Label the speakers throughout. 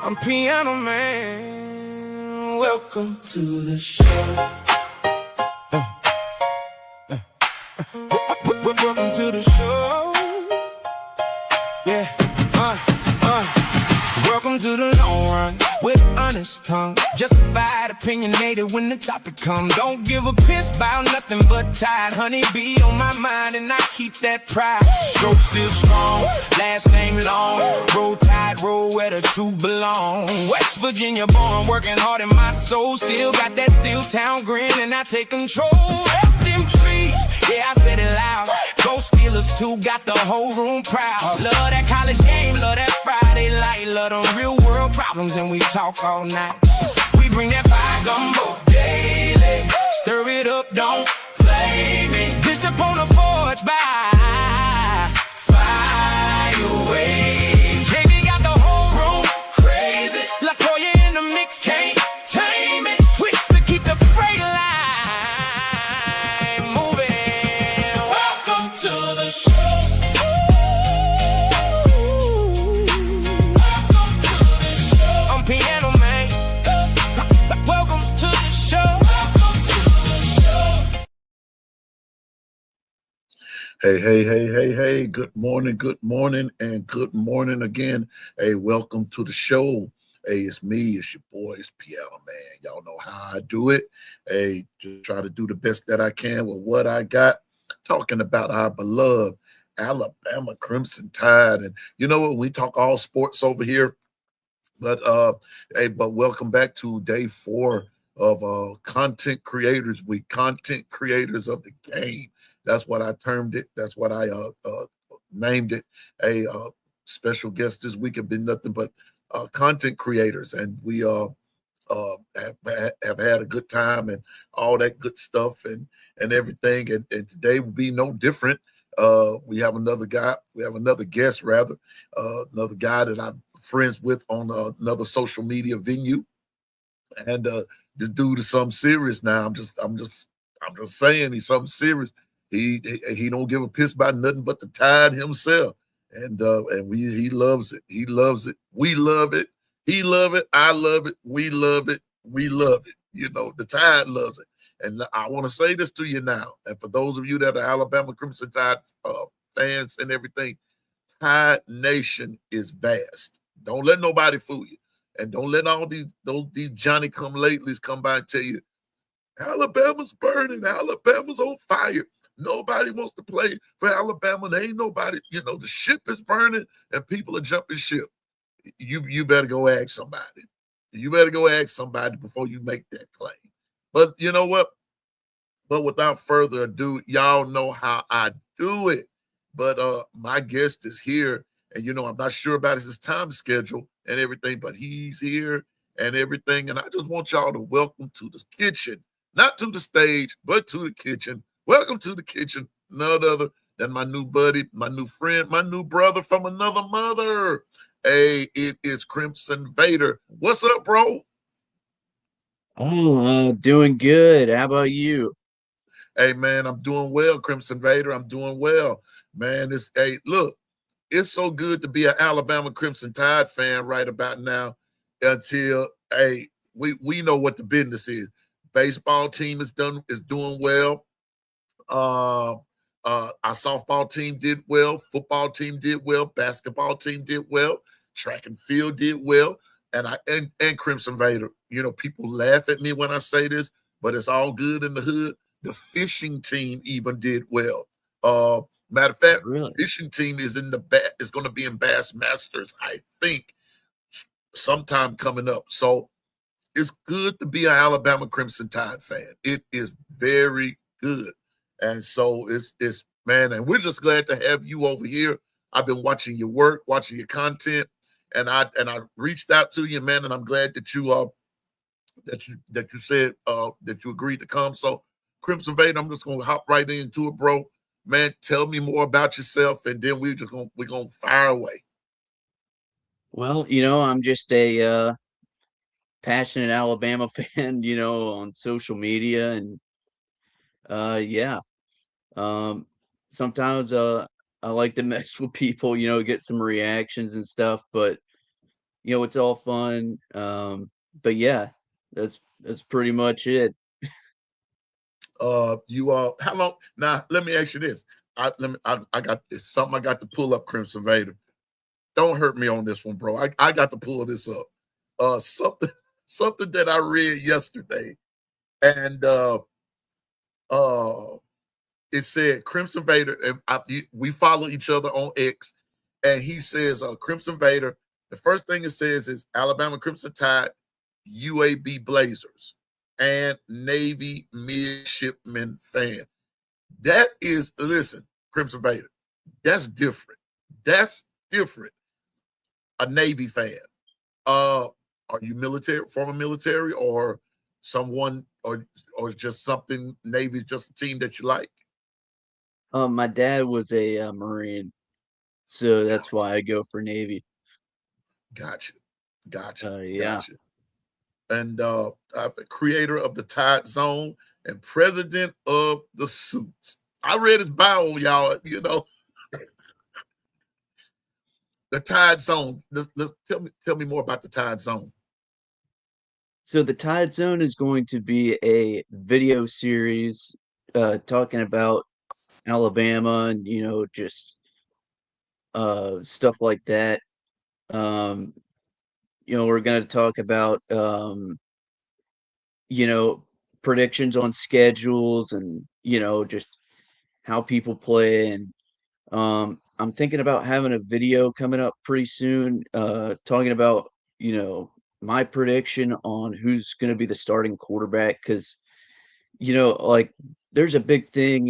Speaker 1: I'm Piano Man. Welcome to the show. Welcome to the show. Yeah. Welcome to the long run with an honest tongue. Justified, opinionated when the topic comes. Don't give a piss about nothing but tide. Honey bee on my mind and I keep that pride. Stroke still strong, last name long. Roll tide, roll where the truth belong. West Virginia born, working hard in my soul. Still got that steel town grin and I take control. F them trees, yeah I said it loud. Go Steelers too, got the whole room proud. Love that college game, love that Friday light. Love them real world problems and we talk all night. We bring that fire gumbo daily. Stir it up, don't play me. Bishop on the forge by fire away. JB got the whole room crazy. LaToya in the mix, can't tame it. Twist to keep the freight line moving. Welcome to the show. Welcome to the show. I'm Piano Man. Welcome to the show. Welcome to the show.
Speaker 2: Hey. Good morning, and good morning again. Hey, welcome to the show. Hey, it's me, it's your boy, it's Piano Man. Y'all know how I do it. Hey, just try to do the best that I can with what I got. Talking about our beloved Alabama Crimson Tide. And you know what? We talk all sports over here. But welcome back to day 4 of Content Creators Week, Content Creators of the Game. That's what I termed it. That's what I named it. A special guest this week have been nothing but content creators, and we have had a good time and all that good stuff and everything. And today will be no different. We have another guest rather, another guy that I'm friends with on another social media venue, and this dude is something serious now. I'm just saying he's something serious. He don't give a piss about nothing but the Tide himself, and he loves it. He loves it. We love it. He love it. I love it. We love it. We love it. You know, the Tide loves it. And I want to say this to you now, and for those of you that are Alabama Crimson Tide fans and everything, Tide Nation is vast. Don't let nobody fool you, and don't let all these Johnny come latelys come by and tell you Alabama's burning, Alabama's on fire. Nobody wants to play for Alabama. There ain't nobody, the ship is burning and people are jumping ship. You better go ask somebody. You better go ask somebody before you make that claim. But you know what? But without further ado, y'all know how I do it. But my guest is here, and I'm not sure about his time schedule and everything, but he's here and everything. And I just want y'all to welcome to the kitchen, not to the stage, but to the kitchen. Welcome to the kitchen, none other than my new buddy, my new friend, my new brother from another mother. Hey, it is Crimson Vader. What's up, bro?
Speaker 3: Oh, doing good. How about you?
Speaker 2: Hey, man, I'm doing well, Crimson Vader. I'm doing well, man. Look, it's so good to be an Alabama Crimson Tide fan right about now until, we know what the business is. Baseball team is doing well. Our softball team did well, football team did well, basketball team did well, track and field did well, and Crimson Vader. People laugh at me when I say this, but it's all good in the hood. The fishing team even did well. Matter of fact,
Speaker 3: Really?
Speaker 2: fishing team is is going to be in Bass Masters, I think, sometime coming up. So it's good to be an Alabama Crimson Tide fan. It is very good. And so it's man, and we're just glad to have you over here. I've been watching your work, watching your content, and I reached out to you, man, and I'm glad that you said that you agreed to come. So Crimson Vader, I'm just gonna hop right into it, bro. Man, tell me more about yourself, and then we're gonna fire away.
Speaker 3: Well, I'm just a passionate Alabama fan, on social media, and yeah. Sometimes I like to mess with people, get some reactions and stuff, but it's all fun. But yeah, that's pretty much it.
Speaker 2: How long now? Let me ask you this. I got it's something I got to pull up, Crimson Vader. Don't hurt me on this one, bro. I got to pull this up. Something something that I read yesterday, and uh it said Crimson Vader, and we follow each other on X, and he says Crimson Vader. The first thing it says is Alabama Crimson Tide, UAB Blazers, and Navy midshipman fan. That is, listen, Crimson Vader, that's different. That's different. A Navy fan. Uh, are you military, former military, or someone, or just something Navy, just a team that you like?
Speaker 3: My dad was a Marine, so that's
Speaker 2: Gotcha,
Speaker 3: why I go for Navy.
Speaker 2: gotcha, gotcha,
Speaker 3: Yeah.
Speaker 2: gotcha. And I'm the creator of the Tide Zone and president of the Suits. I read his bio, y'all. The Tide Zone. Let's tell me more about the Tide Zone.
Speaker 3: So the Tide Zone is going to be a video series talking about Alabama and just stuff like that. Um, we're going to talk about you know predictions on schedules and just how people play and I'm thinking about having a video coming up pretty soon talking about my prediction on who's going to be the starting quarterback because like there's a big thing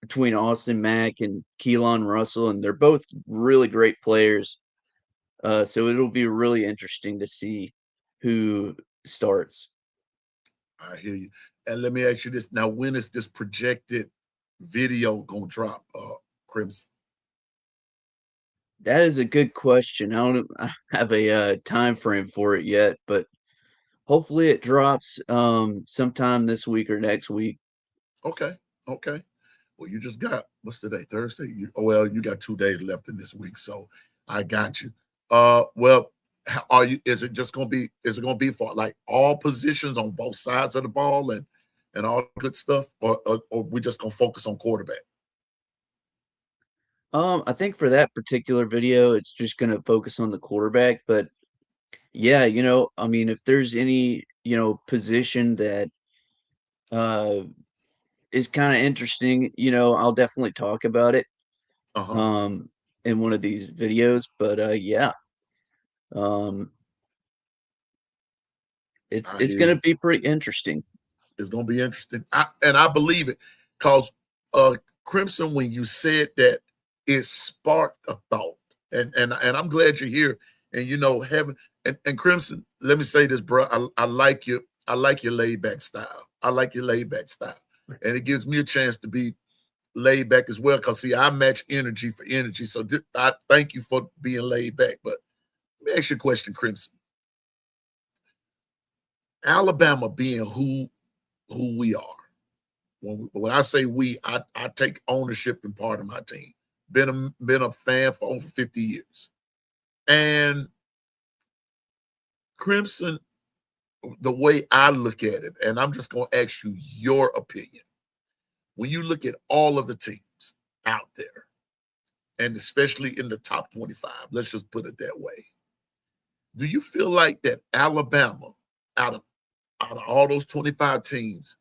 Speaker 3: between Austin Mack and Keelan Russell, and they're both really great players. So it'll be really interesting to see who starts.
Speaker 2: I hear you. And let me ask you this. Now, when is this projected video gonna drop, Crimson?
Speaker 3: That is a good question. I don't have a time frame for it yet, but hopefully it drops sometime this week or next week.
Speaker 2: Okay. Okay. Well, you just got what's today? Thursday? Well, you got 2 days left in this week, so I got you. Well, are you is it gonna be for like all positions on both sides of the ball and all good stuff, or we just gonna focus on quarterback?
Speaker 3: I think for that particular video, it's just gonna focus on the quarterback, but yeah, I mean, if there's any, position that uh is kind of interesting, I'll definitely talk about it
Speaker 2: Uh-huh.
Speaker 3: um in one of these videos, but yeah. Um
Speaker 2: I
Speaker 3: it's
Speaker 2: hear
Speaker 3: going to
Speaker 2: you.
Speaker 3: be pretty interesting.
Speaker 2: It's gonna be interesting. And I believe it because Crimson, when you said that, it sparked a thought. And I'm glad you're here. And having and Crimson, let me say this, bro. I like you. I like your laid back style. I like your laid back style. And it gives me a chance to be laid back as well. Because see, I match energy for energy. So I thank you for being laid back. But let me ask you a question, Crimson. Alabama being who we are. When I say we, I take ownership in part of my team. Been a fan for over 50 years. And Crimson, the way I look at it, and I'm just going to ask you your opinion. When you look at all of the teams out there, and especially in the top 25, let's just put it that way. Do you feel like that Alabama, out of all those 25 teams,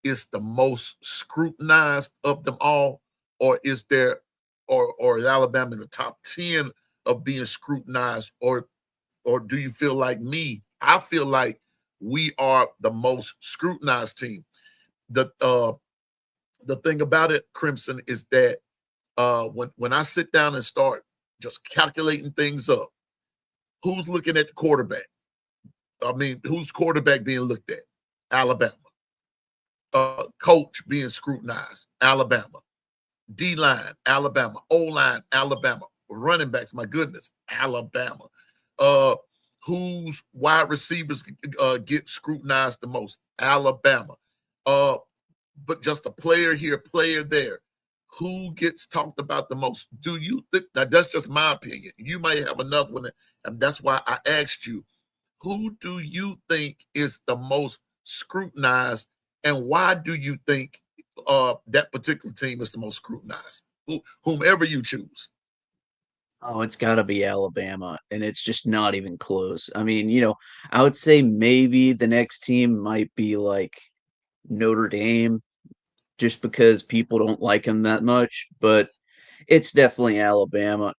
Speaker 2: is the most scrutinized of them all, or is there, or is Alabama in the top 10 of being scrutinized, or do you feel like me? I feel like we are the most scrutinized team. The thing about it, Crimson, is that when I sit down and start just calculating things up, who's looking at the quarterback? I mean, who's quarterback being looked at? Alabama. Coach being scrutinized, Alabama. D line, Alabama. O line, Alabama. Running backs, my goodness, Alabama. Uh, whose wide receivers get scrutinized the most? Alabama. But just a player here, player there. who gets talked about the most? Do you think that that's just my opinion? You may have another one, and that's why I asked you, who do you think is the most scrutinized, and why do you think that particular team is the most scrutinized? Whomever you choose.
Speaker 3: Oh, it's got to be Alabama, and it's just not even close. I mean, I would say maybe the next team might be like Notre Dame, just because people don't like them that much, but it's definitely Alabama.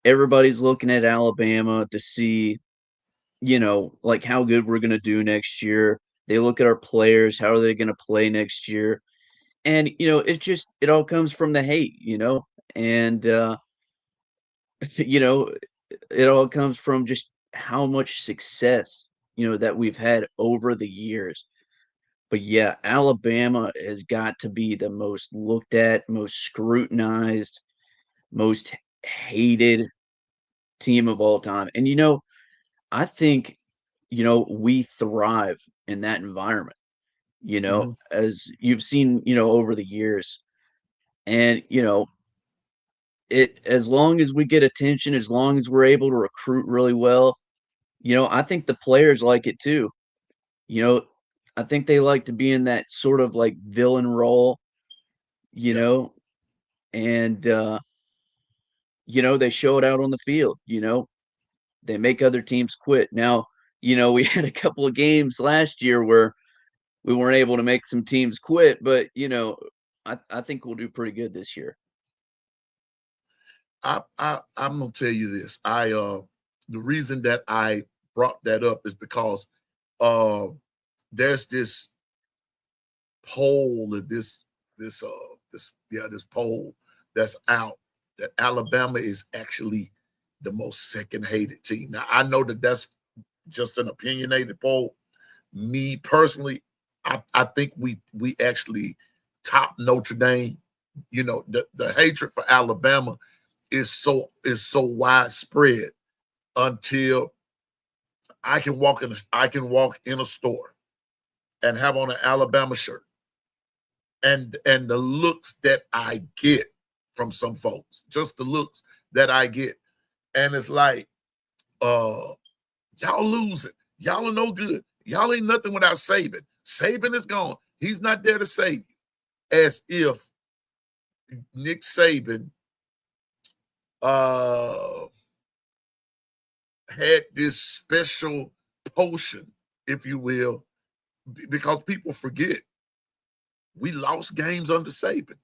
Speaker 3: Everybody's looking at Alabama to see, like how good we're going to do next year. They look at our players, how are they going to play next year? And, it all comes from the hate, and, you know, it all comes from just how much success, that we've had over the years. But yeah, Alabama has got to be the most looked at, most scrutinized, most hated team of all time. And I think, we thrive in that environment,
Speaker 2: Mhm.
Speaker 3: as you've seen, over the years. And, as long as we get attention, as long as we're able to recruit really well, I think the players like it too. You know, I think they like to be in that sort of like villain role, you
Speaker 2: Yeah.
Speaker 3: know, and they show it out on the field, they make other teams quit. Now, we had a couple of games last year where we weren't able to make some teams quit, but I think we'll do pretty good this year.
Speaker 2: I'm gonna tell you this. The reason that I brought that up is because uh there's this poll that this poll that's out that Alabama is actually the most second hated team. Now I know that that's just an opinionated poll. Me personally, I think we actually top Notre Dame. The hatred for Alabama is so widespread until I can walk in a store and have on an Alabama shirt, and the looks that I get from some folks, just the looks that I get, and it's like, uh, y'all losing, y'all are no good, y'all ain't nothing without Saban. Saban is gone. He's not there to save you. As if Nick Saban uh had this special potion, if you will, because people forget we lost games under Saban.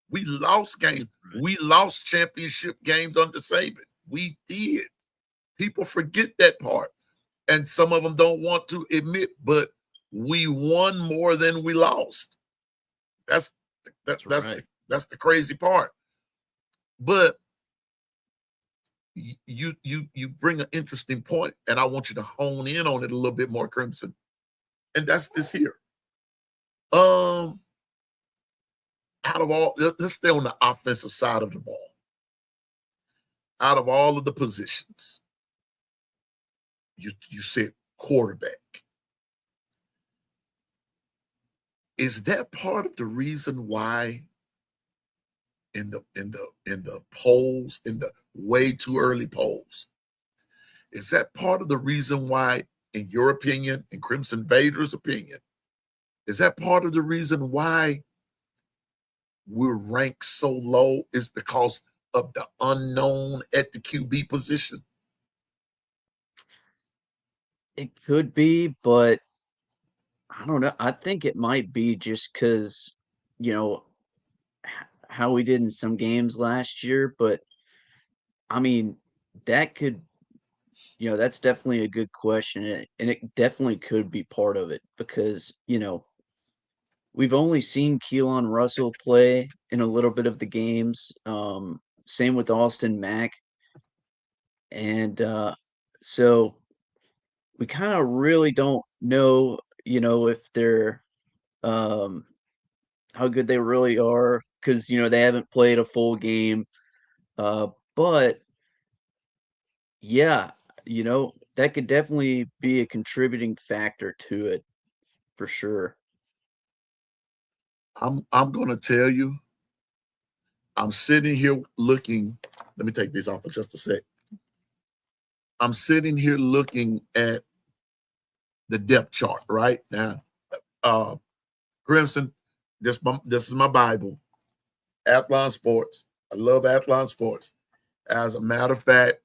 Speaker 2: We lost games. We lost championship games under Saban. We did. People forget that part, and some of them don't want to admit, but we won more than we lost. That's that,
Speaker 3: That's right.
Speaker 2: that's the crazy part. But you bring an interesting point, and I want you to hone in on it a little bit more, Crimson. And that's this here. Um, Out of all, let's stay on the offensive side of the ball. Out of all of the positions, you said quarterback. Is that part of the reason why in the polls, in the way too early polls, is that part of the reason why, in your opinion, in Crimson Vader's opinion, is that part of the reason why we're ranked so low is because of the unknown at the QB position?
Speaker 3: It could be, but I don't know. I think it might be just because, you know, how we did in some games last year. But I mean, that could, that's definitely a good question. And it definitely could be part of it because, we've only seen Keelan Russell play in a little bit of the games. Same with Austin Mack. And so we kind of really don't know, if they're um, how good they really are because they haven't played a full game. Uh, but yeah, that could definitely be a contributing factor to it for sure.
Speaker 2: I'm going to tell you. I'm sitting here looking. Let me take this off for just a sec. I'm sitting here looking at the depth chart right now. Crimson, this is my Bible. Athlon Sports. I love Athlon Sports. As a matter of fact,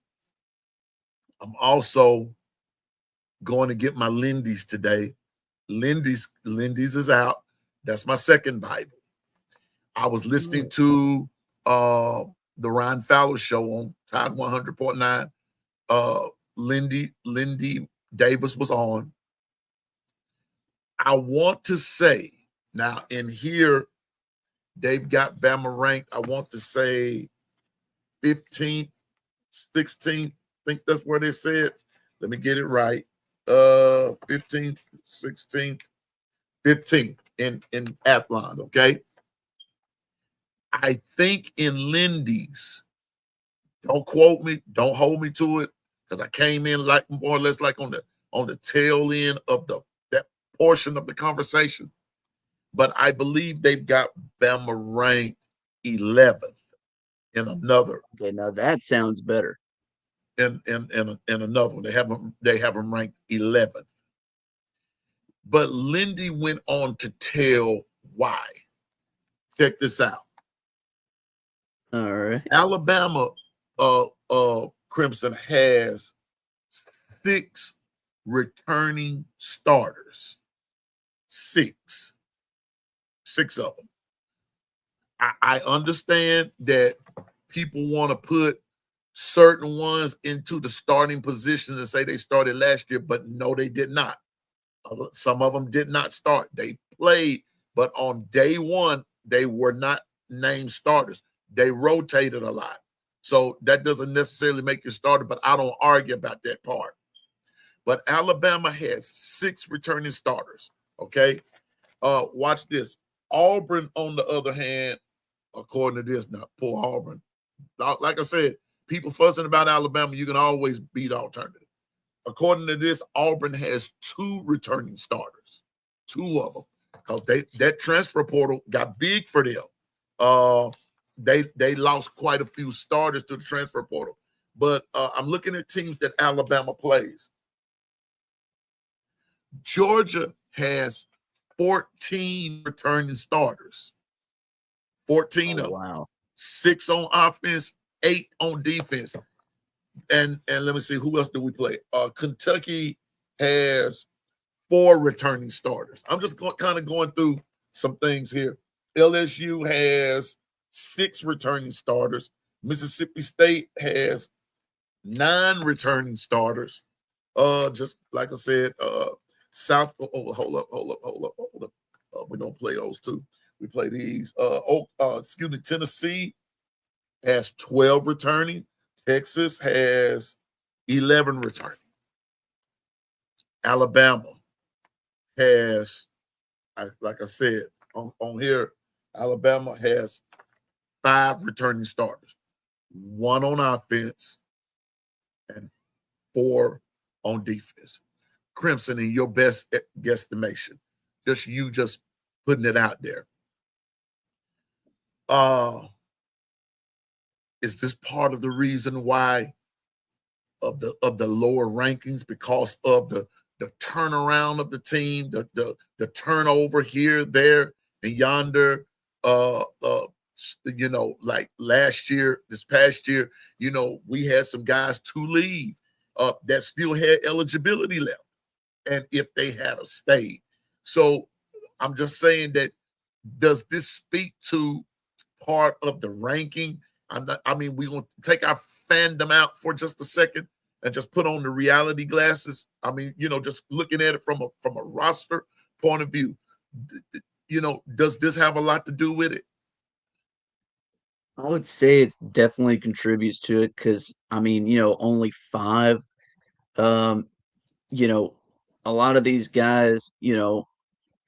Speaker 2: I'm also going to get my Lindy's today. Lindy's is out. That's my second Bible. I was listening to the Ryan Fowler show on Tide 100.9. Lindy Davis was on. I want to say now in here, they've got Bama ranked. I want to say 15th, 16th. I think that's where they said. Let me get it right. 15th, 16th, 15th in Athlon, okay? I think in Lindy's, don't quote me, don't hold me to it, because I came in like more or less like on the tail end of that portion of the conversation. But I believe they've got Bama ranked 11th in another.
Speaker 3: Okay, now that sounds better.
Speaker 2: In another one, they have them ranked 11th. But Lindy went on to tell why. Check this out.
Speaker 3: All right.
Speaker 2: Alabama Crimson has 6 returning starters. 6 of them. I understand that people want to put certain ones into the starting position and say they started last year, but no, they did not. Some of them did not start. They played, but on day one, they were not named starters. They rotated a lot. So that doesn't necessarily make you starter, but I don't argue about that part. But Alabama has 6 returning starters, okay? Watch this. Auburn, on the other hand, according to this, now, poor Auburn. Like I said, people fussing about Alabama, you can always beat alternative. According to this, Auburn has 2 returning starters, 2 of them, because that transfer portal got big for them. They lost quite a few starters to the transfer portal. But I'm looking at teams that Alabama plays. Georgia has 14 returning starters. 14 of them.
Speaker 3: Wow.
Speaker 2: 6 on offense, 8 on defense. And let me see, who else do we play? Kentucky has 4 returning starters. I'm just kind of going through some things here. LSU has 6 returning starters. Mississippi State has 9 returning starters. Just like I said, South. Oh, hold up. We don't play those 2. We play these. Tennessee has 12 returning. Texas has 11 returning. Alabama has, like I said, on here, Alabama has 5 returning starters, 1 on offense and 4 on defense. Crimson, in your best guesstimation, just putting it out there. Is this part of the reason why of the lower rankings, because of the turnaround of the team, the turnover here, there, and yonder? Like last year, this past year, we had some guys to leave that still had eligibility left, and if they had stayed. So I'm just saying that, does this speak to part of the ranking? We're going to take our fandom out for just a second and just put on the reality glasses. Just looking at it from a roster point of view, does this have a lot to do with it?
Speaker 3: I would say it definitely contributes to it because, only 5. Um, a lot of these guys,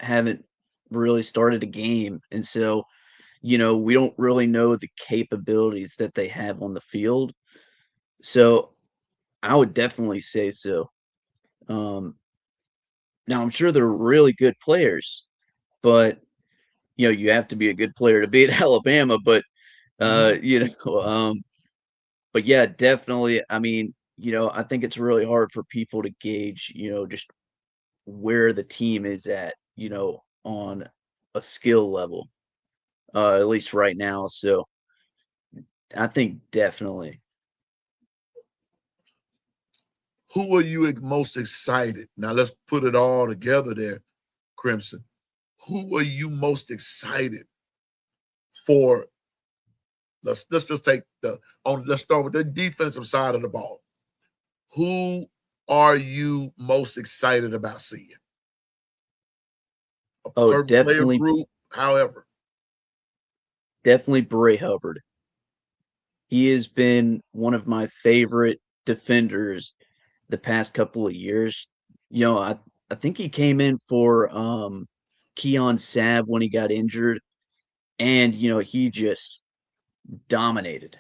Speaker 3: haven't really started a game. And so, we don't really know the capabilities that they have on the field. So I would definitely say so. Now I'm sure they're really good players, but you have to be a good player to beat Alabama. But
Speaker 2: Mhm.
Speaker 3: You know, but yeah, definitely. I mean, I think it's really hard for people to gauge, just where the team is at, on a skill level, at least right now. So I think definitely.
Speaker 2: Who are you most excited? Now let's put it all together there, Crimson. Who are you most excited for? Let's just take the on. Let's start with the defensive side of the ball. Who are you most excited about seeing? A
Speaker 3: Oh,
Speaker 2: certain player
Speaker 3: definitely,
Speaker 2: group, however.
Speaker 3: definitely Bray Hubbard. He has been one of my favorite defenders the past couple of years. I think he came in for Keon Sabb when he got injured, and he just dominated.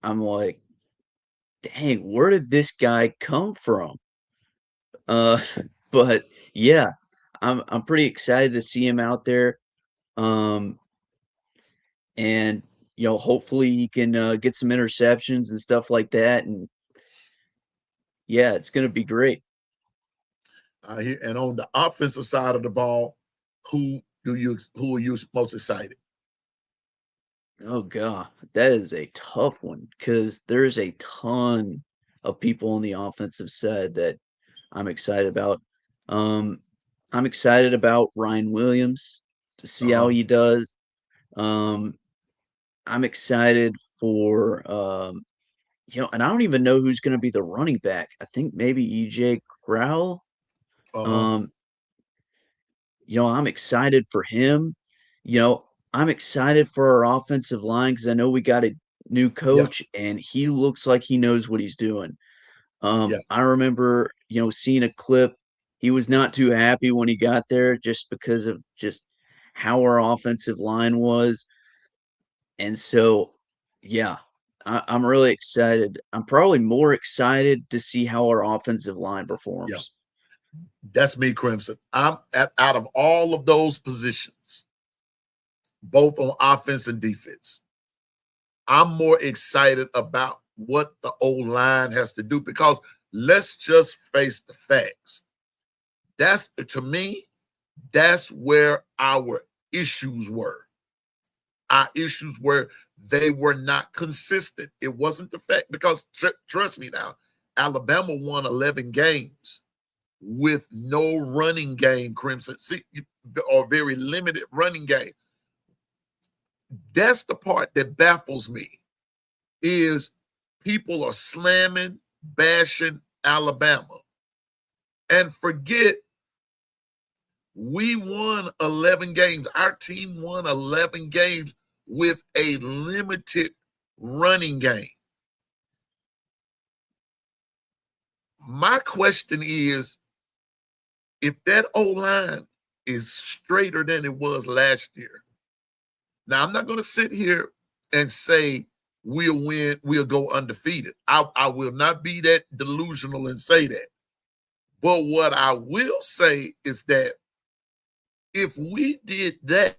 Speaker 3: I'm like, dang, where did this guy come from? Uh, but yeah, I'm pretty excited to see him out there. Um, and hopefully he can get some interceptions and stuff like that. And yeah, it's gonna be great.
Speaker 2: And on the offensive side of the ball, who are you most excited?
Speaker 3: Oh god, that is a tough one because there's a ton of people on the offensive side that I'm excited about. Um, I'm excited about Ryan Williams to see how
Speaker 2: Uh-huh.
Speaker 3: he does. Um, I'm excited for and I don't even know who's going to be the running back. I think maybe EJ Crowell.
Speaker 2: Uh-huh.
Speaker 3: Um, I'm excited for him. You know, I'm excited for our offensive line because I know we got a new
Speaker 2: Yeah,
Speaker 3: coach and he looks like he knows what he's doing.
Speaker 2: yeah,
Speaker 3: I remember, seeing a clip. He was not too happy when he got there just because of just how our offensive line was. And so, yeah, I'm really excited. I'm probably more excited to see how our offensive line
Speaker 2: yeah.
Speaker 3: performs.
Speaker 2: That's me, Crimson. Out of all of those positions, both on offense and defense. I'm more excited about what the old line has to do because let's just face the facts. That's to me, that's where our issues were. Our issues were they were not consistent. It wasn't the fact because trust me now, Alabama won 11 games with no running game, Crimson, or very limited running game. That's the part that baffles me is people are slamming, bashing Alabama and forget we won 11 games. Our team won 11 games with a limited running game. My question is if that O line is straighter than it was last year. Now, I'm not going to sit here and say we'll win, we'll go undefeated. I will not be that delusional and say that. But what I will say is that if we did that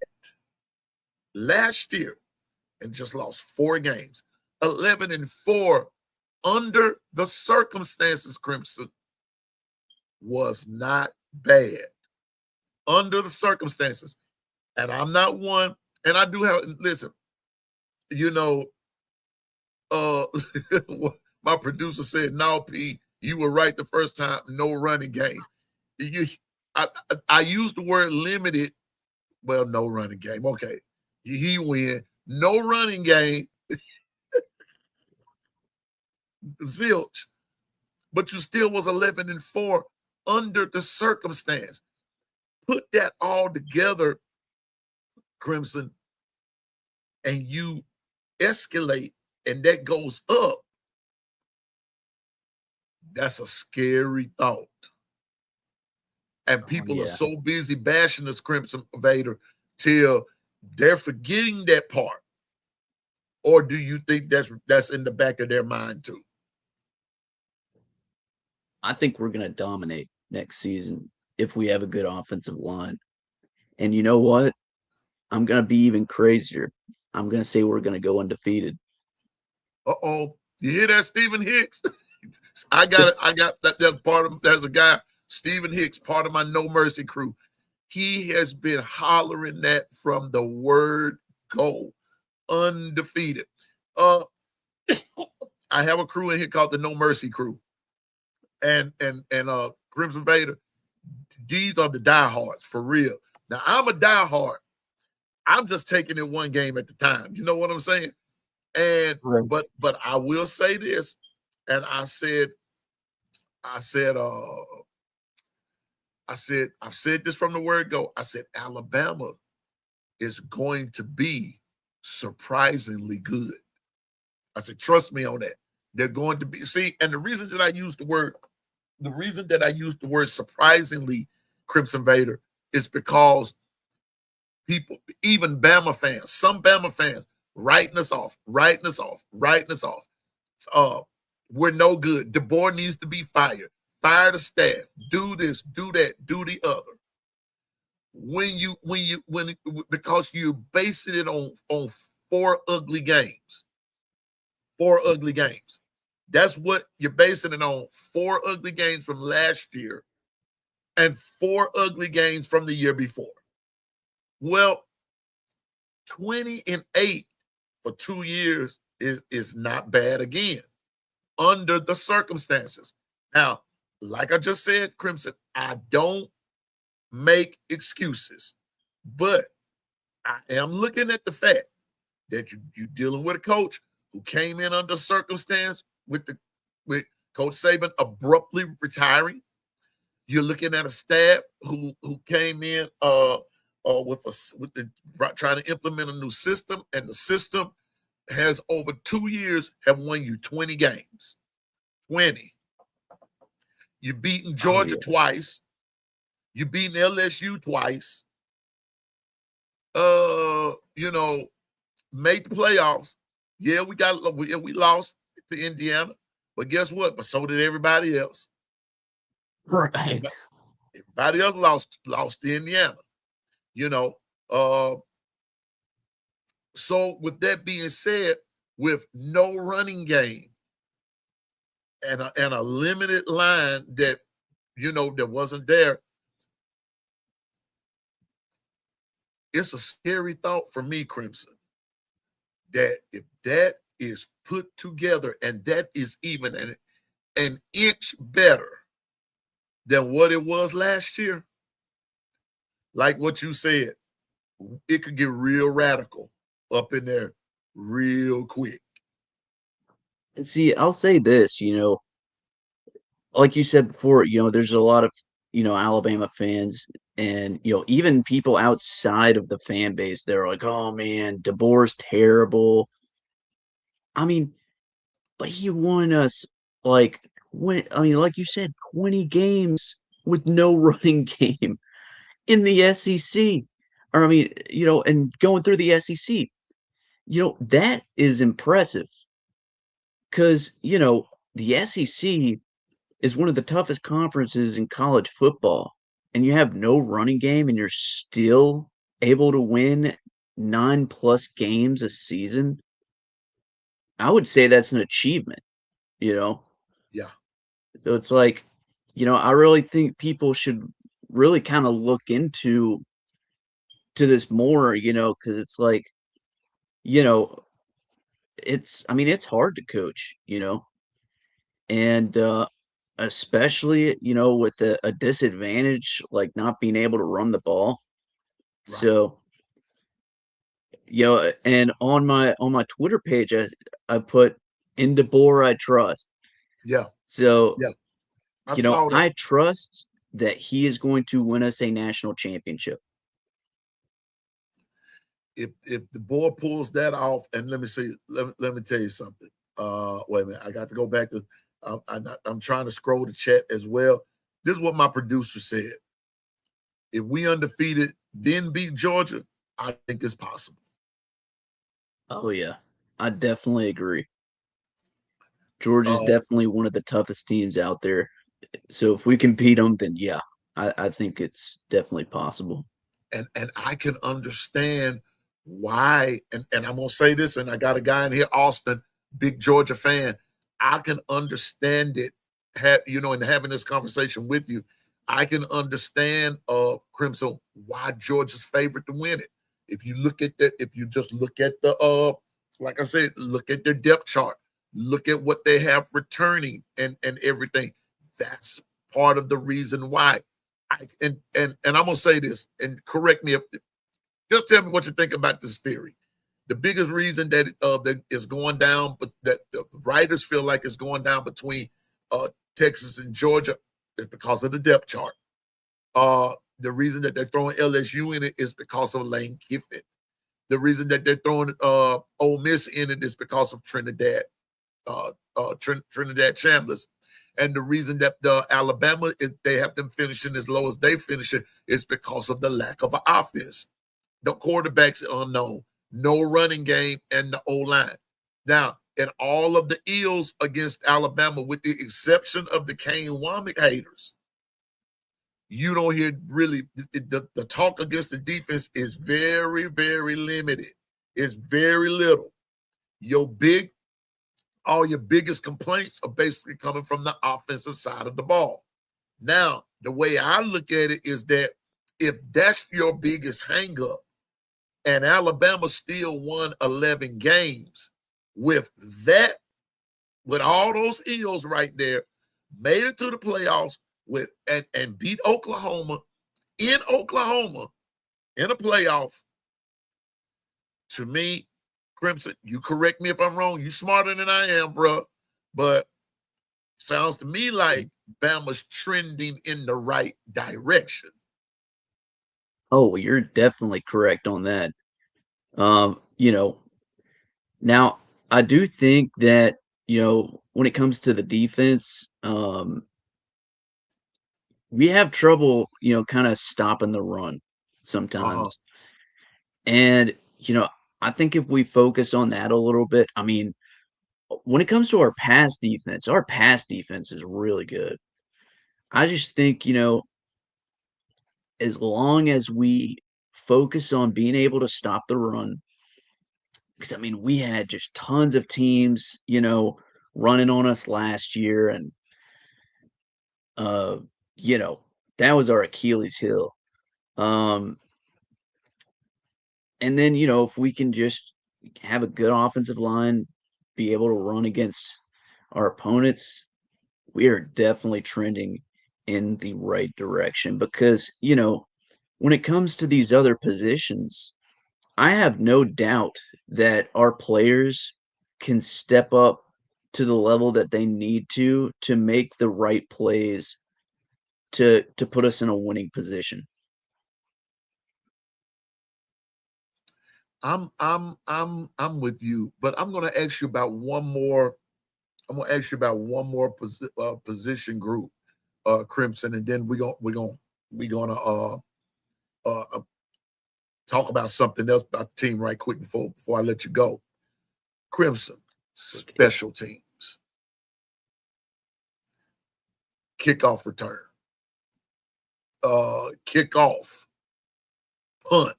Speaker 2: last year and just lost 4 games, 11-4 under the circumstances, Crimson was not bad under the circumstances. And I'm not one, and I do have, listen, you know, uh, my producer said, no, P, you were right the first time, no running game. You, I used the word limited. Well, no running game. Okay. He win. No running game, zilch. But you still was 11-4 under the circumstance. Put that all together, Crimson, and you escalate and that goes up. That's a scary thought. And
Speaker 3: Oh
Speaker 2: people are
Speaker 3: yeah.
Speaker 2: so busy bashing this Crimson Vader till they're forgetting that part. Or do you think that's in the back of their mind too?
Speaker 3: I think we're gonna dominate next season if we have a good offensive line. And you know what? I'm gonna be even crazier. I'm gonna say we're gonna go undefeated.
Speaker 2: Uh-oh. You hear that, Stephen Hicks? I got it. I got that. That's part of. There's a guy, Stephen Hicks, part of my No Mercy crew. He has been hollering that from the word go, undefeated. Uh, I have a crew in here called the No Mercy crew, and Crimson Vader. These are the diehards for real. Now I'm a diehard. I'm just taking it one game at the time. You know what I'm saying? And
Speaker 3: Right.
Speaker 2: but I will say this, and I said, I've said this from the word go. I said, Alabama is going to be surprisingly good. I said, trust me on that. They're going to be, see, and the reason that I use the word surprisingly, Crimson Vader, is because people, even Bama fans, some Bama fans, writing us off, writing us off, writing us off. Uh, we're no good. DeBoer needs to be fired. Fire the staff. Do this, do that, do the other. Because you're basing it on four ugly games. Four ugly games. That's what you're basing it on. Four ugly games from last year and four ugly games from the year before. Well, 20-8 for 2 years is not bad again under the circumstances. Now, like I just said, Crimson, I don't make excuses, but I am looking at the fact that you're dealing with a coach who came in under circumstance with Coach Saban abruptly retiring. You're looking at a staff who came in trying to implement a new system, and the system has over 2 years have won you 20 games. 20. You've beaten Georgia twice. You've beaten LSU twice. Made the playoffs. Yeah, we lost to Indiana, but guess what? But so did everybody else.
Speaker 3: Right.
Speaker 2: Everybody else lost to Indiana. So with that being said, with no running game and a limited line that that wasn't there, it's a scary thought for me, Crimson, that if that is put together and that is even an inch better than what it was last year, like what you said, it could get real radical up in there real quick.
Speaker 3: And see, I'll say this, like you said before, there's a lot of, Alabama fans and, even people outside of the fan base, they're like, oh man, DeBoer's terrible. I mean, but he won us like like you said, 20 games with no running game in the SEC. Or and going through the SEC, that is impressive because, the SEC is one of the toughest conferences in college football, and you have no running game and you're still able to win 9+ games a season. I would say that's an achievement, you know?
Speaker 2: Yeah.
Speaker 3: So it's like, I really think people should really kind of look into this more, because it's like, you know, it's hard to coach, and especially, with a disadvantage like not being able to run the ball.
Speaker 2: Right.
Speaker 3: So, and on my Twitter page, I put in DeBoer I trust.
Speaker 2: Yeah.
Speaker 3: So,
Speaker 2: Yeah. I saw that.
Speaker 3: I trust that he is going to win us a national championship.
Speaker 2: If the boy pulls that off, and let me see, let me tell you something. Wait a minute, I got to go back to. I'm trying to scroll the chat as well. This is what my producer said. If we undefeated, then beat Georgia, I think it's possible.
Speaker 3: Oh yeah, I definitely agree. Georgia's definitely one of the toughest teams out there. So if we can beat them, then yeah, I think it's definitely possible.
Speaker 2: And I can understand why, and I'm gonna say this, and I got a guy in here, Austin, big Georgia fan. I can understand it, in having this conversation with you. I can understand Crimson why Georgia's favorite to win it. If you look at that, if you just look at the like I said, look at their depth chart, look at what they have returning and everything. That's part of the reason why. And I'm gonna say this, and correct me if just tell me what you think about this theory. The biggest reason that is going down, but that the writers feel like it's going down between Texas and Georgia is because of the depth chart. The reason that they're throwing LSU in it is because of Lane Kiffin. The reason that they're throwing Ole Miss in it is because of Trinidad Chambliss. And the reason that the Alabama, they have them finishing as low as they finish it, is because of the lack of an offense. The quarterbacks are unknown, no running game, and the O-line. Now, in all of the Eels against Alabama, with the exception of the Kane Womack haters, you don't hear really the talk against the defense is very, very limited. It's very little. All your biggest complaints are basically coming from the offensive side of the ball. Now, the way I look at it is that if that's your biggest hangup, and Alabama still won 11 games with that, with all those Eels right there, made it to the playoffs with and beat Oklahoma in a playoff. To me, Crimson, you correct me if I'm wrong. You smarter than I am, bro. But sounds to me like Bama's trending in the right direction.
Speaker 3: Oh, you're definitely correct on that. You know, now I do think that, when it comes to the defense, we have trouble, kind of stopping the run
Speaker 2: Uh-huh.
Speaker 3: sometimes. And, I think if we focus on that a little bit, I mean, when it comes to our pass defense is really good. I just think, as long as we focus on being able to stop the run, because I mean, we had just tons of teams, running on us last year, and uh, you know, that was our Achilles heel. Um, and then, if we can just have a good offensive line, be able to run against our opponents, we are definitely trending in the right direction because, when it comes to these other positions, I have no doubt that our players can step up to the level that they need to make the right plays to put us in a winning position.
Speaker 2: I'm with you, but I'm going to ask you about one more. I'm going to ask you about one more position group, Crimson, and then we're gonna uh, talk about something else about the team right quick before I let you go. Crimson,
Speaker 3: Okay.
Speaker 2: special teams, kickoff return, kickoff, punt,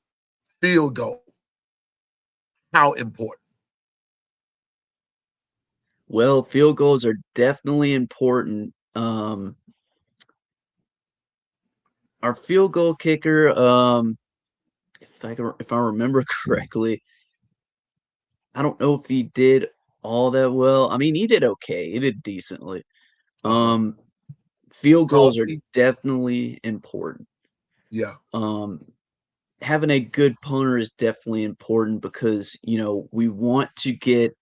Speaker 2: field goal. How important?
Speaker 3: Well, field goals are definitely important. Our field goal kicker, if I remember correctly, I don't know if he did all that well. I mean, he did okay. He did decently.
Speaker 2: Uh-huh.
Speaker 3: Um, Field goals are
Speaker 2: Talkie?
Speaker 3: definitely important.
Speaker 2: Yeah,
Speaker 3: Um, Having a good punter is definitely important because, we want to get,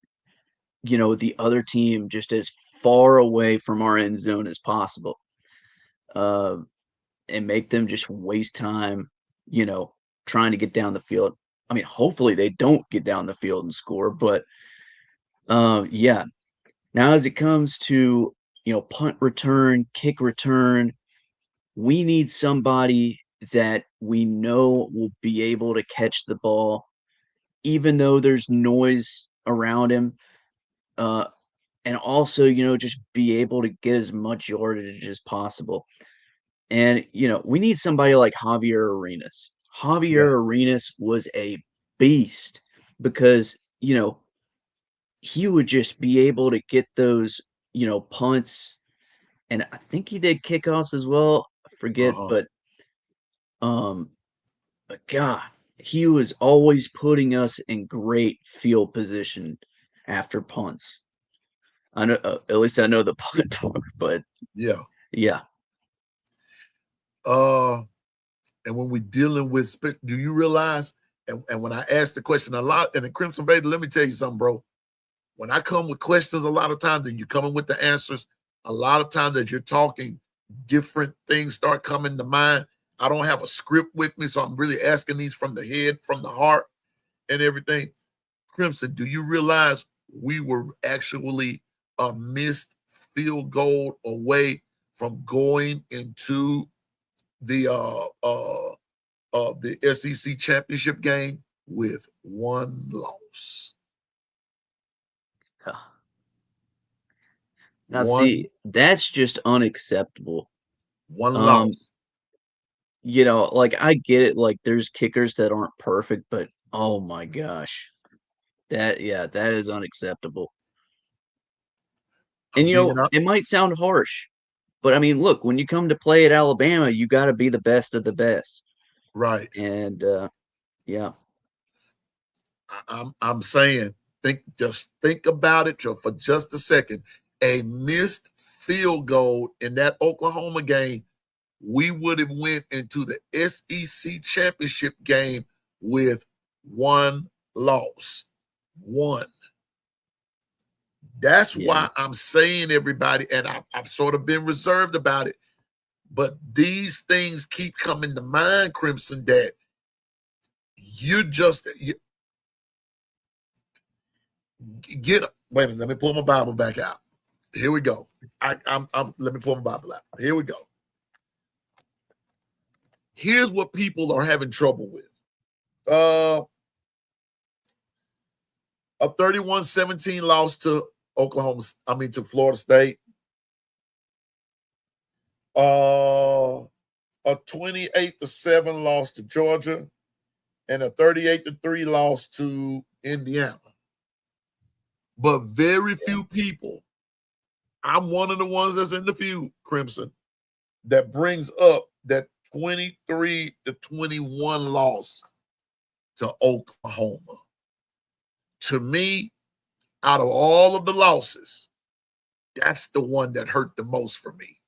Speaker 3: the other team just as far away from our end zone as possible. Uh, and make them just waste time, you know, trying to get down the field. I mean, hopefully they don't get down the field and score, but yeah. Now, as it comes to, punt return, kick return, we need somebody that we know will be able to catch the ball, even though there's noise around him. Uh, and also, just be able to get as much yardage as possible. And, we need somebody like Javier Arenas.
Speaker 2: yeah.
Speaker 3: Javier Arenas was a beast because, he would just be able to get those, punts, and I think he did kickoffs as well. I forget,
Speaker 2: Uh-huh.
Speaker 3: um, but God, he was always putting us in great field position after punts. I know, at least I know the punt part, but
Speaker 2: Yeah.
Speaker 3: yeah.
Speaker 2: And when we're dealing with, do you realize? And when I ask the question a lot, and in Crimson Vader, let me tell you something, bro. When I come with questions, a lot of times, and you coming with the answers, a lot of times that you're talking, different things start coming to mind. I don't have a script with me, so I'm really asking these from the head, from the heart, and everything. Crimson, do you realize we were actually a missed field goal away from going into the SEC championship game with one loss?
Speaker 3: Now,
Speaker 2: One
Speaker 3: see, that's just unacceptable.
Speaker 2: one
Speaker 3: Um,
Speaker 2: loss.
Speaker 3: like I get it, like there's kickers that aren't perfect, but oh my gosh. That is unacceptable. And
Speaker 2: I'm being up.
Speaker 3: it might sound harsh, but I mean, look, when you come to play at Alabama, you got to be the best of the best.
Speaker 2: Right.
Speaker 3: And yeah.
Speaker 2: I'm saying, just think about it for just a second. A missed field goal in that Oklahoma game, we would have went into the SEC championship game with one loss. One. That's
Speaker 3: Yeah.
Speaker 2: why I'm saying, everybody, and I've sort of been reserved about it, but these things keep coming to mind, Crimson, that get. Wait a minute, let me pull my Bible back out. Here we go. Let me pull my Bible out. Here we go. Here's what people are having trouble with. A 31-17 loss to to Florida State. A 28-7 loss to Georgia, and a 38-3 loss to Indiana. But very few people, I'm one of the ones that's in the few, Crimson, that brings up that 23-21 loss to Oklahoma. To me, out of all of the losses, that's the one that hurt the most for me.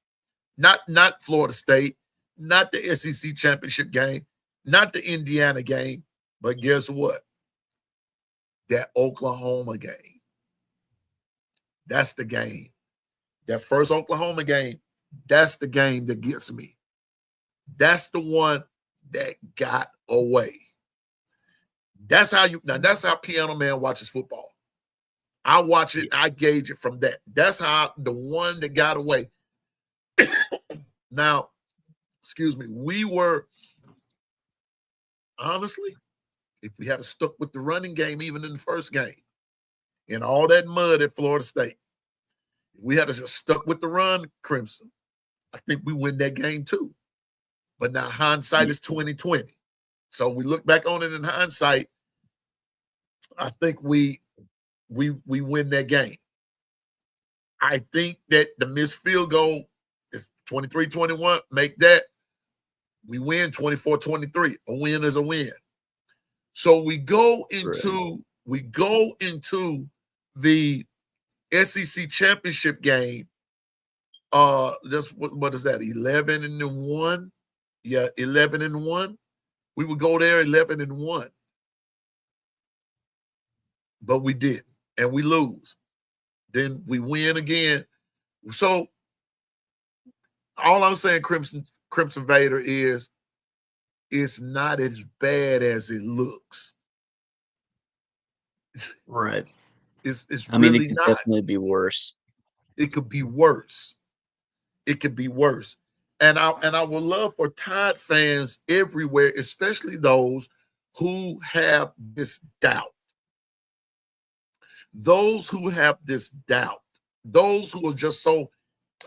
Speaker 2: Not Florida State, not the SEC championship game, not the Indiana game, but guess what? That Oklahoma game. That's the game. That first Oklahoma game, that's the game that gets me. That's the one that got away. That's how Piano Man watches football. I watch it, I gauge it from that. That's how the one that got away. Now, excuse me, we were honestly, if we had stuck with the running game, even in the first game, in all that mud at Florida State, if we had just stuck with the run, Crimson, I think we win that game too. But now hindsight is 2020. So we look back on it in hindsight. I think we win that game. I think that the missed field goal is 23-21. Make that. We win 24-23. A win is a win. So we go into the SEC championship game. That's what is that? 11-1. Yeah, 11-1. We would go there 11-1, but we didn't, and we lose. Then we win again. So all I'm saying, Crimson Vader, is it's not as bad as it looks.
Speaker 3: Right.
Speaker 2: It's
Speaker 3: I mean,
Speaker 2: really
Speaker 3: it could
Speaker 2: not.
Speaker 3: definitely be worse.
Speaker 2: It could be worse. It could be worse. And I would love for Tide fans everywhere, especially those who have this doubt. Those who have this doubt. Those who are just so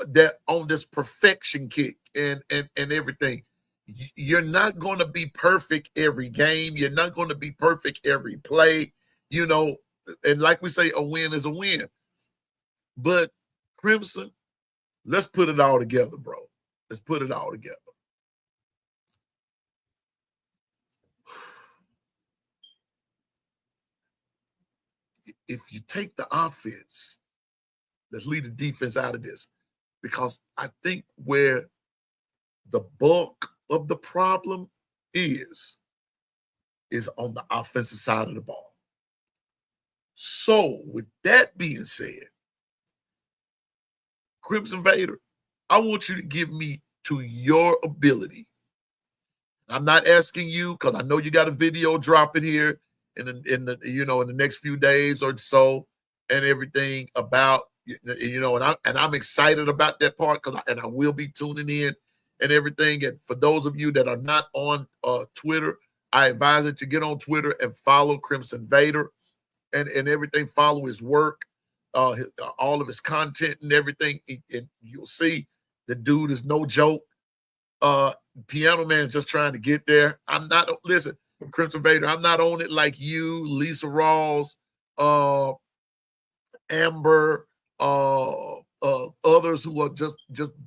Speaker 2: that on this perfection kick and everything. You're not going to be perfect every game. You're not going to be perfect every play, you know. And like we say, a win is a win. But Crimson, let's put it all together, bro. Let's put it all together. If you take the offense, let's leave the defense out of this, because I think where the bulk of the problem is on the offensive side of the ball. So, with that being said, Crimson Vader, I want you to give me, to your ability. I'm not asking you because I know you got a video dropping here in the next few days or so, and everything about and I'm excited about that part because I will be tuning in and everything. And for those of you that are not on Twitter, I advise that you get on Twitter and follow Crimson Vader and everything. Follow his work, all of his content and everything, and you'll see the dude is no joke. Piano Man's just trying to get there. I'm not, listen, Crimson Vader, I'm not on it like you, Lisa Rawls, Amber, others who are just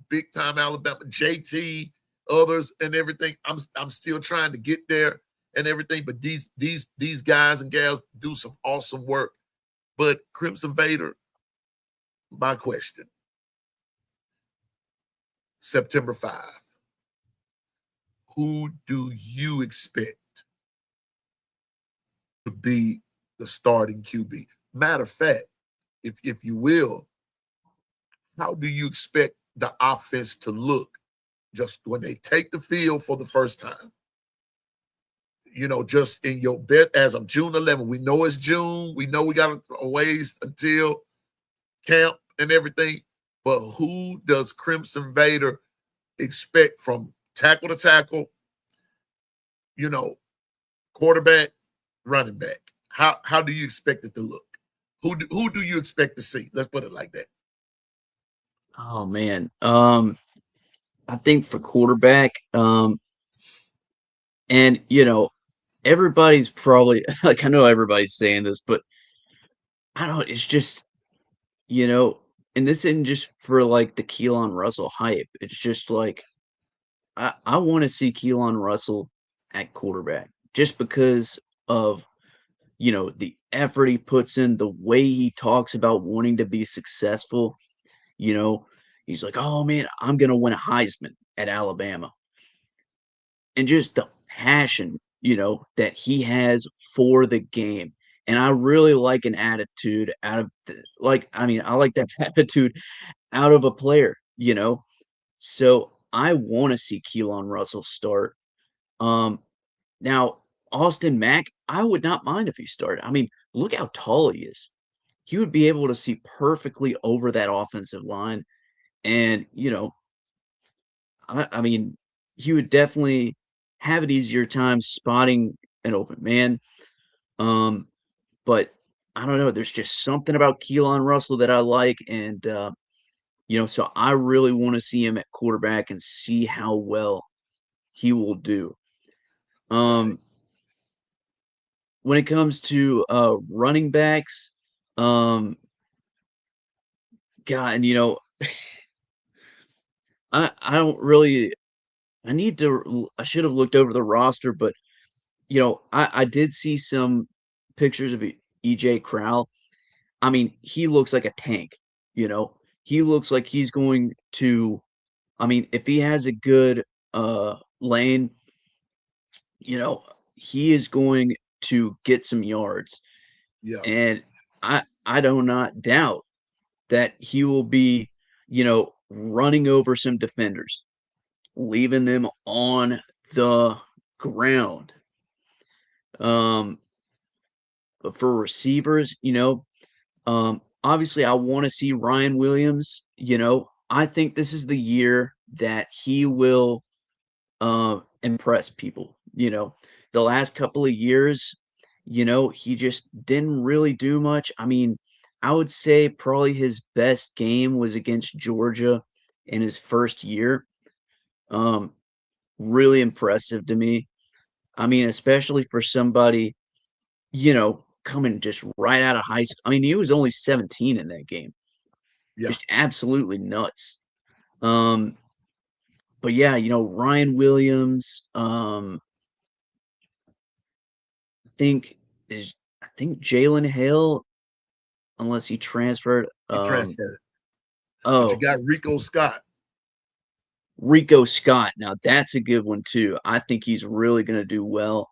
Speaker 2: big time Alabama, JT, others and everything. I'm still trying to get there and everything, but these guys and gals do some awesome work. But Crimson Vader, my question, September 5, who do you expect to be the starting QB? Matter of fact, if you will, how do you expect the offense to look just when they take the field for the first time? Just in your bet as of June 11th. We know it's June. We know we got a ways until camp and everything. But who does Crimson Vader expect from tackle to tackle, quarterback, running back? How do you expect it to look? Who do you expect to see? Let's put it like that.
Speaker 3: Oh man. I think for quarterback, and everybody's probably like, I know everybody's saying this, but I don't know, it's just, and this isn't just for like the Keelan Russell hype. It's just like I want to see Keelan Russell at quarterback just because of the effort he puts in, the way he talks about wanting to be successful. You know, he's like, "Oh man, I'm gonna win a Heisman at Alabama," and just the passion, that he has for the game. And I really like an attitude out of I like that attitude out of a player. So I want to see Keelan Russell start. Um, Now, Austin Mack, I would not mind if he started. I mean, look how tall he is. He would be able to see perfectly over that offensive line. And, I mean, he would definitely have an easier time spotting an open man. Um, but I don't know. There's just something about Keelan Russell that I like. And, so I really want to see him at quarterback and see how well he will do.
Speaker 2: Right.
Speaker 3: Um, when it comes to running backs, um, God, and I don't really. I need to. I should have looked over the roster, but I did see some pictures of EJ Crowell. I mean, he looks like a tank. He looks like he's going to. I mean, if he has a good lane, you know, he is going to get some yards.
Speaker 2: Yeah.
Speaker 3: And I do not doubt that he will be, running over some defenders, leaving them on the ground. Um, but for receivers, obviously I want to see Ryan Williams. I think this is the year that he will impress people. The last couple of years, he just didn't really do much. I mean, I would say probably his best game was against Georgia in his first year. Um, really impressive to me. I mean, especially for somebody, coming just right out of high school. I mean, he was only 17 in that game.
Speaker 2: Yeah,
Speaker 3: Just absolutely nuts. Um, but yeah, Ryan Williams, think I think Jalen Hale, unless he transferred.
Speaker 2: he transferred. But you
Speaker 3: Oh,
Speaker 2: got Rico Scott.
Speaker 3: Rico Scott. Now that's a good one too. I think he's really going to do well.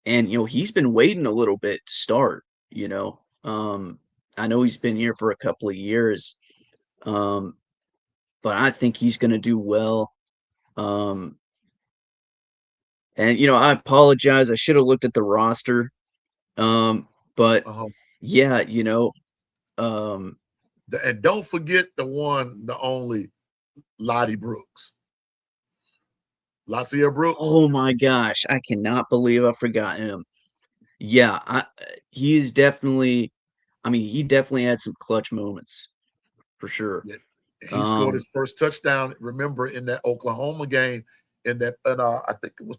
Speaker 3: And he's been waiting a little bit to start, you know. I know he's been here for a couple of years. Um, but I think he's going to do well. Um, and I apologize. I should have looked at the roster. But
Speaker 2: Uh-huh.
Speaker 3: yeah, um,
Speaker 2: And don't forget the one, the only Lottie Brooks. Lacia Brooks.
Speaker 3: oh my gosh, I cannot believe I forgot him. Yeah, he is definitely. I mean, he definitely had some clutch moments for sure.
Speaker 2: Yeah. He scored
Speaker 3: Um,
Speaker 2: his first touchdown. Remember in that Oklahoma game, in that, and I think it was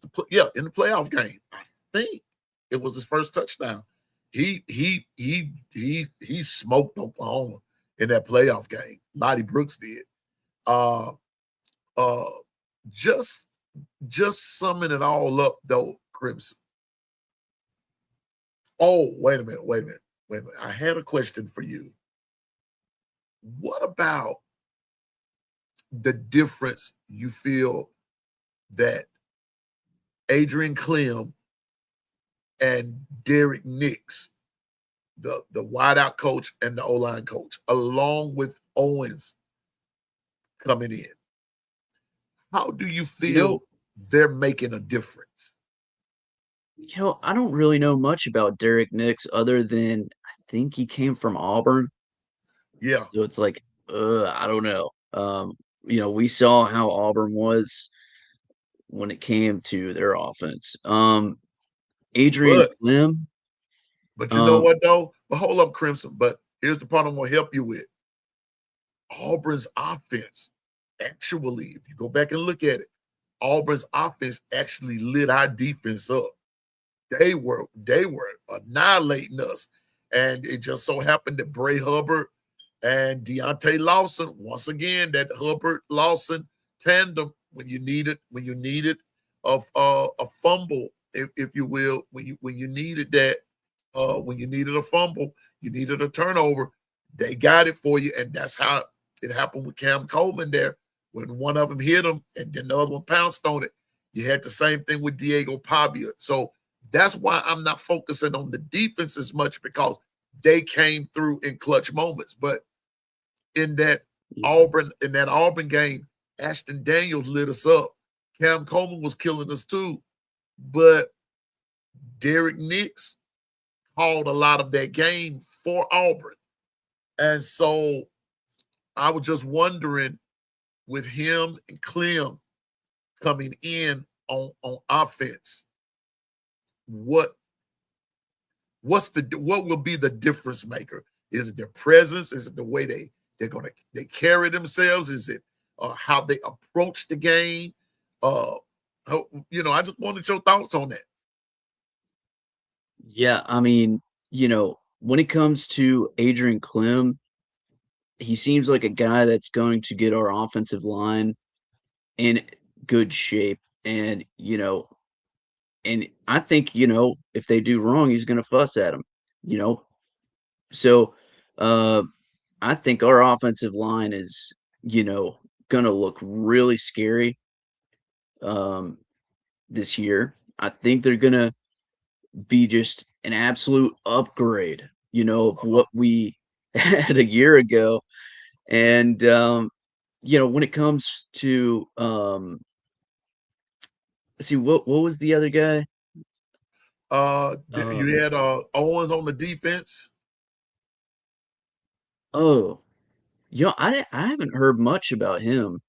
Speaker 2: in the playoff game. I think it was his first touchdown. He smoked Oklahoma in that playoff game. Lottie Brooks did. Uh, uh, just summing it all up though, Crimson. Oh, wait a minute, wait a minute, wait a minute. I had a question for you. What about the difference you feel that Adrian Clem and Derek Nix, the wideout coach and the O-line coach, along with Owens coming in, how do you
Speaker 3: you know,
Speaker 2: feel they're making a difference?
Speaker 3: I don't really know much about Derek Nix other than I think he came from Auburn.
Speaker 2: Yeah,
Speaker 3: So it's like, I don't know. We saw how Auburn was when it came to their offense. Adrian
Speaker 2: but
Speaker 3: Clem,
Speaker 2: you know
Speaker 3: um,
Speaker 2: what though? But hold up, Crimson. But here's the part I'm gonna help you with. Auburn's offense, actually, if you go back and look at it, Auburn's offense actually lit our defense up. They were annihilating us. And it just so happened that Bray Hubbard and Deontay Lawson, once again, that Hubbard Lawson tandem, when you needed a fumble, if you will, when you needed that, when you needed a fumble, you needed a turnover, they got it for you. And that's how it happened with Cam Coleman there. When one of them hit him and then the other one pounced on it, you had the same thing with Diego Pavia. So that's why I'm not focusing on the defense as much, because they came through in clutch moments. But in that Auburn game, Ashton Daniels lit us up. Cam Coleman was killing us too. But Derek Nix called a lot of that game for Auburn. And so I was just wondering, with him and Clem coming in on offense, what what will be the difference maker? Is it their presence? Is it the way they carry themselves? Is it how they approach the game? Uh, I just wanted your thoughts on that.
Speaker 3: yeah, I mean, when it comes to Adrian Clem, he seems like a guy that's going to get our offensive line in good shape. And I think, if they do wrong, he's gonna fuss at them, you know. So uh I think our offensive line is, gonna look really scary um this year. I think they're gonna be just an absolute upgrade, of
Speaker 2: Uh-huh.
Speaker 3: what we had a year ago. And when it comes to let's see, what was the other guy?
Speaker 2: You
Speaker 3: Um
Speaker 2: had Owens on the defense.
Speaker 3: oh, I haven't heard much about him.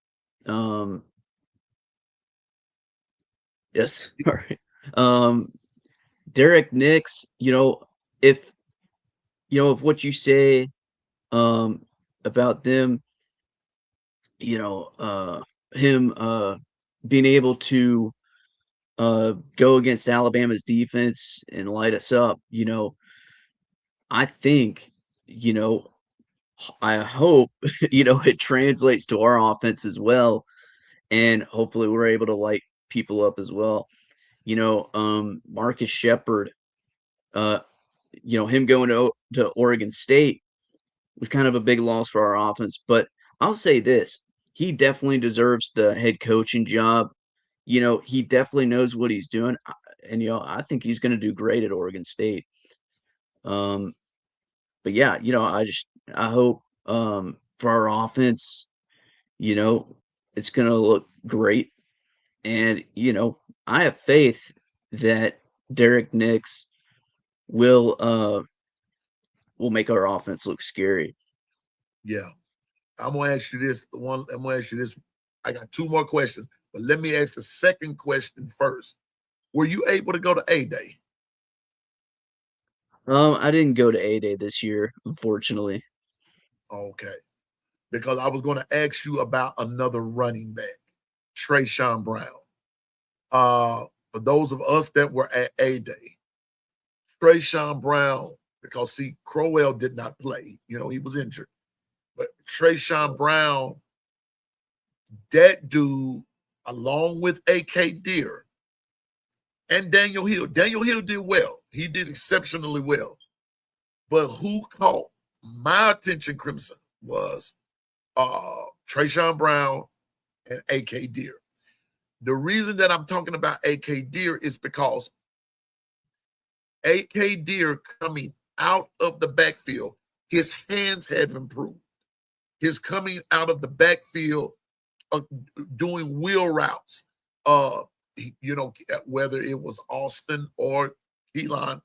Speaker 3: Um yes, sorry. Um Derek Nix, if if what you say about them, you know, uh him being able to go against Alabama's defense and light us up, I think, you know, I hope, it translates to our offense as well. And hopefully we're able to light people up as well. Marcus Shepard, uh, him going to Oregon State was kind of a big loss for our offense. But I'll say this, he definitely deserves the head coaching job. He definitely knows what he's doing. And, I think he's going to do great at Oregon State. Um, but yeah, I hope for our offense, you know, it's going to look great. And, I have faith that Derek Nix will make our offense look scary.
Speaker 2: Yeah. I'm gonna ask you this. I'm gonna ask you this. I got two more questions, but let me ask the second question first. Were you able to go to A Day?
Speaker 3: I didn't go to A Day this year, unfortunately.
Speaker 2: Okay. Because I was gonna ask you about another running back, Trayshawn Brown. For those of us that were at A Day, Trayshawn Brown, because see, Crowell did not play, he was injured. But Trayshawn Brown, that dude, along with AK Deer and Daniel Hill. Daniel Hill did well. He did exceptionally well. But who caught my attention, Crimson, was Trayshawn Brown and AK Deer. The reason that I'm talking about AK Deer is because AK Deer coming out of the backfield, his hands have improved. His coming out of the backfield, doing wheel routes, whether it was Austin or Elon,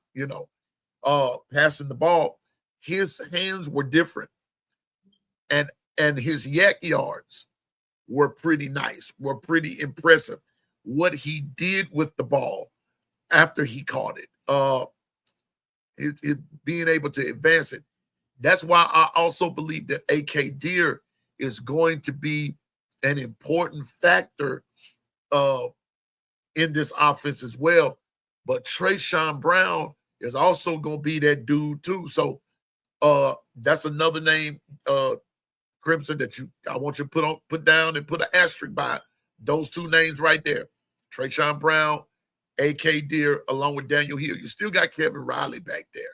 Speaker 2: passing the ball, his hands were different, and his yak yards were pretty nice, were pretty impressive. What he did with the ball after he caught it being able to advance it. That's why I also believe that AK Deer is going to be an important factor in this offense as well. But Trayshawn Brown is also going to be that dude too. So that's another name, Crimson, that I want you to put down and put an asterisk by those two names right there. Trayshawn Brown, AK Deer, along with Daniel Hill. You still got Kevin Riley back there.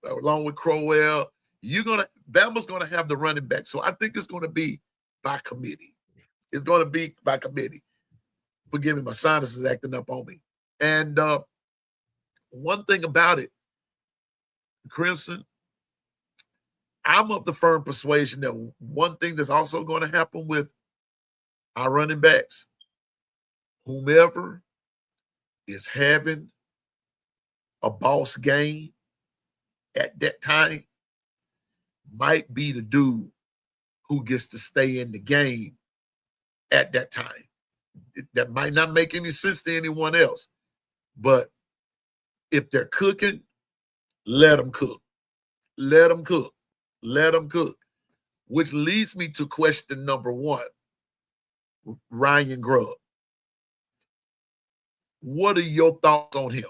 Speaker 2: Along with Crowell, Bama's gonna have the running back. So I think it's gonna be by committee. It's gonna be by committee. Forgive me, my sinus is acting up on me. And one thing about it, Crimson, I'm of the firm persuasion that one thing that's also going to happen with our running backs, whomever is having a boss game at that time might be the dude who gets to stay in the game at that time. That might not make any sense to anyone else, but if they're cooking, let them cook. Let them cook. Let them cook. Which leads me to question number one, Ryan Grubb. What are your thoughts on him?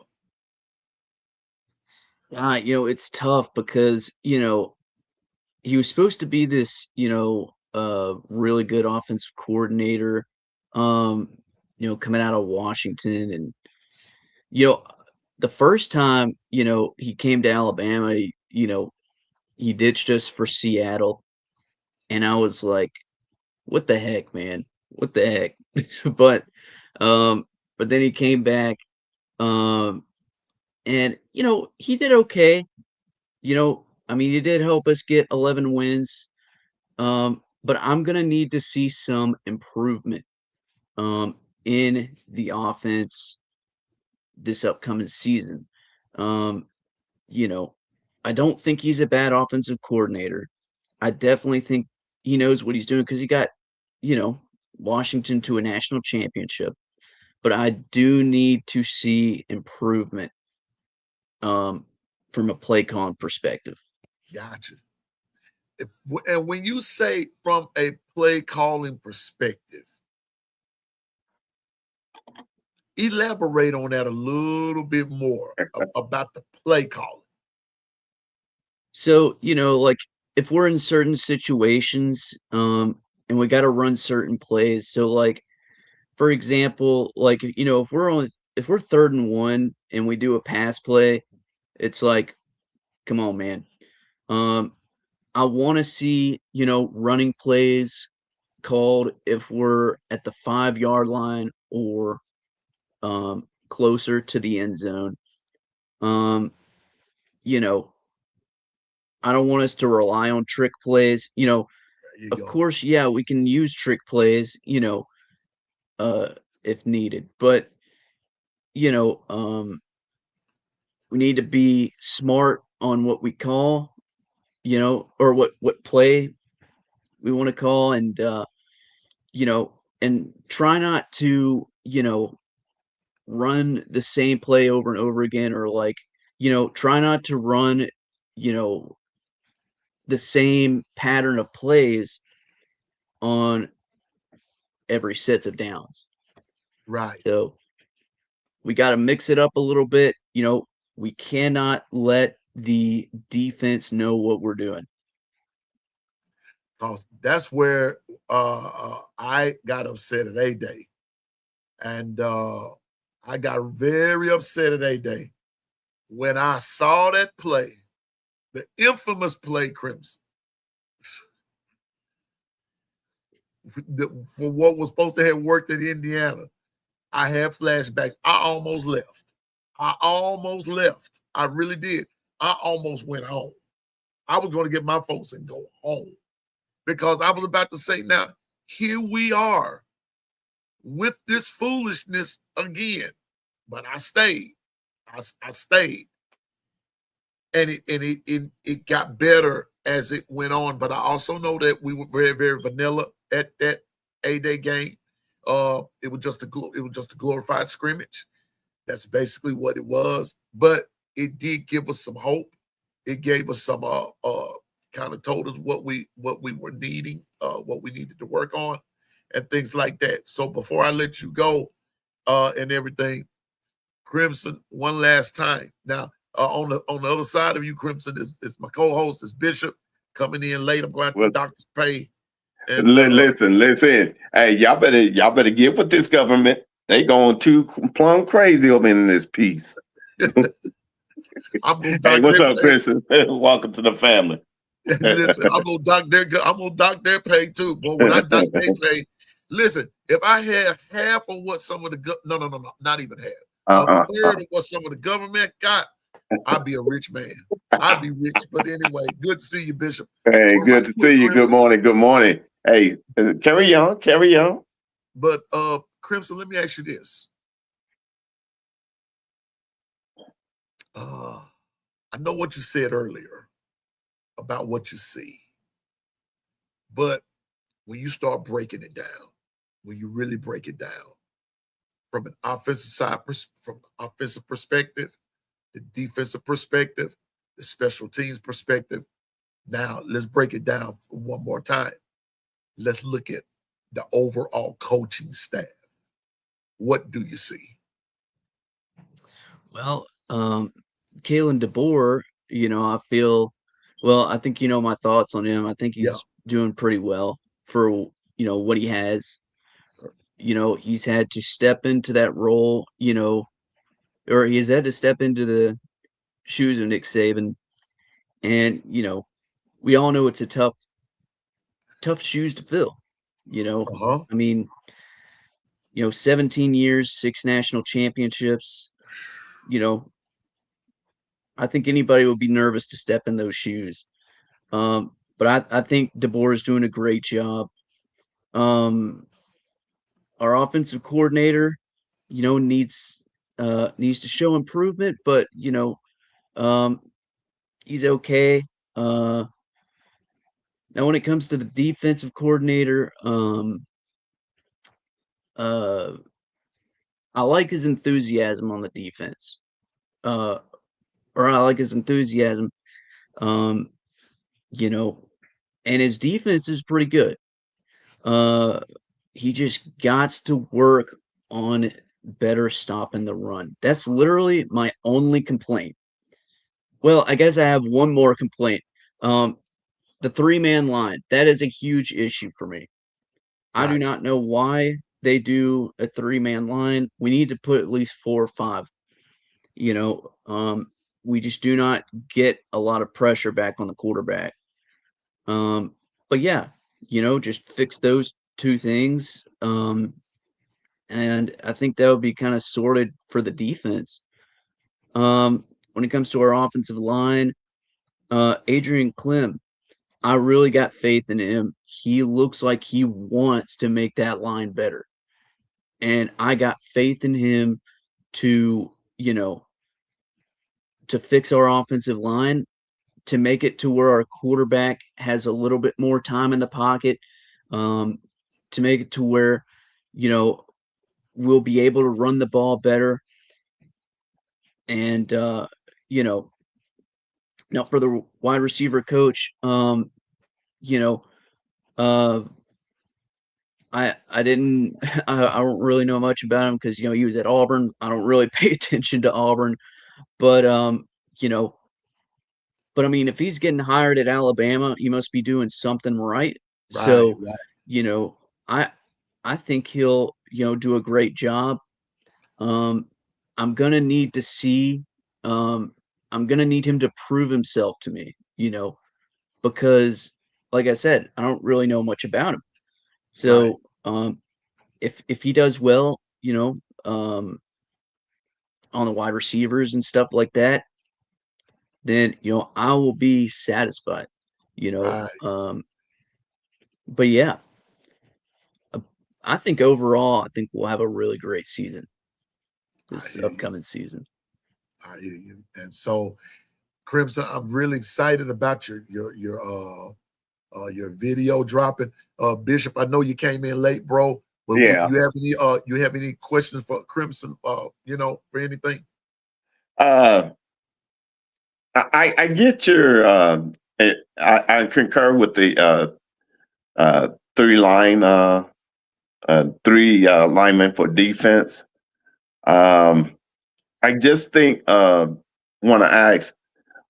Speaker 3: It's tough because, he was supposed to be this, really good offensive coordinator, um, coming out of Washington. And, you know, the first time, he came to Alabama, he ditched us for Seattle. And I was like, what the heck, man? What the heck? But um, but then he came back, um, and he did okay. I mean, he did help us get 11 wins. But I'm gonna need to see some improvement in the offense this upcoming season. Um, you know, I don't think he's a bad offensive coordinator. I definitely think he knows what he's doing because he got, you know, Washington to a national championship. But I do need to see improvement um, from a play calling perspective.
Speaker 2: Gotcha. if and when you say from a play calling perspective, elaborate on that a little bit more about the play calling.
Speaker 3: So, like if we're in certain situations, and we got to run certain plays. So, like for example, like if we're 3rd and 1 and we do a pass play, it's like, come on, man. Um, I want to see running plays called if we're at the 5-yard line or closer to the end zone. Um, you know, I don't want us to rely on trick plays.
Speaker 2: There you
Speaker 3: Of
Speaker 2: go.
Speaker 3: course, yeah, we can use trick plays, uh, if needed, but you know, um, we need to be smart on what we call, or what play we want to call, and and try not to, run the same play over and over again, or like, try not to run, you know, the same pattern of plays on every sets of downs.
Speaker 2: Right.
Speaker 3: So we got to mix it up a little bit. We cannot let the defense know what we're doing.
Speaker 2: Because that's where I got upset at A Day. And I got very upset at A Day when I saw that play, the infamous play, Crimson, for what was supposed to have worked at Indiana. I had flashbacks. I almost left. I almost left. I really did. I almost went home. I was going to get my folks and go home because I was about to say, now, here we are with this foolishness again. But I stayed. I stayed. And it got better as it went on. But I also know that we were very, very vanilla at that A-Day game. It was just a glorified scrimmage. That's basically what it was. But it did give us some hope. It gave us some kind of told us what we were needing, what we needed to work on, and things like that. So before I let you go, and everything, Crimson, one last time. Now, on the other side of you, Crimson, is my co-host, is Bishop, coming in late. I'm going to
Speaker 4: Well,
Speaker 2: doctor's pay. And
Speaker 4: listen. Hey, y'all better get with this government. They going too plumb crazy over in this piece.
Speaker 2: I'm gonna
Speaker 4: Hey,
Speaker 2: dock
Speaker 4: what's
Speaker 2: their
Speaker 4: up,
Speaker 2: pay.
Speaker 4: Christian? Welcome to the family.
Speaker 2: Listen, I'm gonna dock their pay too. But when I dock their pay, listen, if I had half of what some of the no, not even half, a third of what some of the government got, I'd be a rich man. I'd be rich. But anyway, good to see you, Bishop.
Speaker 4: Hey,
Speaker 2: But right
Speaker 4: good to
Speaker 2: quick,
Speaker 4: see you. Good
Speaker 2: Crimson.
Speaker 4: morning. Good morning. Hey, carry on. Carry on.
Speaker 2: But Crimson, let me ask you this. I know what you said earlier about what you see, but when you start breaking it down, when you really break it down from an offensive side, from offensive perspective, the defensive perspective, the special teams perspective. Now let's break it down one more time. Let's look at the overall coaching staff. What do you see?
Speaker 3: Well, Kalen DeBoer, I feel, well, I think my thoughts on him. I think
Speaker 2: Yeah.
Speaker 3: he's doing pretty well for what he has. He's had to step into that role, or he's had to step into the shoes of Nick Saban, and we all know it's a tough shoes to fill.
Speaker 2: Uh-huh.
Speaker 3: I mean, 17 years, 6 national championships. You know, I think anybody would be nervous to step in those shoes. But I think DeBoer is doing a great job. Um, our offensive coordinator, needs to show improvement, but um, he's okay. Uh, Now, when it comes to the defensive coordinator, uh, I like his enthusiasm on the defense, or I like his enthusiasm. Um, you know, and his defense is pretty good. He just got to work on better stopping the run. That's literally my only complaint. Well, I guess I have one more complaint. Um, the three-man line, that is a huge issue for me. I do
Speaker 2: Gotcha.
Speaker 3: not know why they do a three-man line. We need to put at least 4 or 5. You know, we just do not get a lot of pressure back on the quarterback. But yeah, just fix those 2 things. And I think that would be kind of sorted for the defense. When it comes to our offensive line, Adrian Clem, I really got faith in him. He looks like he wants to make that line better. And I got faith in him to, to fix our offensive line, to make it to where our quarterback has a little bit more time in the pocket, to make it to where, we'll be able to run the ball better. And, now for the wide receiver coach, you know, uh, I didn't I don't really know much about him because he was at Auburn. I don't really pay attention to Auburn, but you know, but I mean, if he's getting hired at Alabama, he must be doing something right.
Speaker 2: Right,
Speaker 3: So,
Speaker 2: right.
Speaker 3: you know, I I think he'll do a great job. Um, I'm gonna need to see. Um, I'm gonna need him to prove himself to me. Because, like I said, I don't really know much about him.
Speaker 2: Right.
Speaker 3: So, if he does well, um, on the wide receivers and stuff like that, then I will be satisfied. You know,
Speaker 2: Right.
Speaker 3: but yeah, uh, I think overall, I think we'll have a really great season
Speaker 2: I
Speaker 3: this
Speaker 2: hear you.
Speaker 3: upcoming season.
Speaker 2: I hear you. And so, Crimson, I'm really excited about your video dropping. Bishop, I know you came in late, bro. But
Speaker 4: Yeah.
Speaker 2: you have any questions for Crimson? For anything?
Speaker 4: Uh, I get your. I concur with the 3 line, 3 linemen for defense. I just think want to ask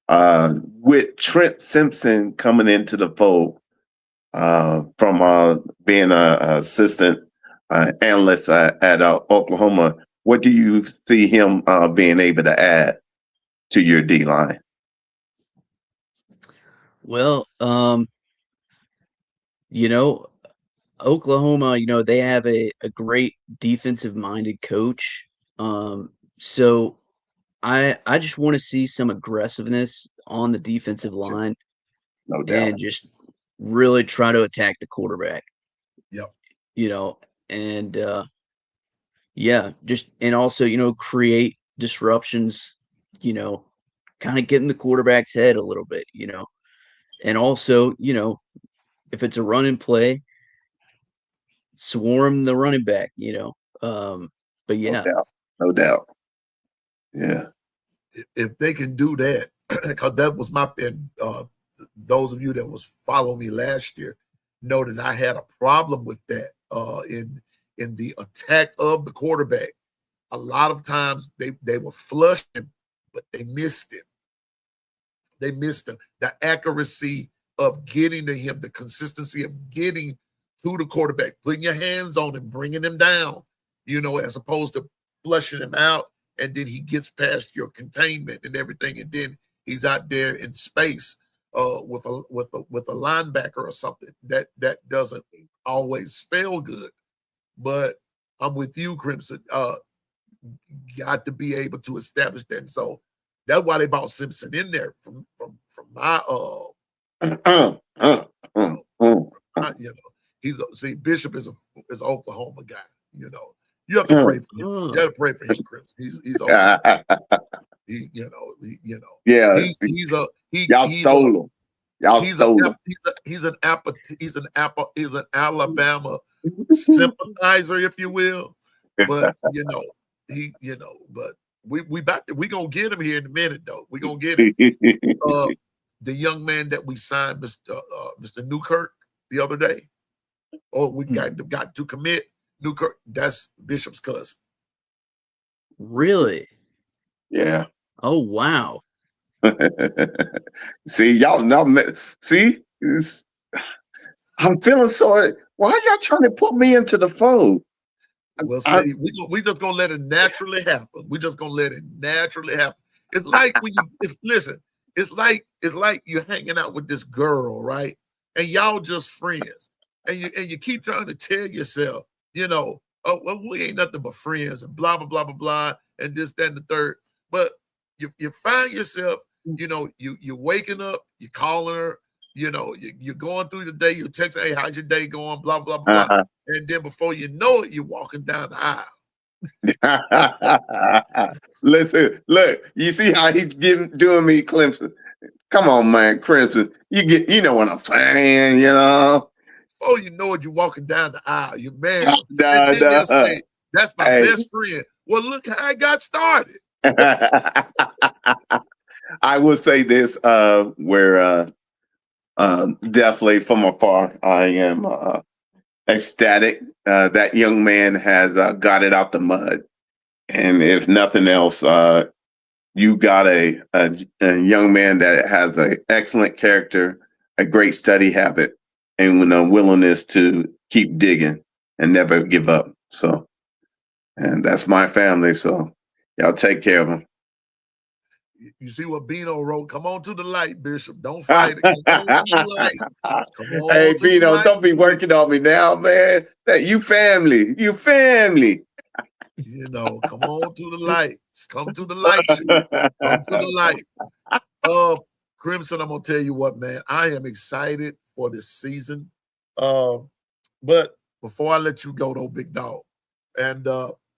Speaker 4: with Trent Simpson coming into the fold from being an assistant analyst at Oklahoma, what do you see him being able to add to your D line?
Speaker 3: Well, you know, Oklahoma, they have a great defensive minded coach. So I just want to see some aggressiveness on the defensive line
Speaker 4: No doubt.
Speaker 3: and just really try to attack the quarterback,
Speaker 2: Yep.
Speaker 3: and yeah, just and also, create disruptions, kind of get in the quarterback's head a little bit, and also, if it's a run and play, swarm the running back. But
Speaker 4: No
Speaker 3: yeah,
Speaker 4: doubt. No doubt. Yeah.
Speaker 2: If they can do that, because that was and those of you that was following me last year know that I had a problem with that in the attack of the quarterback. A lot of times they were flushing, but they missed him. They missed him. The accuracy of getting to him, the consistency of getting to the quarterback, putting your hands on him, bringing him down, as opposed to flushing him out, and then he gets past your containment and everything, and then he's out there in space with a linebacker or something. That doesn't always spell good. But I'm with you, Crimson. Got to be able to establish that. And so that's why they brought Simpson in there from my see, Bishop is an Oklahoma guy. You have to pray for him. You got to pray for him, Crimson. He's Oklahoma.
Speaker 4: Yeah.
Speaker 2: He's
Speaker 4: Y'all stole him. Y'all stole him.
Speaker 2: He's an Alabama sympathizer, if you will. But but we gonna get him here in a minute though. We gonna get him. the young man that we signed, Mr. Newkirk, the other day. Oh, we got to commit Newkirk. That's Bishop's cousin.
Speaker 3: Really?
Speaker 4: Yeah.
Speaker 3: Oh, wow.
Speaker 4: See, see, I'm feeling sorry. Why are y'all trying to put me into the fold?
Speaker 2: Well, see, we just gonna let it naturally happen. We just gonna let it naturally happen. It's like when listen, it's like you're hanging out with this girl, right? And y'all just friends. And you keep trying to tell yourself, oh, well, we ain't nothing but friends and blah, blah, blah, blah, blah, and this, that, and the third. But you find yourself, you're waking up, you're calling her, you're going through the day, you're texting, hey, how's your day going? Blah, blah, blah. And then before you know it, you're walking down the
Speaker 4: aisle. Listen, look, you see how he's doing me, Clemson. Come on, man, Crimson. You know what I'm saying,
Speaker 2: Oh, you know it, you're walking down the aisle. You're married. And then they'll say, that's my best friend. Well, look how I got started.
Speaker 4: I will say this, where definitely from afar, I am ecstatic. That young man has got it out the mud. And if nothing else, you got a young man that has an excellent character, a great study habit, and a willingness to keep digging and never give up. So, and that's my family. So, y'all take care of them.
Speaker 2: You see what Bino wrote? Come on to the light, Bishop. Don't fight it. Come on to the light. Come on,
Speaker 4: hey, Bino, don't be working on me now, man. You family. You family.
Speaker 2: Come on to the light. Come to the light. Come to the light. Crimson, I'm gonna tell you what, man. I am excited for this season. But before I let you go, though, big dog, and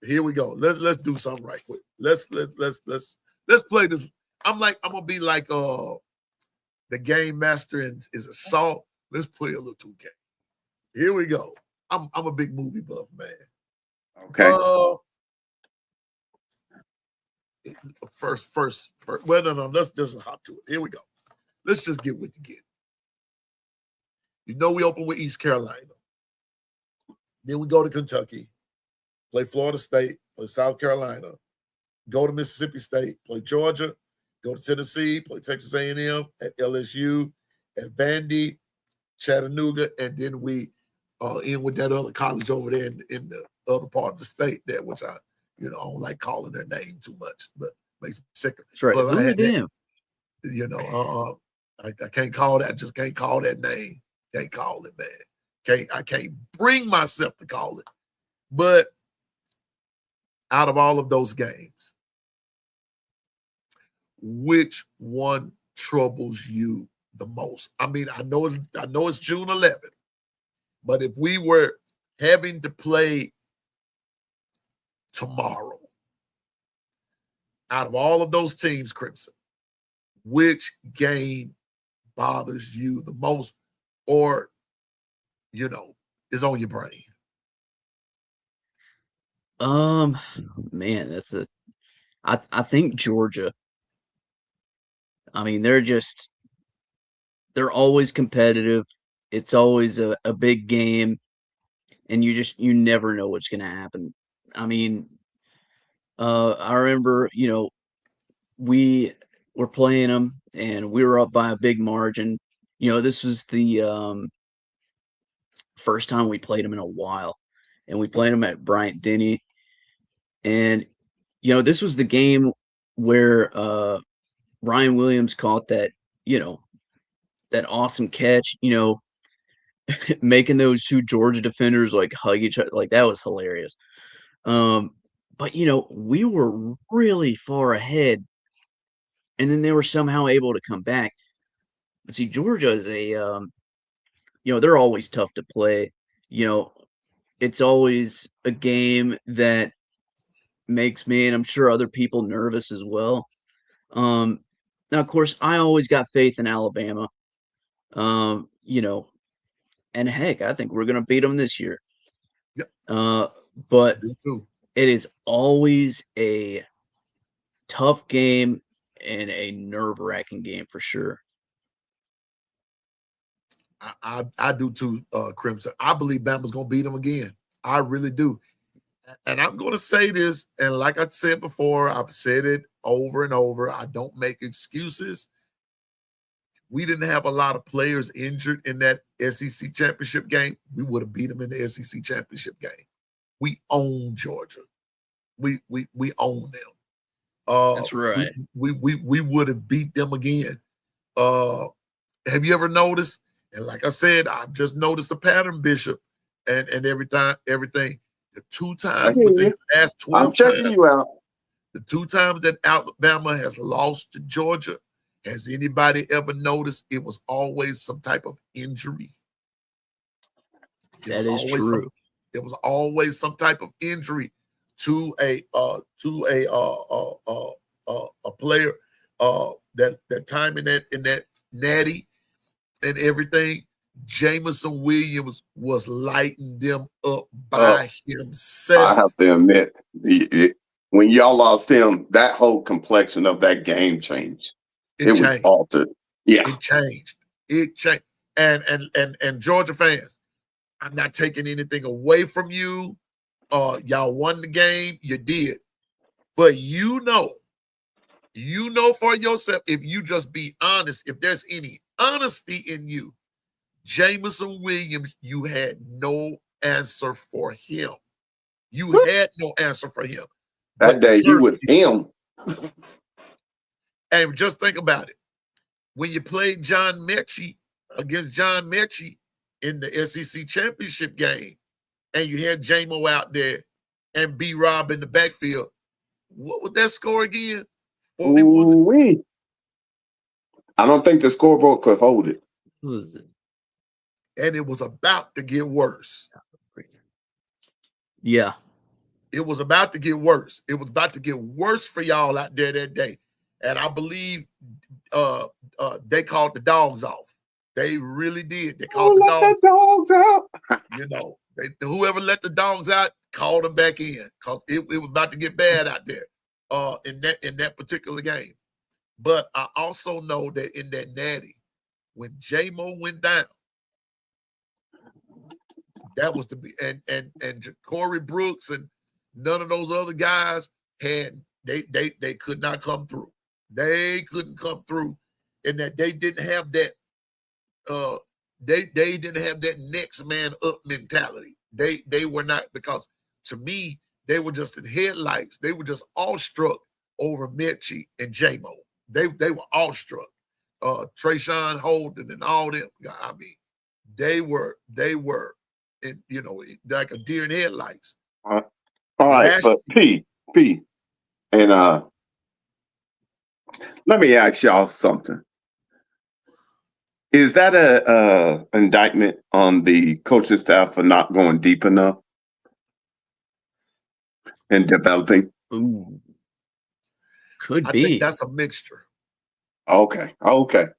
Speaker 2: here we go. Let's do something right quick. Let's play this. I'm gonna be like the game master is Assault. Let's play a little 2K. Here we go. I'm a big movie buff, man.
Speaker 4: Okay.
Speaker 2: First. Well, no. Let's just hop to it. Here we go. Let's just get what you get. We open with East Carolina. Then we go to Kentucky, play Florida State, play South Carolina, go to Mississippi State, play Georgia, go to Tennessee, play Texas A&M, at LSU, at Vandy, Chattanooga, and then we end with that other college over there in the other part of the state there, which I don't like calling their name too much, but makes me sick.
Speaker 3: That's right. Who are them?
Speaker 2: I can't call that. Just can't call that name. Can't call it, man. I can't bring myself to call it. But out of all of those games, which one troubles you the most? I mean, I know it's June 11th, but if we were having to play tomorrow, out of all of those teams, Crimson, which game bothers you the most, or is on your brain?
Speaker 3: Man, I think Georgia. I mean, they're always competitive. It's always a big game, and you never know what's going to happen. I mean, I remember, we were playing them, and we were up by a big margin. This was the first time we played them in a while, and we played them at Bryant-Denny. And, this was the game where Ryan Williams caught that awesome catch, making those two Georgia defenders like hug each other. Like, that was hilarious. But we were really far ahead, and then they were somehow able to come back. But see, Georgia is they're always tough to play. It's always a game that makes me, and I'm sure other people, nervous as well. Now, of course, I always got faith in Alabama. And heck, I think we're going to beat them this year.
Speaker 2: Yep.
Speaker 3: But it is always a tough game and a nerve-wracking game for sure.
Speaker 2: I do too, Crimson. I believe Bama's gonna beat them again. I really do. And I'm gonna say this, and like I said before, I've said it over and over. I don't make excuses. We didn't have a lot of players injured in that SEC championship game. We would have beat them in the SEC championship game. We own Georgia. We own them.
Speaker 3: That's right.
Speaker 2: We would have beat them again. Have you ever noticed? And like I said, I've just noticed the pattern, Bishop, and everything. The two times within the last 12 times,
Speaker 4: you out.
Speaker 2: the two times that Alabama has lost to Georgia, has anybody ever noticed it was always some type of injury?
Speaker 3: That is true.
Speaker 2: There was always some type of injury to a player that time in that natty and everything. Jamison Williams was lighting them up by himself.
Speaker 4: I have to admit, when y'all lost him, that whole complexion of that game changed. It was altered. Yeah,
Speaker 2: it changed. It changed. And Georgia fans, I'm not taking anything away from you. Y'all won the game. You did. But you know for yourself, if you just be honest, if there's any honesty in you, Jamison Williams, you had no answer for him. You had no answer for him.
Speaker 4: That day he was him.
Speaker 2: And just think about it. When you played John Mechie against John Mechie in the SEC championship game, and you had J-Mo out there and B-Rob in the backfield, what was that score again? 41.
Speaker 4: I don't think the scoreboard could hold it.
Speaker 3: Who is it?
Speaker 2: And it was about to get worse.
Speaker 3: Yeah.
Speaker 2: It was about to get worse. It was about to get worse for y'all out there that day. And I believe they called the dogs off. They really did. They called the dogs
Speaker 4: out.
Speaker 2: You know, whoever let the dogs out called them back in because it was about to get bad out there in that particular game. But I also know that in that natty, when J-Mo went down, that was and Corey Brooks and none of those other guys they could not come through. They couldn't come through, and that they didn't have that. They didn't have that next man up mentality. They were not, because to me they were just in headlights. They were just awestruck over Mechie and J-Mo. They were awestruck. Trayshawn Holden and all them. I mean, they were in, like a deer in headlights.
Speaker 4: All right, but P, and let me ask y'all something. Is that a indictment on the coaching staff for not going deep enough and developing?
Speaker 3: Ooh. Could
Speaker 2: I
Speaker 3: be.
Speaker 2: think that's a mixture.
Speaker 4: Okay.
Speaker 2: What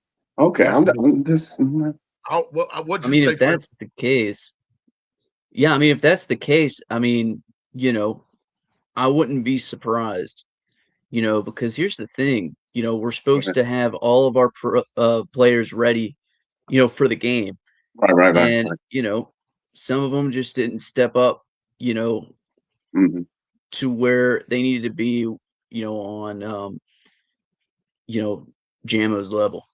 Speaker 3: I mean, if that's the case, yeah. I mean, if that's the case, I mean, I wouldn't be surprised. Because here's the thing. We're supposed to have all of our players ready, for the game.
Speaker 4: Right.
Speaker 3: And, some of them just didn't step up,
Speaker 4: Mm-hmm.
Speaker 3: to where they needed to be, on, Jamo's level.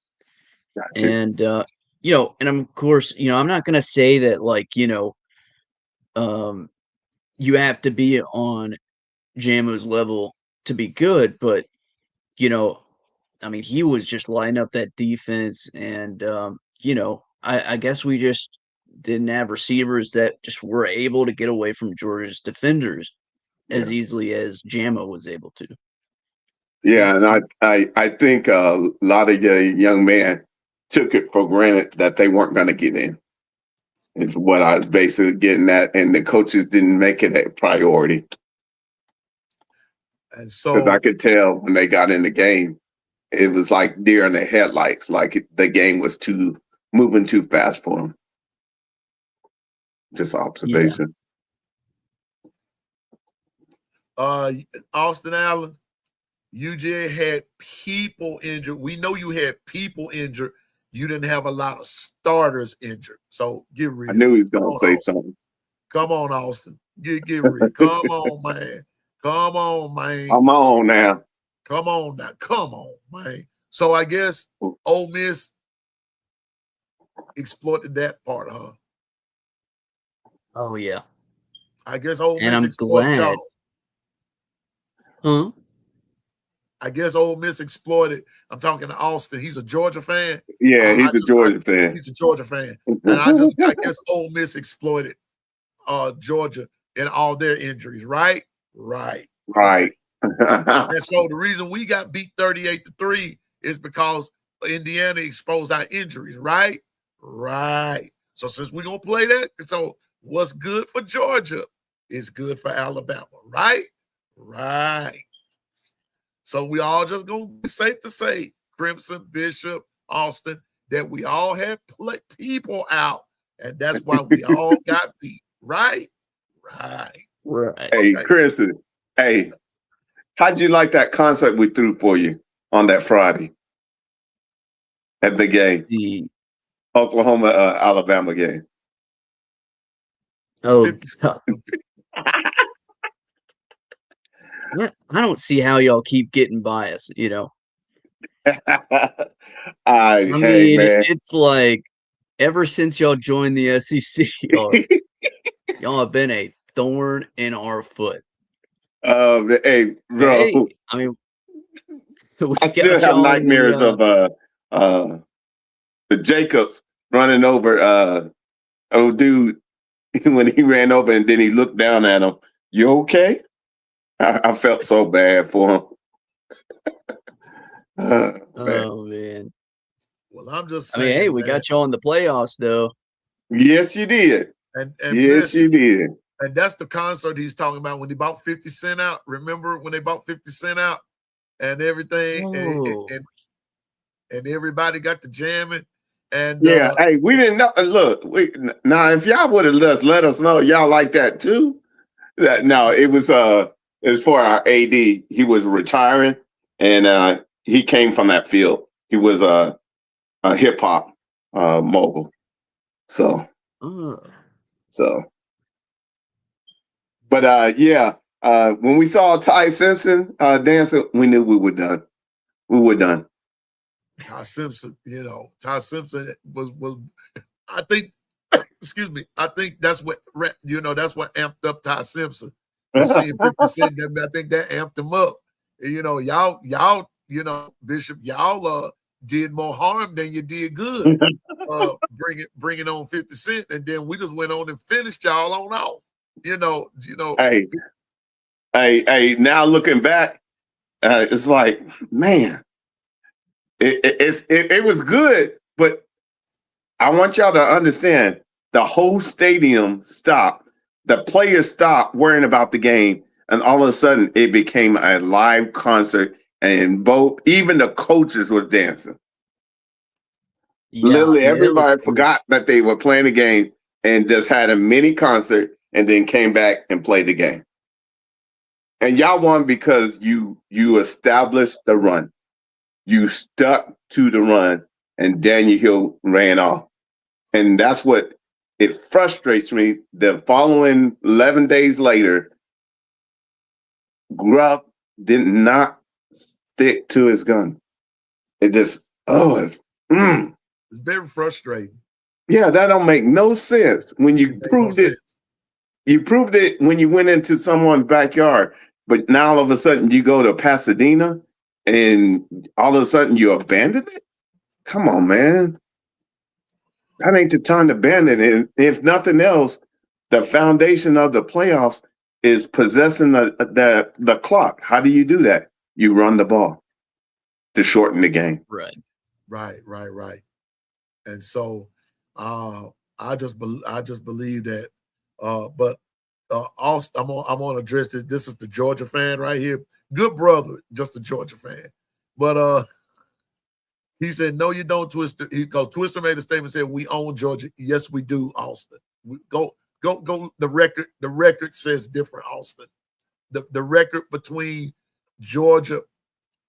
Speaker 4: Gotcha.
Speaker 3: And, and of course, I'm not going to say that, like, you have to be on Jamo's level to be good, but, I mean, he was just lining up that defense, and, I guess we just didn't have receivers that just were able to get away from Georgia's defenders as easily as Jamo was able to.
Speaker 4: Yeah, and I think a lot of the young men took it for granted that they weren't going to get in. Is what I was basically getting at, and the coaches didn't make it a priority.
Speaker 2: And so,
Speaker 4: because I could tell when they got in the game, it was like deer in the headlights, like the game was moving too fast for them. Just observation.
Speaker 2: Austin Allen, UGA had people injured. We know you had people injured. you didn't have a lot of starters injured. So get real.
Speaker 4: I knew he was going to say something.
Speaker 2: Come on, Austin. Get real. Come on, man. Come on, man.
Speaker 4: I'm on now.
Speaker 2: Come on now. Come on, man. So I guess Ole Miss exploited that part, huh?
Speaker 3: Oh yeah.
Speaker 2: I guess Ole
Speaker 3: And
Speaker 2: Miss
Speaker 3: I'm
Speaker 2: exploited
Speaker 3: glad.
Speaker 2: y'all.
Speaker 3: Huh?
Speaker 2: I guess Ole Miss exploited. I'm talking to Austin. He's a Georgia fan.
Speaker 4: Yeah, he's a Georgia fan.
Speaker 2: He's a Georgia fan. And I guess Ole Miss exploited Georgia in all their injuries, right? Right.
Speaker 4: Right.
Speaker 2: And so the reason we got beat 38-3 is because Indiana exposed our injuries, right? Right. So since we're going to play that, so what's good for Georgia is good for Alabama, right? Right. So we all just going to be safe to say, Crimson, Bishop, Austin, that we all had people out, and that's why we all got beat, right? Right.
Speaker 3: Right.
Speaker 4: Hey,
Speaker 2: Okay.
Speaker 4: Crimson. Hey, how'd you like that concert we threw for you on that Friday at the game?
Speaker 3: The
Speaker 4: Oklahoma, Alabama game.
Speaker 3: oh
Speaker 2: 50
Speaker 3: God. I don't see how y'all keep getting biased, you know. I
Speaker 4: Hey,
Speaker 3: mean,
Speaker 4: man.
Speaker 3: it's like ever since y'all joined the SEC, y'all have been a thorn in our foot.
Speaker 4: Hey, bro.
Speaker 3: Hey, I mean, we
Speaker 4: I still
Speaker 3: got
Speaker 4: have
Speaker 3: y'all in
Speaker 4: nightmares
Speaker 3: the,
Speaker 4: of the Jacobs running over old dude when he ran over and then he looked down at him. You okay? I felt so bad for him. Man.
Speaker 3: oh man.
Speaker 2: Well, I'm just
Speaker 3: I mean,
Speaker 2: saying,
Speaker 3: hey, we
Speaker 2: man,
Speaker 3: got y'all in the playoffs though.
Speaker 4: Yes, you did.
Speaker 2: and
Speaker 4: Yes,
Speaker 2: listen,
Speaker 4: you did.
Speaker 2: and that's the concert he's talking about when he bought 50 Cent out. Remember when they bought 50 Cent out and everything,
Speaker 3: Oh.
Speaker 2: and everybody got to jamming. And
Speaker 4: Yeah, hey, we didn't know. Look, now if y'all would have let us know y'all like that too. No, it was for our AD. He was retiring, and he came from that field. He was a hip hop mogul. So,
Speaker 3: Oh.
Speaker 4: but yeah, when we saw Ty Simpson dancing, we knew we were done. We were done.
Speaker 2: Ty Simpson, Ty Simpson was I think, excuse me, I think that's what amped up Ty Simpson. Was seeing 50 Cent, I think that amped him up. Y'all, Bishop, y'all did more harm than you did good. Bringing on 50 Cent, and then we just went on and finished y'all on off.
Speaker 4: Hey, now looking back, it's like, man, it was good, but I want y'all to understand the whole stadium stopped. The players stopped worrying about the game, and all of a sudden it became a live concert, and even the coaches were dancing.
Speaker 3: Yeah,
Speaker 4: Literally,
Speaker 3: I mean,
Speaker 4: everybody forgot that they were playing the game and just had a mini concert, and then came back and played the game. And y'all won because you established the run. You stuck to the run, and Daniel Hill ran off. And that's what it frustrates me. The following 11 days later, Grubb did not stick to his gun. It just,
Speaker 2: it's very frustrating.
Speaker 4: Yeah, that don't make no sense. When you proved it, you proved it when you went into someone's backyard. But now all of a sudden you go to Pasadena and all of a sudden you abandon it? Come on, man. That ain't the time to abandon it. If nothing else, the foundation of the playoffs is possessing the clock. How do you do that? You run the ball to shorten the game.
Speaker 2: Right. And so I just believe that. But also, I'm on address this. This is the Georgia fan right here. Good brother, just a Georgia fan. But he said, "No, you don't, Twister." Because Twister made a statement, said, "We own Georgia." Yes, we do, Austin. We go. The record says different, Austin. The record between Georgia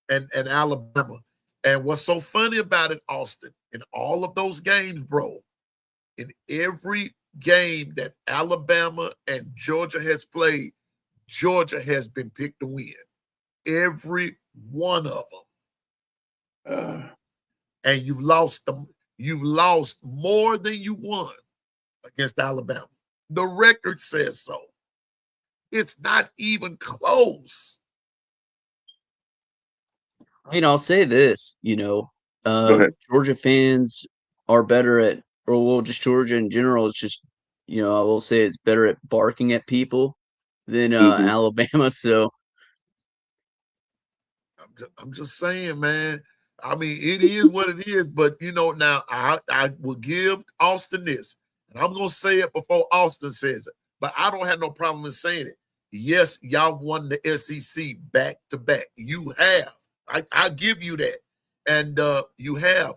Speaker 2: and Alabama And what's so funny about it, Austin, in all of those games, bro, in every game that Alabama and Georgia has played, Georgia has been picked to win. Every one of them. And you've lost them. You've lost more than you won against Alabama. The record says so. It's not even close.
Speaker 3: I mean, I'll say this,
Speaker 4: Go ahead.
Speaker 3: Georgia fans are better at, or well, just Georgia in general is just, I will say it's better at barking at people than
Speaker 4: Mhm.
Speaker 3: Alabama. So
Speaker 2: I'm just saying, man. I mean, it is what it is, but now I will give Austin this, and I'm gonna say it before Austin says it, but I don't have no problem in saying it. Yes, y'all won the SEC back to back. You have. I give you that. And you have.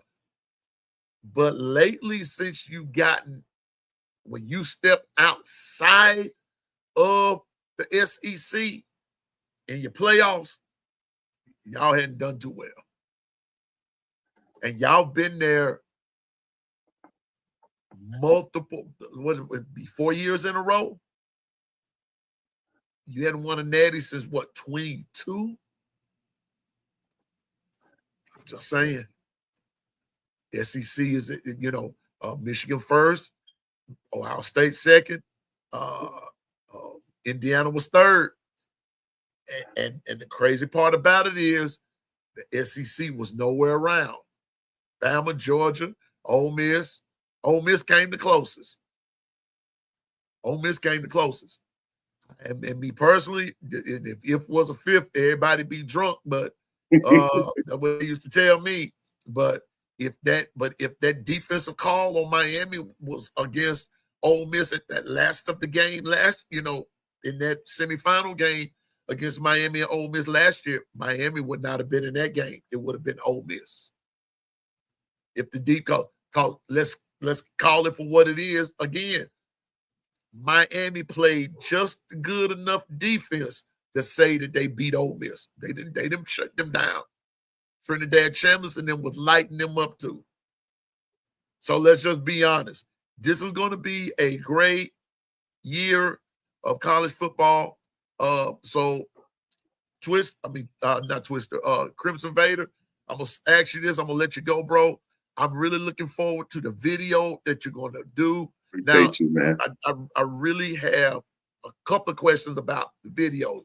Speaker 2: But lately, since you gotten when you step outside of the SEC in your playoffs, y'all hadn't done too well. And y'all been there multiple, what would it be, 4 years in a row? You hadn't won a natty since what, 22? I'm just saying. SEC is, Michigan first, Ohio State second, uh, Indiana was third. And the crazy part about it is the SEC was nowhere around. Bama, Georgia, Ole Miss. Ole Miss came the closest. Ole Miss came the closest. And me personally, if was a fifth, everybody be drunk. But that's what they used to tell me. But if that defensive call on Miami was against Ole Miss at that last of the game in that semifinal game against Miami and Ole Miss last year, Miami would not have been in that game. It would have been Ole Miss. If the deep call, let's call it for what it is again. Miami played just good enough defense to say that they beat Ole Miss. They didn't shut them down. Trinidad Chambers and them was lighting them up too. So let's just be honest. This is going to be a great year of college football. So not Twister, Crimson Vader, I'm going to ask you this. I'm going to let you go, bro. I'm really looking forward to the video that you're going to do.
Speaker 4: Appreciate you, man.
Speaker 2: I really have a couple of questions about the video.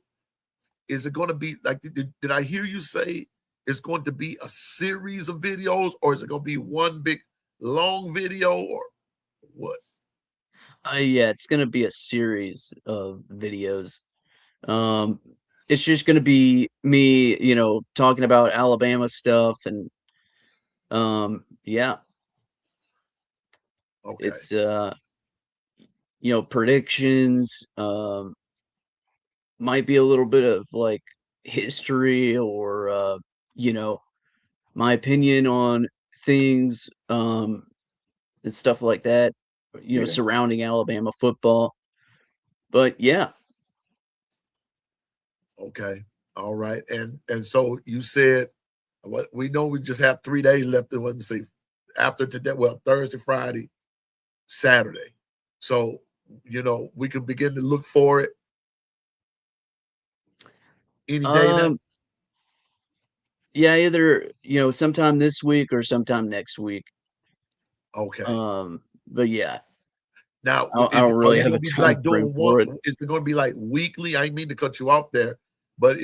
Speaker 2: Is it going to be like, did I hear you say it's going to be a series of videos, or is it going to be one big long video, or what?
Speaker 3: yeah, it's gonna be a series of videos. It's just gonna be me, talking about Alabama stuff and yeah,
Speaker 2: Okay.
Speaker 3: it's predictions, might be a little bit of like history or my opinion on things, and stuff like that,
Speaker 4: Yeah.
Speaker 3: surrounding Alabama football. But yeah,
Speaker 2: Okay. All right. And so you said what we know we just have 3 days left to let me see after today, well, Thursday, Friday, Saturday. So, we can begin to look for it any day now.
Speaker 3: yeah, either sometime this week or sometime next week.
Speaker 2: Okay.
Speaker 3: But yeah,
Speaker 2: Now,
Speaker 3: I don't
Speaker 2: are
Speaker 3: really
Speaker 2: you
Speaker 3: have
Speaker 2: gonna
Speaker 3: a
Speaker 2: be
Speaker 3: time
Speaker 2: like
Speaker 3: frame
Speaker 2: doing one?
Speaker 3: for it.
Speaker 2: Is it gonna be like weekly? I didn't mean to cut you off there, but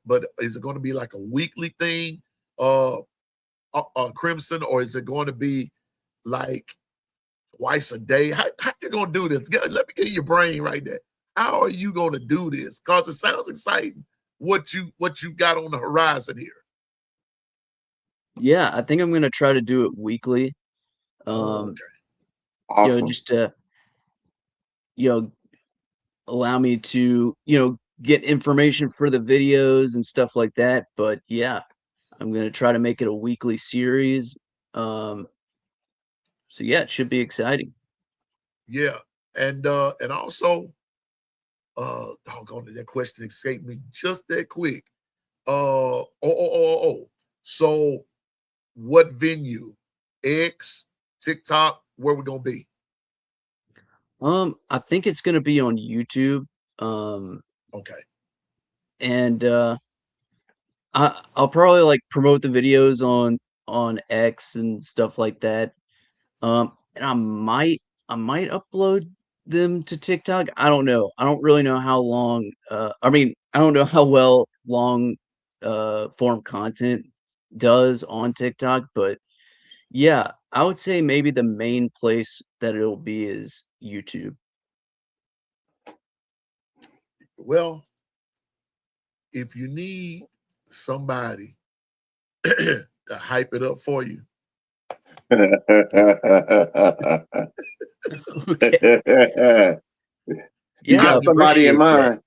Speaker 2: but is it gonna be like a weekly thing, Crimson, or is it going to be like twice a day? How you gonna do this? Let me get your brain right there. How are you gonna do this? Because it sounds exciting. What you got on the horizon here?
Speaker 3: Yeah, I think I'm gonna try to do it weekly.
Speaker 2: Oh,
Speaker 3: Um,
Speaker 2: okay.
Speaker 4: Awesome.
Speaker 3: just to you know allow me to get information for the videos and stuff like that. But yeah, I'm gonna try to make it a weekly series. Um, so yeah, it should be exciting.
Speaker 2: Yeah, and also, doggone it, that question escaped me just that quick. So what venue? X, TikTok, where we gonna be?
Speaker 3: I think it's gonna be on YouTube. Um,
Speaker 2: Okay.
Speaker 3: and I'll probably like promote the videos on X and stuff like that. And I might upload them to TikTok. I don't know. I don't really know how long. I mean, I don't know how well long form content does on TikTok, but yeah, I would say maybe the main place that it'll be is YouTube.
Speaker 2: Well, if you need somebody to hype it up for you,
Speaker 3: Okay.
Speaker 4: You
Speaker 3: Yeah, I
Speaker 4: got somebody in
Speaker 3: appreciate that.
Speaker 4: mind.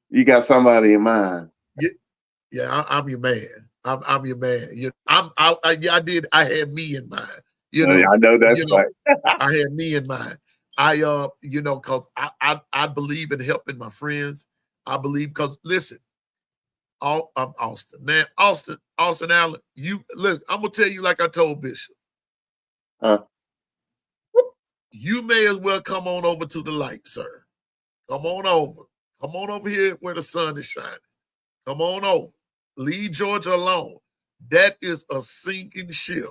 Speaker 4: You got somebody in mind.
Speaker 2: yeah, I'm your man. I'm your man. Yeah, I did. I had me in mind.
Speaker 4: I know that's
Speaker 2: You know,
Speaker 4: right.
Speaker 2: I had me in mind. Cause I believe in helping my friends. I believe because listen, I'm Austin, man. Austin Allen. You listen, I'm gonna tell you like I told Bishop.
Speaker 4: Huh?
Speaker 2: You may as well come on over to the light, sir. Come on over. Come on over here where the sun is shining. Come on over. Leave Georgia alone. That is a sinking ship.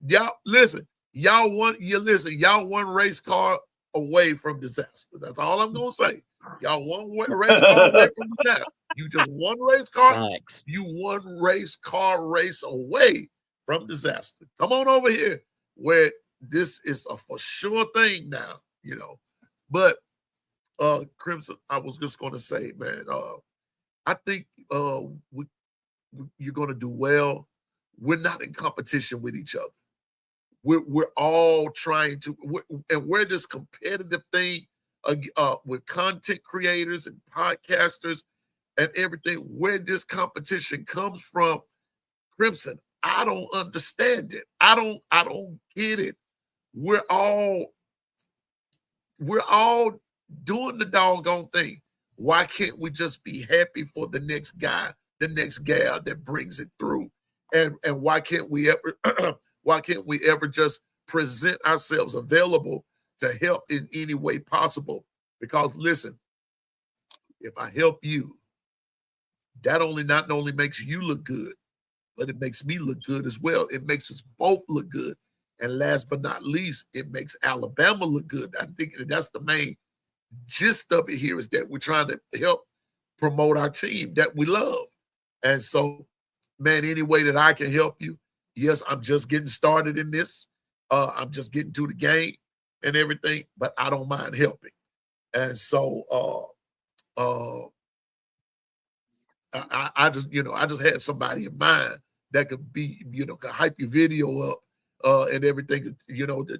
Speaker 2: Y'all listen. Y'all one race car away from disaster. That's all I'm gonna say. Y'all one race car away from disaster. You just one race car.
Speaker 3: Facts.
Speaker 2: You one race car race away from disaster. Come on over here where this is a for sure thing now. But Crimson, I was just gonna say, man. I think you're gonna do well. We're not in competition with each other. We're all trying to, and we're this competitive thing with content creators and podcasters and everything. Where this competition comes from, Crimson, I don't understand it. I don't get it. We're all doing the doggone thing. Why can't we just be happy for the next guy, the next gal that brings it through? And why can't we ever just present ourselves available to help in any way possible? Because listen, if I help you, that not only makes you look good, but it makes me look good as well. It makes us both look good. And last but not least, it makes Alabama look good. I think that's the main gist of it here, is that we're trying to help promote our team that we love. And so, man, any way that I can help you, yes, I'm just getting started in this. I'm just getting to the game and everything, but I don't mind helping. And so I just had somebody in mind that could be, could hype your video up and everything, to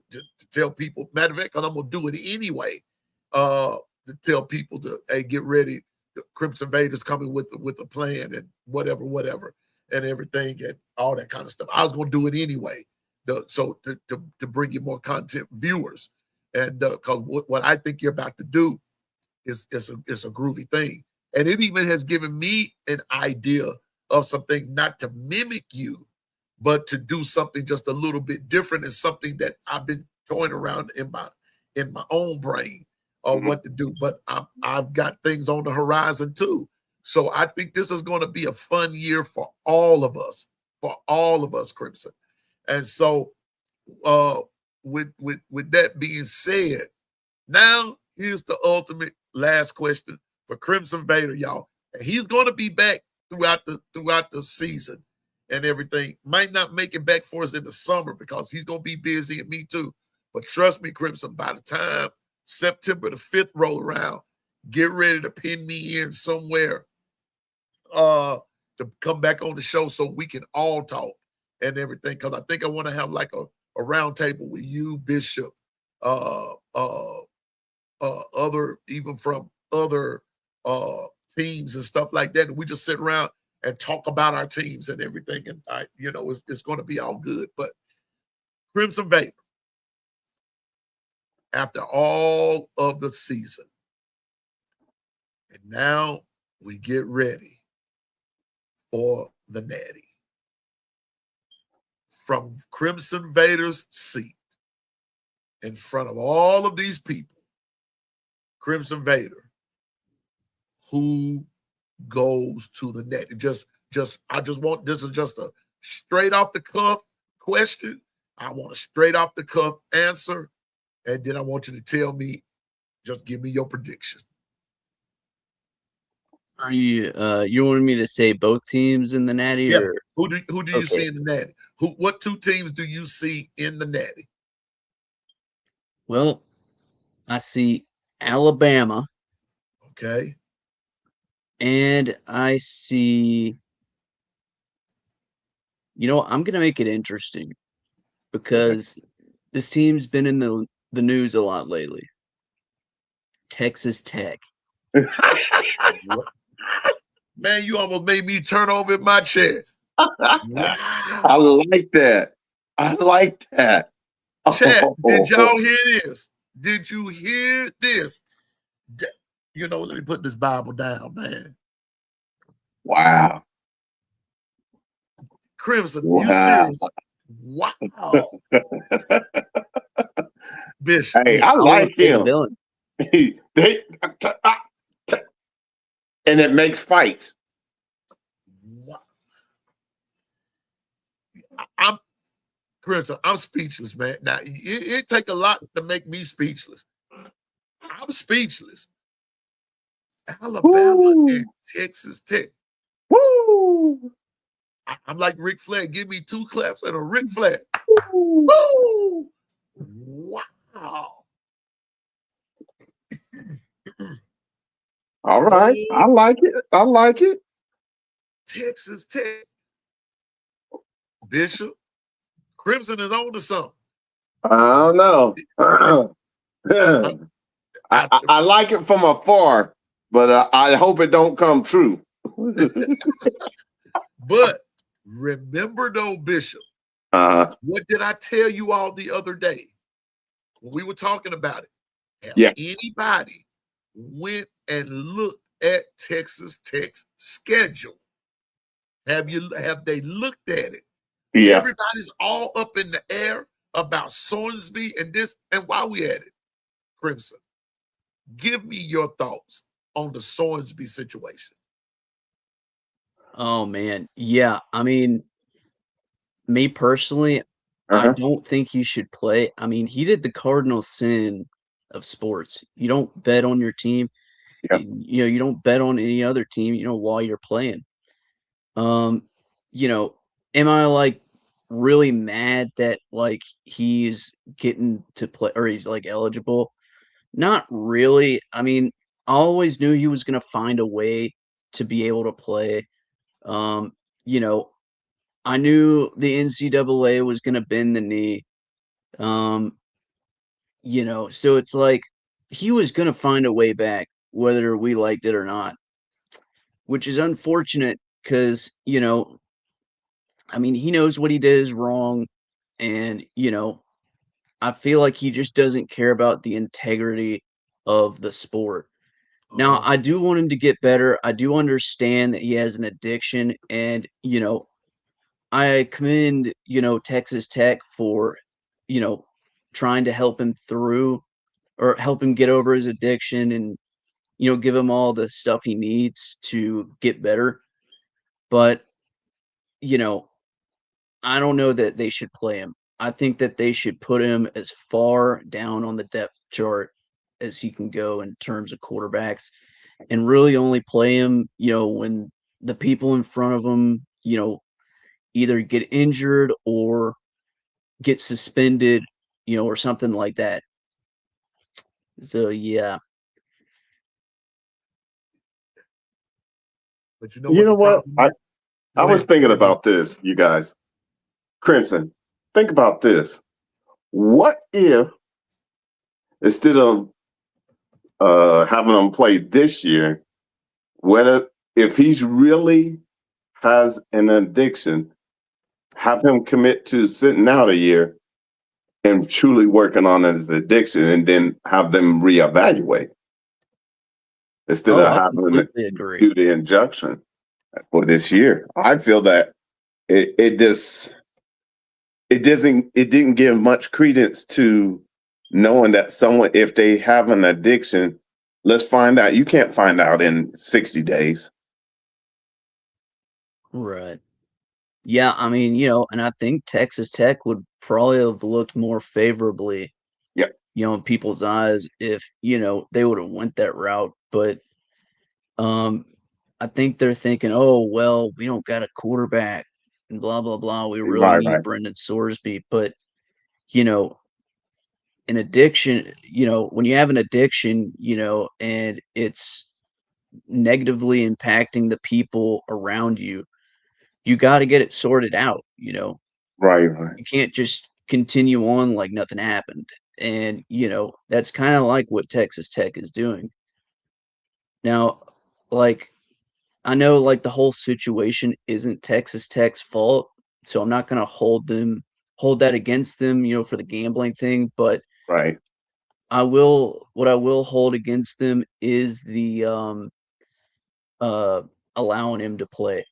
Speaker 2: tell people. Matter of fact, because I'm gonna do it anyway, to tell people to, hey, get ready. The Crimson Vader's coming with a plan and whatever, and everything and all that kind of stuff. I was gonna do it anyway, to bring you more content viewers, and because what I think you're about to do is a groovy thing. And it even has given me an idea of something, not to mimic you, but to do something just a little bit different, and something that I've been toying around in my own brain of what to do. But I've got things on the horizon too. So I think this is going to be a fun year for all of us, Crimson. And so with that being said, now here's the ultimate last question for Crimson Vader, y'all. And he's going to be back throughout the season and everything. Might not make it back for us in the summer because he's going to be busy, and me too. But trust me, Crimson, by the time September the 5th roll around, get ready to pin me in somewhere to come back on the show so we can all talk and everything. Because I think I want to have like a round table with you, Bishop, other, even from other teams and stuff like that. And we just sit around and talk about our teams and everything. And it's going to be all good. But Crimson Vader, after all of the season, and now we get ready for the Natty. from Crimson Vader's seat in front of all of these people, Crimson Vader, who goes to the net? I just want, this is just a straight off the cuff question. I want a straight off the cuff answer. And then I want you to tell me, just give me your prediction.
Speaker 3: Are you wanted me to say both teams in the Natty?
Speaker 2: Yeah.
Speaker 3: Or
Speaker 2: Who do you
Speaker 3: okay.
Speaker 2: see in the Natty? What two teams do you see in the Natty?
Speaker 3: Well, I see Alabama.
Speaker 2: Okay.
Speaker 3: And I see, I'm gonna make it interesting because this team's been in the news a lot lately. Texas Tech.
Speaker 2: Man, you almost made me turn over in my chair. Wow.
Speaker 4: I like that. I like that.
Speaker 2: Chat, did y'all hear this? Did you hear this? Let me put this Bible down, man.
Speaker 4: Wow.
Speaker 2: Crimson,
Speaker 4: Wow.
Speaker 2: you serious? Wow. Bishop.
Speaker 4: Hey, I like him. And it makes fights.
Speaker 2: Wow. Crimson, I'm speechless, man. Now, it take a lot to make me speechless. I'm speechless. Alabama and Texas Tech.
Speaker 4: Woo!
Speaker 2: I'm like Ric Flair. Give me 2 claps and a Ric Flair. Woo! Wow.
Speaker 4: All right. I like it. I like it.
Speaker 2: Texas Tech. Bishop. Crimson is on to something.
Speaker 4: I don't know. I like it from afar, but I hope it don't come true.
Speaker 2: But remember though, Bishop, what did I tell you all the other day when we were talking about it? Have anybody went and looked at Texas Tech's schedule? Have they looked at it?
Speaker 4: Yeah.
Speaker 2: Everybody's all up in the air about Sonsby and this. And while we at it, Crimson, give me your thoughts on the Sonsby situation.
Speaker 3: Oh man, yeah. I mean, me personally, I don't think he should play. I mean, he did the cardinal sin of sports. You don't bet on your team.
Speaker 4: Yeah.
Speaker 3: You don't bet on any other team, while you're playing. Am I like really mad that like he's getting to play or he's like eligible? Not really. I mean, I always knew he was going to find a way to be able to play. You know, I knew the NCAA was going to bend the knee. So it's like he was going to find a way back, whether we liked it or not, which is unfortunate because, I mean, he knows what he did is wrong. And, I feel like he just doesn't care about the integrity of the sport. Now, I do want him to get better. I do understand that he has an addiction. And, I commend, Texas Tech for, trying to help him through or help him get over his addiction and, give him all the stuff he needs to get better. But, I don't know that they should play him. I think that they should put him as far down on the depth chart as he can go in terms of quarterbacks and really only play him, when the people in front of him, either get injured or get suspended, or something like that. So, yeah.
Speaker 2: But you know
Speaker 4: what? I was thinking about this, you guys. Crimson, think about this. What if instead of having him play this year, if he's really has an addiction, have him commit to sitting out a year and truly working on his addiction and then have them reevaluate instead of having him do the injunction for this year. I feel that it just it didn't give much credence to knowing that someone, if they have an addiction, let's find out. You can't find out in 60 days.
Speaker 3: Right. Yeah, I mean, and I think Texas Tech would probably have looked more favorably,
Speaker 4: Yep.
Speaker 3: in people's eyes if, they would have went that route. But I think they're thinking, oh, well, we don't got a quarterback and blah, blah, blah. We really
Speaker 4: Right,
Speaker 3: need
Speaker 4: right,
Speaker 3: Brendan Sorsby. But, you know, an addiction, when you have an addiction, and it's negatively impacting the people around you, you got to get it sorted out.
Speaker 4: right.
Speaker 3: You can't just continue on like nothing happened. And, that's kind of like what Texas Tech is doing. Now, like, I know like the whole situation isn't Texas Tech's fault, so I'm not going to hold that against them, for the gambling thing, but
Speaker 4: Right.
Speaker 3: what I will hold against them is the uh allowing him to play.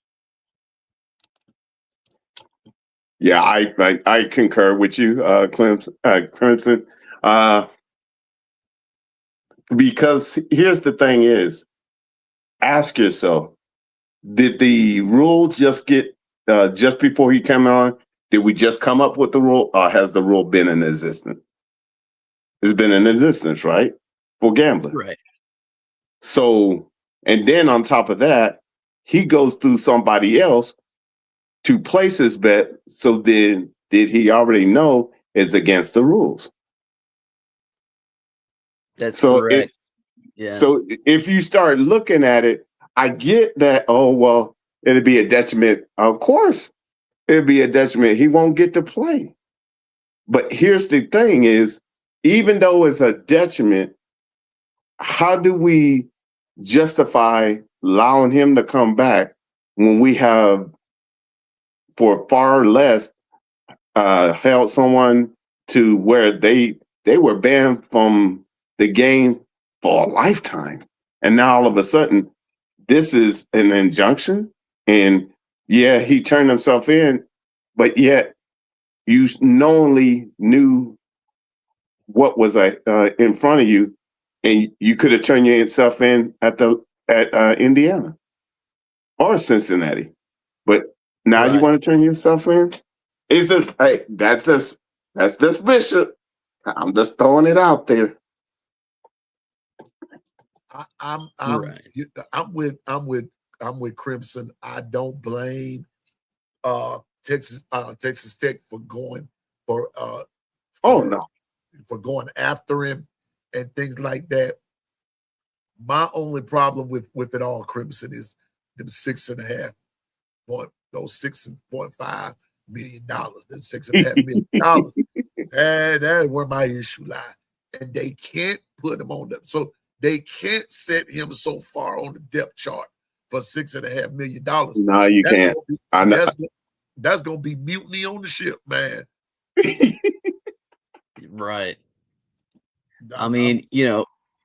Speaker 4: Yeah, I concur with you, Crimson. Uh, because here's the thing: is ask yourself, did the rule just get just before he came on? Did we just come up with the rule, or has the rule been in existence? It's been in existence, right? For gambling.
Speaker 3: Right.
Speaker 4: So, and then on top of that, he goes through somebody else to place his bet. So then, did he already know it's against the rules?
Speaker 3: That's
Speaker 4: So
Speaker 3: correct. Yeah.
Speaker 4: so if you start looking at it, I get that. Oh well, it'd be a detriment. Of course, it'd be a detriment. He won't get to play. But here's the thing: is even though it's a detriment, how do we justify allowing him to come back when we have, for far less, held someone to where they were banned from the game for a lifetime, and now all of a sudden this is an injunction? And yeah, he turned himself in, but yet you knowingly knew what was in front of you, and you could have turned yourself in at Indiana or Cincinnati, but now you
Speaker 3: Right.
Speaker 4: want to turn yourself in? It's just, hey, that's this Bishop. I'm just throwing it out there.
Speaker 2: I, I'm I'm
Speaker 3: Right.
Speaker 2: I'm with Crimson. I don't blame Texas Tech for going for
Speaker 4: Oh
Speaker 2: for
Speaker 4: no,
Speaker 2: for going after him and things like that. My only problem with it all, Crimson, is them 6.5 million dollars. Them $6.5 million. That's where my issue lie. And they can't put him on them. So they can't set him so far on the depth chart for $6.5 million.
Speaker 4: no, you
Speaker 2: That's
Speaker 4: can't.
Speaker 2: gonna be
Speaker 4: I know.
Speaker 2: that's gonna be mutiny on the ship, man.
Speaker 3: Right. I
Speaker 2: I'm
Speaker 3: mean,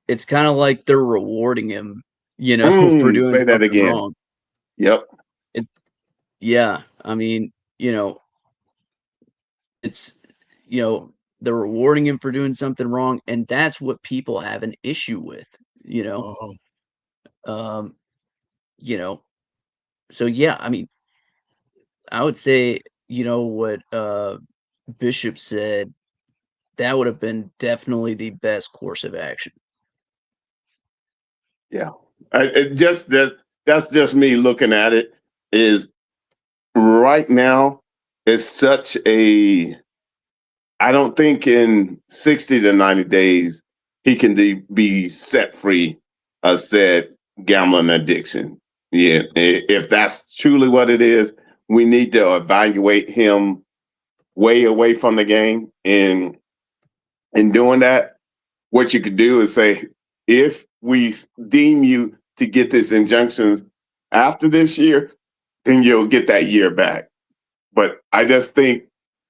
Speaker 3: it's kind of like they're rewarding him, for doing
Speaker 4: Say that
Speaker 3: something
Speaker 4: again.
Speaker 3: wrong.
Speaker 4: Yep.
Speaker 3: It, yeah. I mean, it's, you know, they're rewarding him for doing something wrong, and that's what people have an issue with, you know.
Speaker 2: uh-huh.
Speaker 3: Um, you know, so yeah, I mean, I would say, what Bishop said, that would have been definitely the best course of action.
Speaker 4: Yeah. Just that's just me looking at it. Is right now it's such a. I don't think in 60 to 90 days he can be set free of said gambling addiction. Yeah, if that's truly what it is, we need to evaluate him way away from the game. And in doing that, what you could do is say, if we deem you to get this injunction after this year, then you'll get that year back. But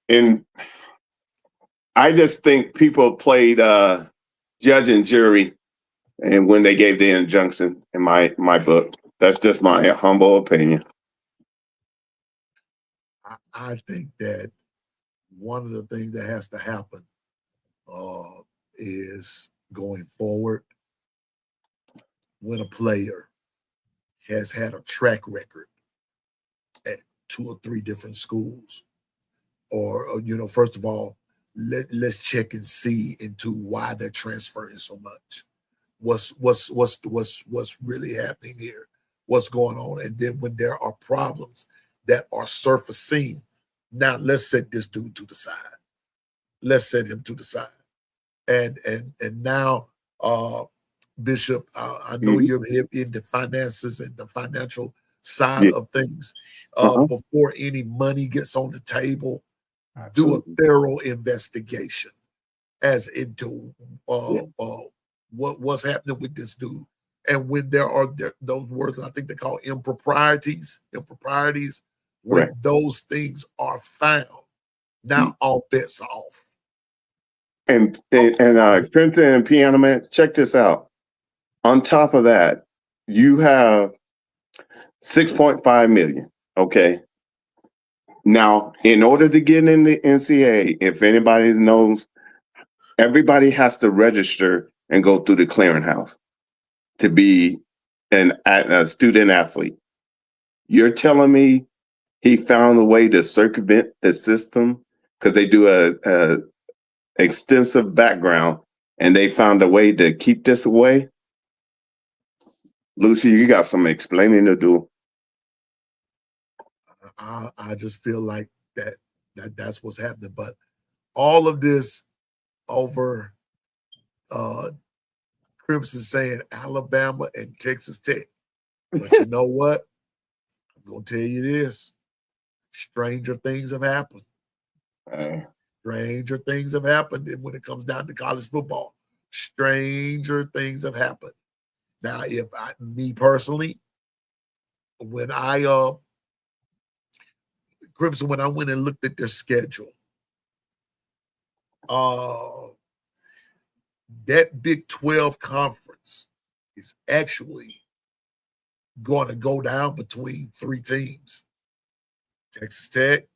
Speaker 4: in I just think people played judge and jury, and when they gave the injunction in my book, that's just my humble opinion.
Speaker 2: I think that one of the things that has to happen is going forward when a player has had a track record at 2 or 3 different schools, or first of all, let's check and see into why they're transferring so much. What's really happening here? What's going on? And then when there are problems that are surfacing, now let's set this dude to the side. Let's set him to the side. And now, Bishop, I know you're in the finances and the financial side of things. Before any money gets on the table,
Speaker 5: Absolutely.
Speaker 2: do a thorough investigation as into what's happening with this dude. And when there are those words, I think they call improprieties, when those things are found, now all bets are off.
Speaker 4: And Crimson and Piano Man, check this out. On top of that, you have 6.5 million. Okay. Now, in order to get in the NCAA, if anybody knows, everybody has to register and go through the clearinghouse to be a student athlete. You're telling me he found a way to circumvent the system because they do a extensive background and they found a way to keep this away? Lucy, you got some explaining to do.
Speaker 2: I just feel like that's what's happening. But all of this over Crimson saying Alabama and Texas Tech. But you know what? I'm going to tell you this. Stranger things have happened. Stranger things have happened when it comes down to college football. Stranger things have happened. Now, me personally, when Crimson, when I went and looked at their schedule, that Big 12 conference is actually going to go down between 3 teams: Texas Tech,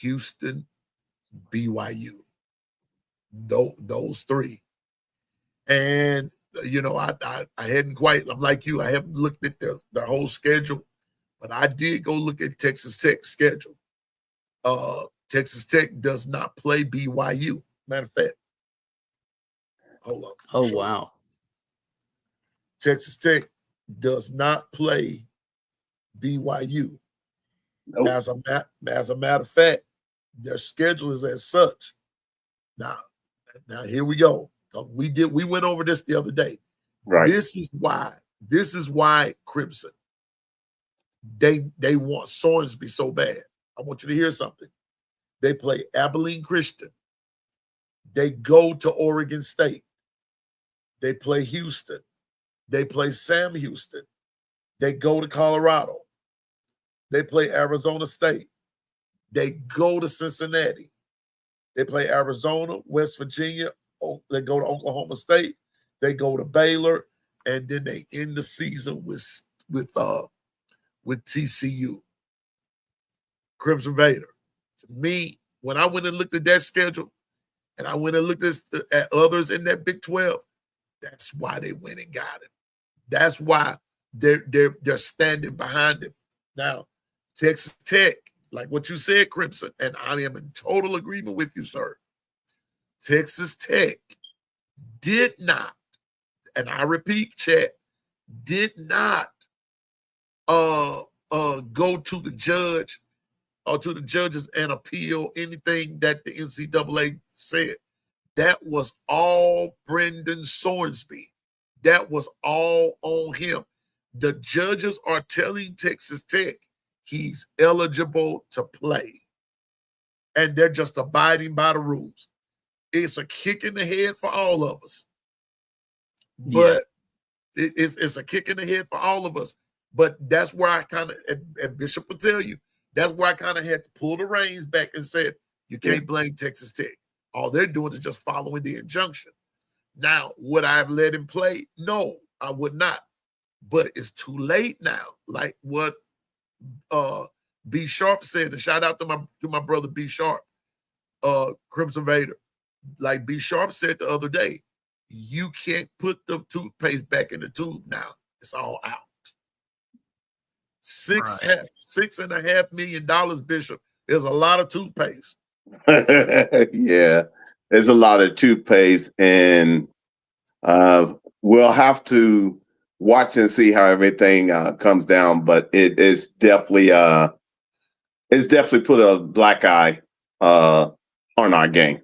Speaker 2: Houston, BYU. Those 3. And I hadn't quite. I'm like you. I haven't looked at their whole schedule, but I did go look at Texas Tech's schedule. Texas Tech does not play BYU. Matter of fact, hold on.
Speaker 3: Oh, wow.
Speaker 2: Texas Tech does not play BYU.
Speaker 4: Nope.
Speaker 2: As a matter of fact, their schedule is as such. Now here we go. We went over this the other day.
Speaker 4: Right.
Speaker 2: This is why Crimson, they want Sorensby so bad. I want you to hear something. They play Abilene Christian. They go to Oregon State. They play Houston. They play Sam Houston. They go to Colorado. They play Arizona State. They go to Cincinnati. They play Arizona, West Virginia. They go to Oklahoma State. They go to Baylor, and then they end the season with TCU. Crimson Vader. To me, when I went and looked at that schedule, and I went and looked at others in that Big 12, that's why they went and got him. That's why they're standing behind him. Now, Texas Tech, like what you said, Crimson, and I am in total agreement with you, sir. Texas Tech did not, and I repeat, chat, did not go to the judge or to the judges and appeal anything that the NCAA said. That was all Brendan Sorensby. That was all on him. The judges are telling Texas Tech he's eligible to play. And they're just abiding by the rules. It's a kick in the head for all of us. But it's a kick in the head for all of us. But that's where I kind of, and Bishop will tell you, that's where I kind of had to pull the reins back and said, you can't blame Texas Tech. All they're doing is just following the injunction. Now, would I have let him play? No, I would not. But it's too late now. Like what B Sharp said, and shout out to my brother B Sharp. Crimson Vader, like B Sharp said the other day, you can't put the toothpaste back in the tube now. It's all out. $6.5 million, Bishop, is a lot of toothpaste.
Speaker 4: Yeah, there's a lot of toothpaste, and we'll have to watch and see how everything comes down. But it's definitely put a black eye on our game,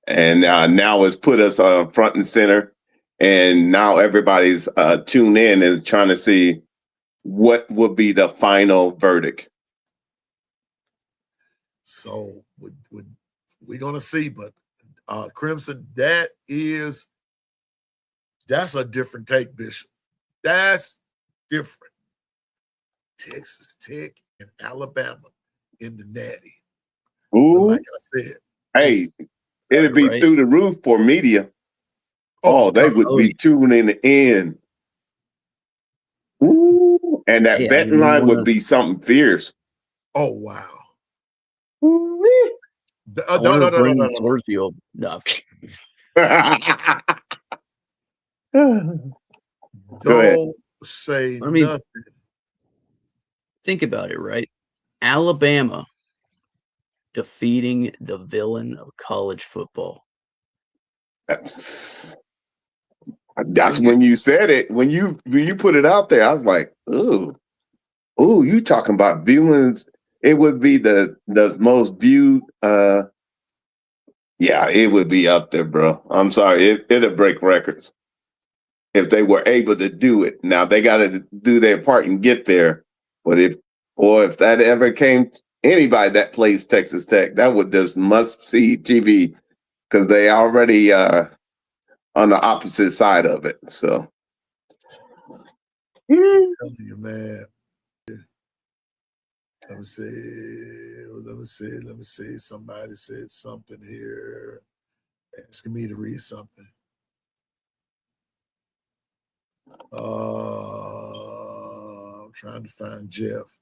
Speaker 4: and now it's put us front and center, and now everybody's tuned in and trying to see what would be the final verdict.
Speaker 2: So we're gonna see, but Crimson, that's a different take, Bishop. That's different. Texas Tech and Alabama in the Natty.
Speaker 4: Ooh.
Speaker 2: But like I said,
Speaker 4: hey, it'd be through the roof for media. Oh, they would be tuning in. Ooh, and that betting line would be something fierce.
Speaker 2: Oh, wow.
Speaker 3: Scoresfield. No.
Speaker 2: Don't say nothing.
Speaker 3: Think about it, right? Alabama defeating the villain of college football.
Speaker 4: That's when you said it. When you put it out there, I was like, ooh, you talking about viewings? It would be the most viewed. Yeah, it would be up there, bro. I'm sorry, it'll break records if they were able to do it. Now they got to do their part and get there. But if that ever came, anybody that plays Texas Tech, that would just must see TV because they already on the opposite side of it. So,
Speaker 2: I'm telling you, man. Let me see. Somebody said something here, asking me to read something. I'm trying to find Jeff.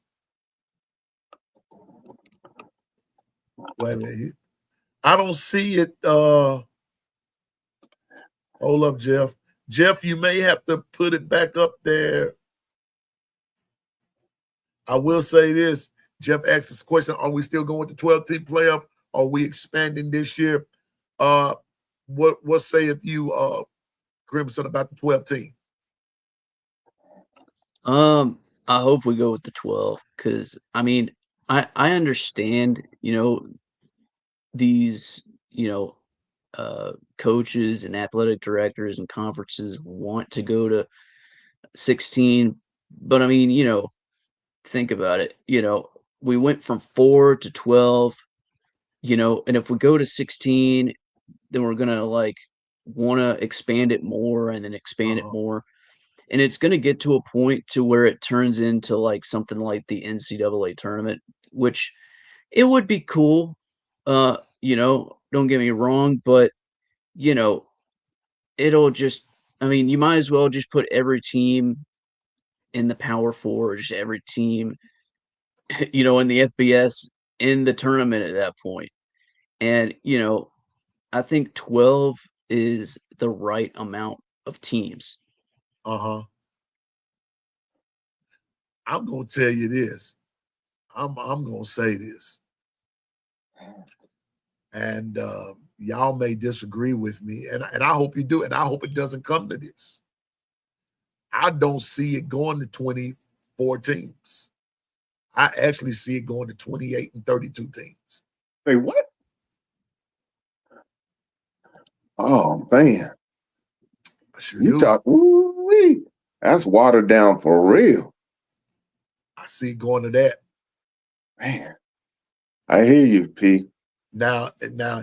Speaker 2: Wait a minute. I don't see it. Hold up, Jeff. Jeff, you may have to put it back up there. I will say this. Jeff asked this question, are we still going with the 12-team playoff? Are we expanding this year? What sayeth you, Crimson, about the 12-team?
Speaker 3: I hope we go with the 12 because, I mean, I understand, these, coaches and athletic directors and conferences want to go to 16, but I mean, think about it, we went from 4 to 12, and if we go to 16, then we're gonna want to expand it more and then expand it more. And it's going to get to a point to where it turns into something like the NCAA tournament, which it would be cool. Don't get me wrong, but it'll just, I mean, you might as well just put every team in the Power Four, or just every team, in the FBS in the tournament at that point. And, I think 12 is the right amount of teams.
Speaker 2: I'm gonna tell you this. I'm gonna say this, and y'all may disagree with me, and I hope you do, and I hope it doesn't come to this. I don't see it going to 24 teams. I actually see it going to 28 and 32 teams.
Speaker 4: Hey, what? Oh man,
Speaker 2: I sure do.
Speaker 4: That's watered down for real.
Speaker 2: I see it going to that.
Speaker 4: Man, I hear you, P.
Speaker 2: Now,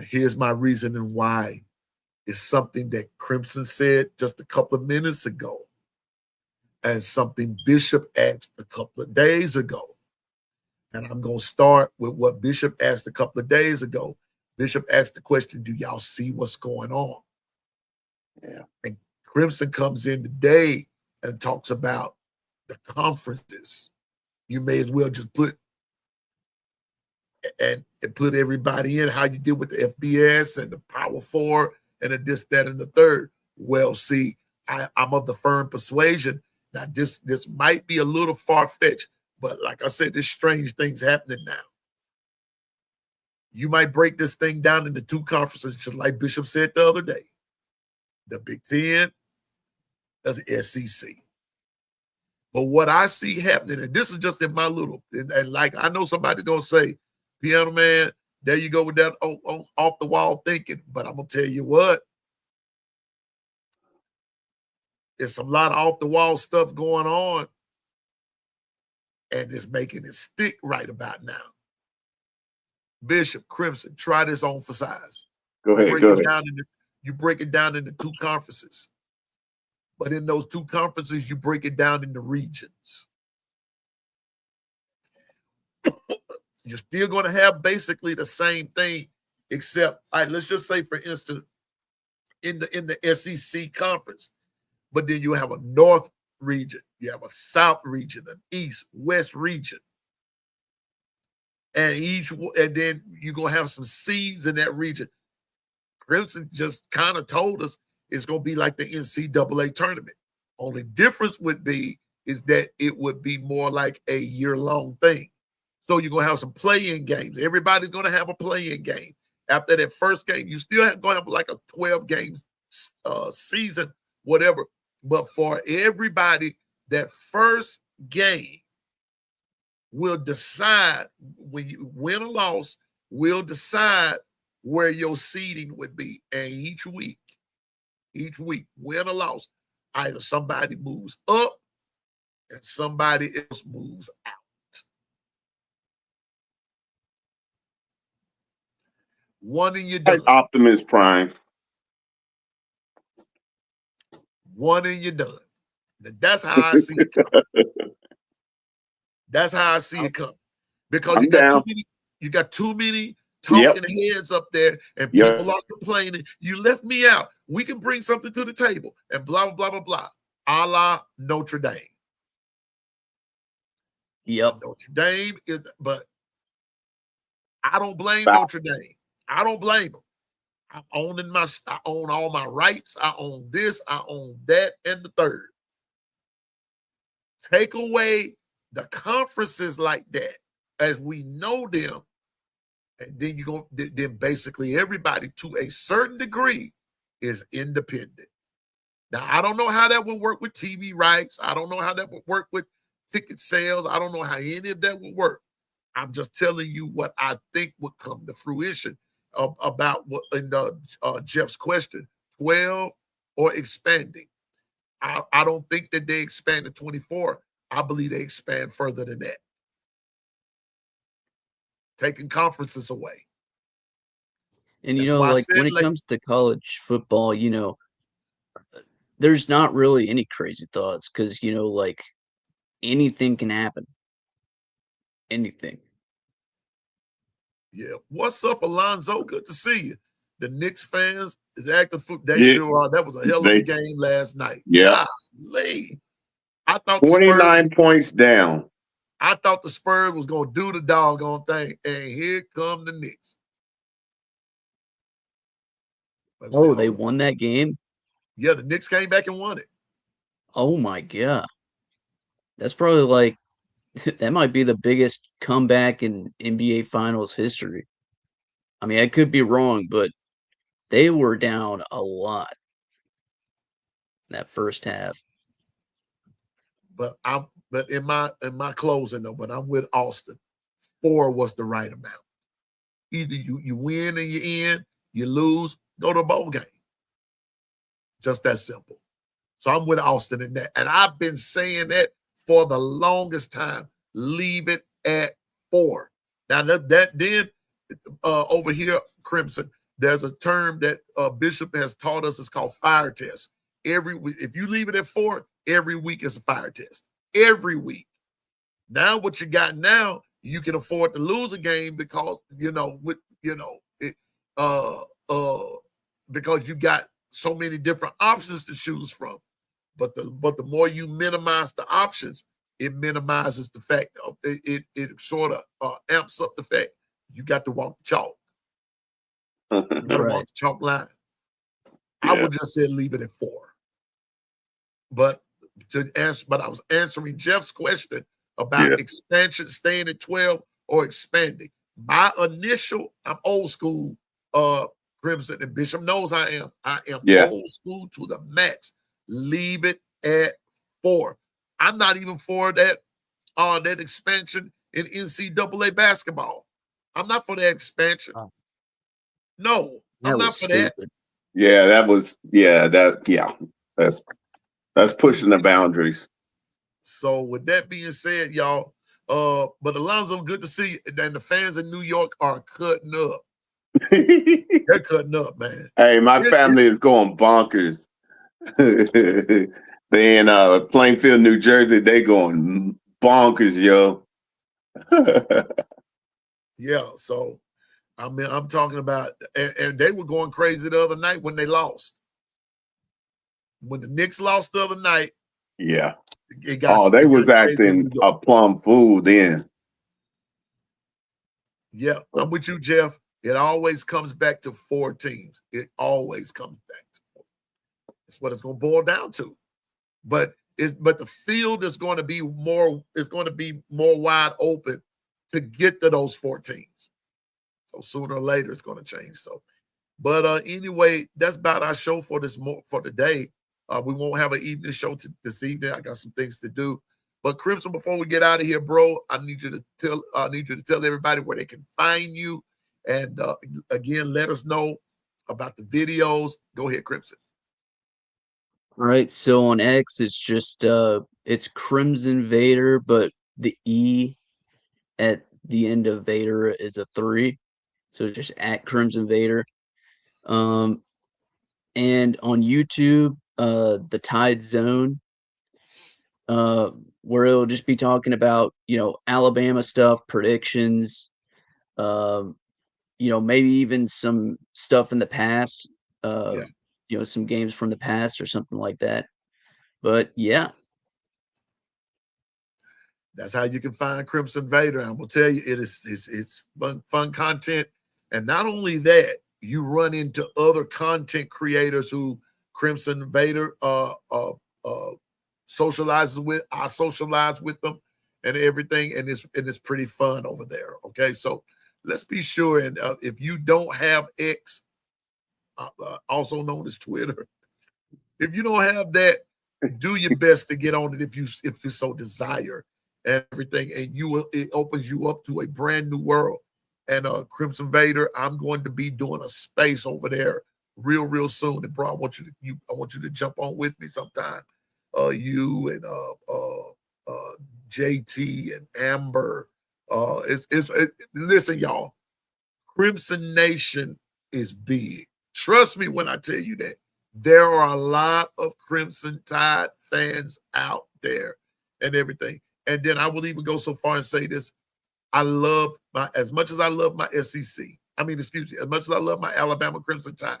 Speaker 2: here's my reasoning why. It's something that Crimson said just a couple of minutes ago, and something Bishop asked a couple of days ago. And I'm going to start with what Bishop asked a couple of days ago. Bishop asked the question, do y'all see what's going on?
Speaker 4: Yeah.
Speaker 2: And Crimson comes in today and talks about the conferences. You may as well just put and put everybody in how you did with the FBS and the Power Four and the this, that, and the third. Well, see, I'm of the firm persuasion that this might be a little far-fetched, but like I said, there's strange things happening now. You might break this thing down into two conferences, just like Bishop said the other day. The Big Ten, the SEC. But what I see happening, and this is just in my little, and like I know somebody's going to say, Piano Man, there you go with that off-the-wall thinking. But I'm going to tell you what, there's a lot of off-the-wall stuff going on, and it's making it stick right about now. Bishop, Crimson, try this on for size.
Speaker 4: Go ahead.
Speaker 2: You break it down into two conferences. But in those two conferences, you break it down into regions. You're still going to have basically the same thing, except, all right, let's just say, for instance, in the SEC conference, but then you have a North region, you have a South region, an East, West region. And then you're going to have some seeds in that region. Crimson just kind of told us it's going to be like the NCAA tournament. Only difference would be is that it would be more like a year-long thing. So you're going to have some play-in games. Everybody's going to have a play-in game. After that first game, you still going to have like a 12-game season, whatever. But for everybody, that first game will decide, when you win or loss, will decide where your seeding would be. And each week, win or loss, either somebody moves up and somebody else moves out. One and you're done.
Speaker 4: Optimus Prime.
Speaker 2: One and you're done. That's how I see it coming. That's how I see it coming. Because you got too many talking heads up there, and people are complaining. You left me out. We can bring something to the table, and blah, blah, blah, blah, blah. A la Notre Dame.
Speaker 3: Yep.
Speaker 2: Notre Dame is, but I don't blame Notre Dame. I don't blame them. I own all my rights. I own this. I own that, and the third. Take away the conferences like that as we know them, and then then basically everybody to a certain degree is independent. Now, I don't know how that would work with TV rights. I don't know how that would work with ticket sales. I don't know how any of that would work. I'm just telling you what I think would come to fruition about what in Jeff's question, 12 or expanding. I don't think that they expand to 24. I believe they expand further than that. Taking conferences away.
Speaker 3: And, like when it comes to college football, there's not really any crazy thoughts because, like anything can happen. Anything.
Speaker 2: Yeah. What's up, Alonzo? Good to see you. The Knicks fans is active football. Sure are. That was a hell of a game last night.
Speaker 4: Yeah.
Speaker 2: Golly. I thought
Speaker 4: 29 points down.
Speaker 2: I thought the Spurs was going to do the doggone thing, and here come the Knicks.
Speaker 3: Oh, they won that game?
Speaker 2: Yeah, the Knicks came back and won it.
Speaker 3: Oh, my God. That's probably like, that might be the biggest comeback in NBA Finals history. I mean, I could be wrong, but they were down a lot that first half.
Speaker 2: But in my closing though, but I'm with Austin. 4 was the right amount. Either you win and you're in, you lose, go to a bowl game. Just that simple. So I'm with Austin in that. And I've been saying that for the longest time. Leave it at 4. Now that then over here, Crimson, there's a term that Bishop has taught us. It's called fire test. If you leave it at 4, every week is a fire test. Every week. Now what you got now, you can afford to lose a game because because you got so many different options to choose from. But the more you minimize the options, it minimizes the fact of it sort of amps up the fact you got to walk the chalk. You got to walk
Speaker 3: Right.
Speaker 2: the chalk line.
Speaker 4: Yeah.
Speaker 2: I would just say leave it at 4. But I was answering Jeff's question about expansion, staying at 12 or expanding. My initial, I'm old school, Crimson, and Bishop knows I am. I am old school to the max. Leave it at 4. I'm not even for that expansion in NCAA basketball. I'm not for that expansion. No, I'm not for that.
Speaker 4: Yeah, that's pushing the boundaries.
Speaker 2: So with that being said, y'all, but Alonzo, good to see you. And the fans in New York are cutting up. They're cutting up, man.
Speaker 4: Hey, my family is going bonkers. They in Plainfield, New Jersey. They going bonkers, yo.
Speaker 2: Yeah, so I mean, I'm talking about, and they were going crazy the other night when they lost. When the Knicks lost the other night,
Speaker 4: yeah.
Speaker 2: It got,
Speaker 4: they was acting a plum fool then.
Speaker 2: Yeah, I'm with you, Jeff. It always comes back to 4 teams. It always comes back to 4. That's what it's going to boil down to. But the field is going to be more. It's going to be more wide open to get to those 4 teams. So sooner or later, it's going to change. So, but anyway, that's about our show for today. We won't have an evening show this evening. I got some things to do. But Crimson, before we get out of here, bro, I need you to tell everybody where they can find you, and again, let us know about the videos. Go ahead, Crimson.
Speaker 3: All right, so on X, it's just it's Crimson Vader, but the E at the end of Vader is a 3, so just at Crimson Vader. And on YouTube, the Tide Zone, where it'll just be talking about Alabama stuff, predictions, maybe even some stuff in the past, some games from the past or something like that. But yeah.
Speaker 2: That's how you can find Crimson Vader. I'm gonna tell you, it's fun content, and not only that, you run into other content creators who Crimson Vader socializes with. I socialize with them and everything, and it's pretty fun over there. Okay, so let's be sure. And if you don't have X, also known as Twitter, if you don't have that, do your best to get on it if you so desire. And everything, and it opens you up to a brand new world. And Crimson Vader, I'm going to be doing a space over there real soon. And bro, I want you to jump on with me sometime. You and JT and Amber. Listen, y'all. Crimson Nation is big. Trust me when I tell you that. There are a lot of Crimson Tide fans out there and everything. And then I will even go so far and say this. As much as I love my SEC, as much as I love my Alabama Crimson Tide,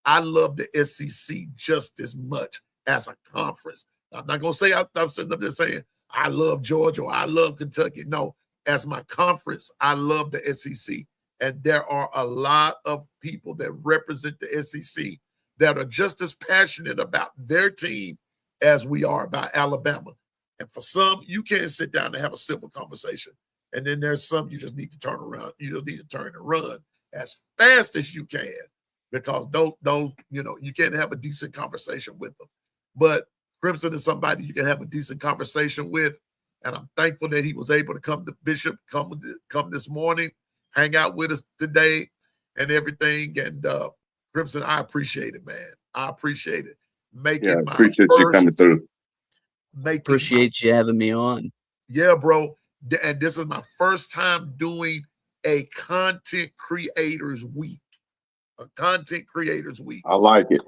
Speaker 2: I love the SEC just as much as a conference. I'm not going to say I'm sitting up there saying I love Georgia or I love Kentucky. No, as my conference, I love the SEC. And there are a lot of people that represent the SEC that are just as passionate about their team as we are about Alabama. And for some, you can't sit down and have a civil conversation. And then there's some you just need to turn around. You just need to turn and run as fast as you can, because those you can't have a decent conversation with them. But Crimson is somebody you can have a decent conversation with. And I'm thankful that he was able to come to Bishop, come this morning, hang out with us today and everything. And Crimson, I appreciate it, man. I appreciate it.
Speaker 4: Appreciate you coming through.
Speaker 3: Appreciate you having me on.
Speaker 2: Yeah, bro. And this is my first time doing a content creators week. A content creators week.
Speaker 4: I like it.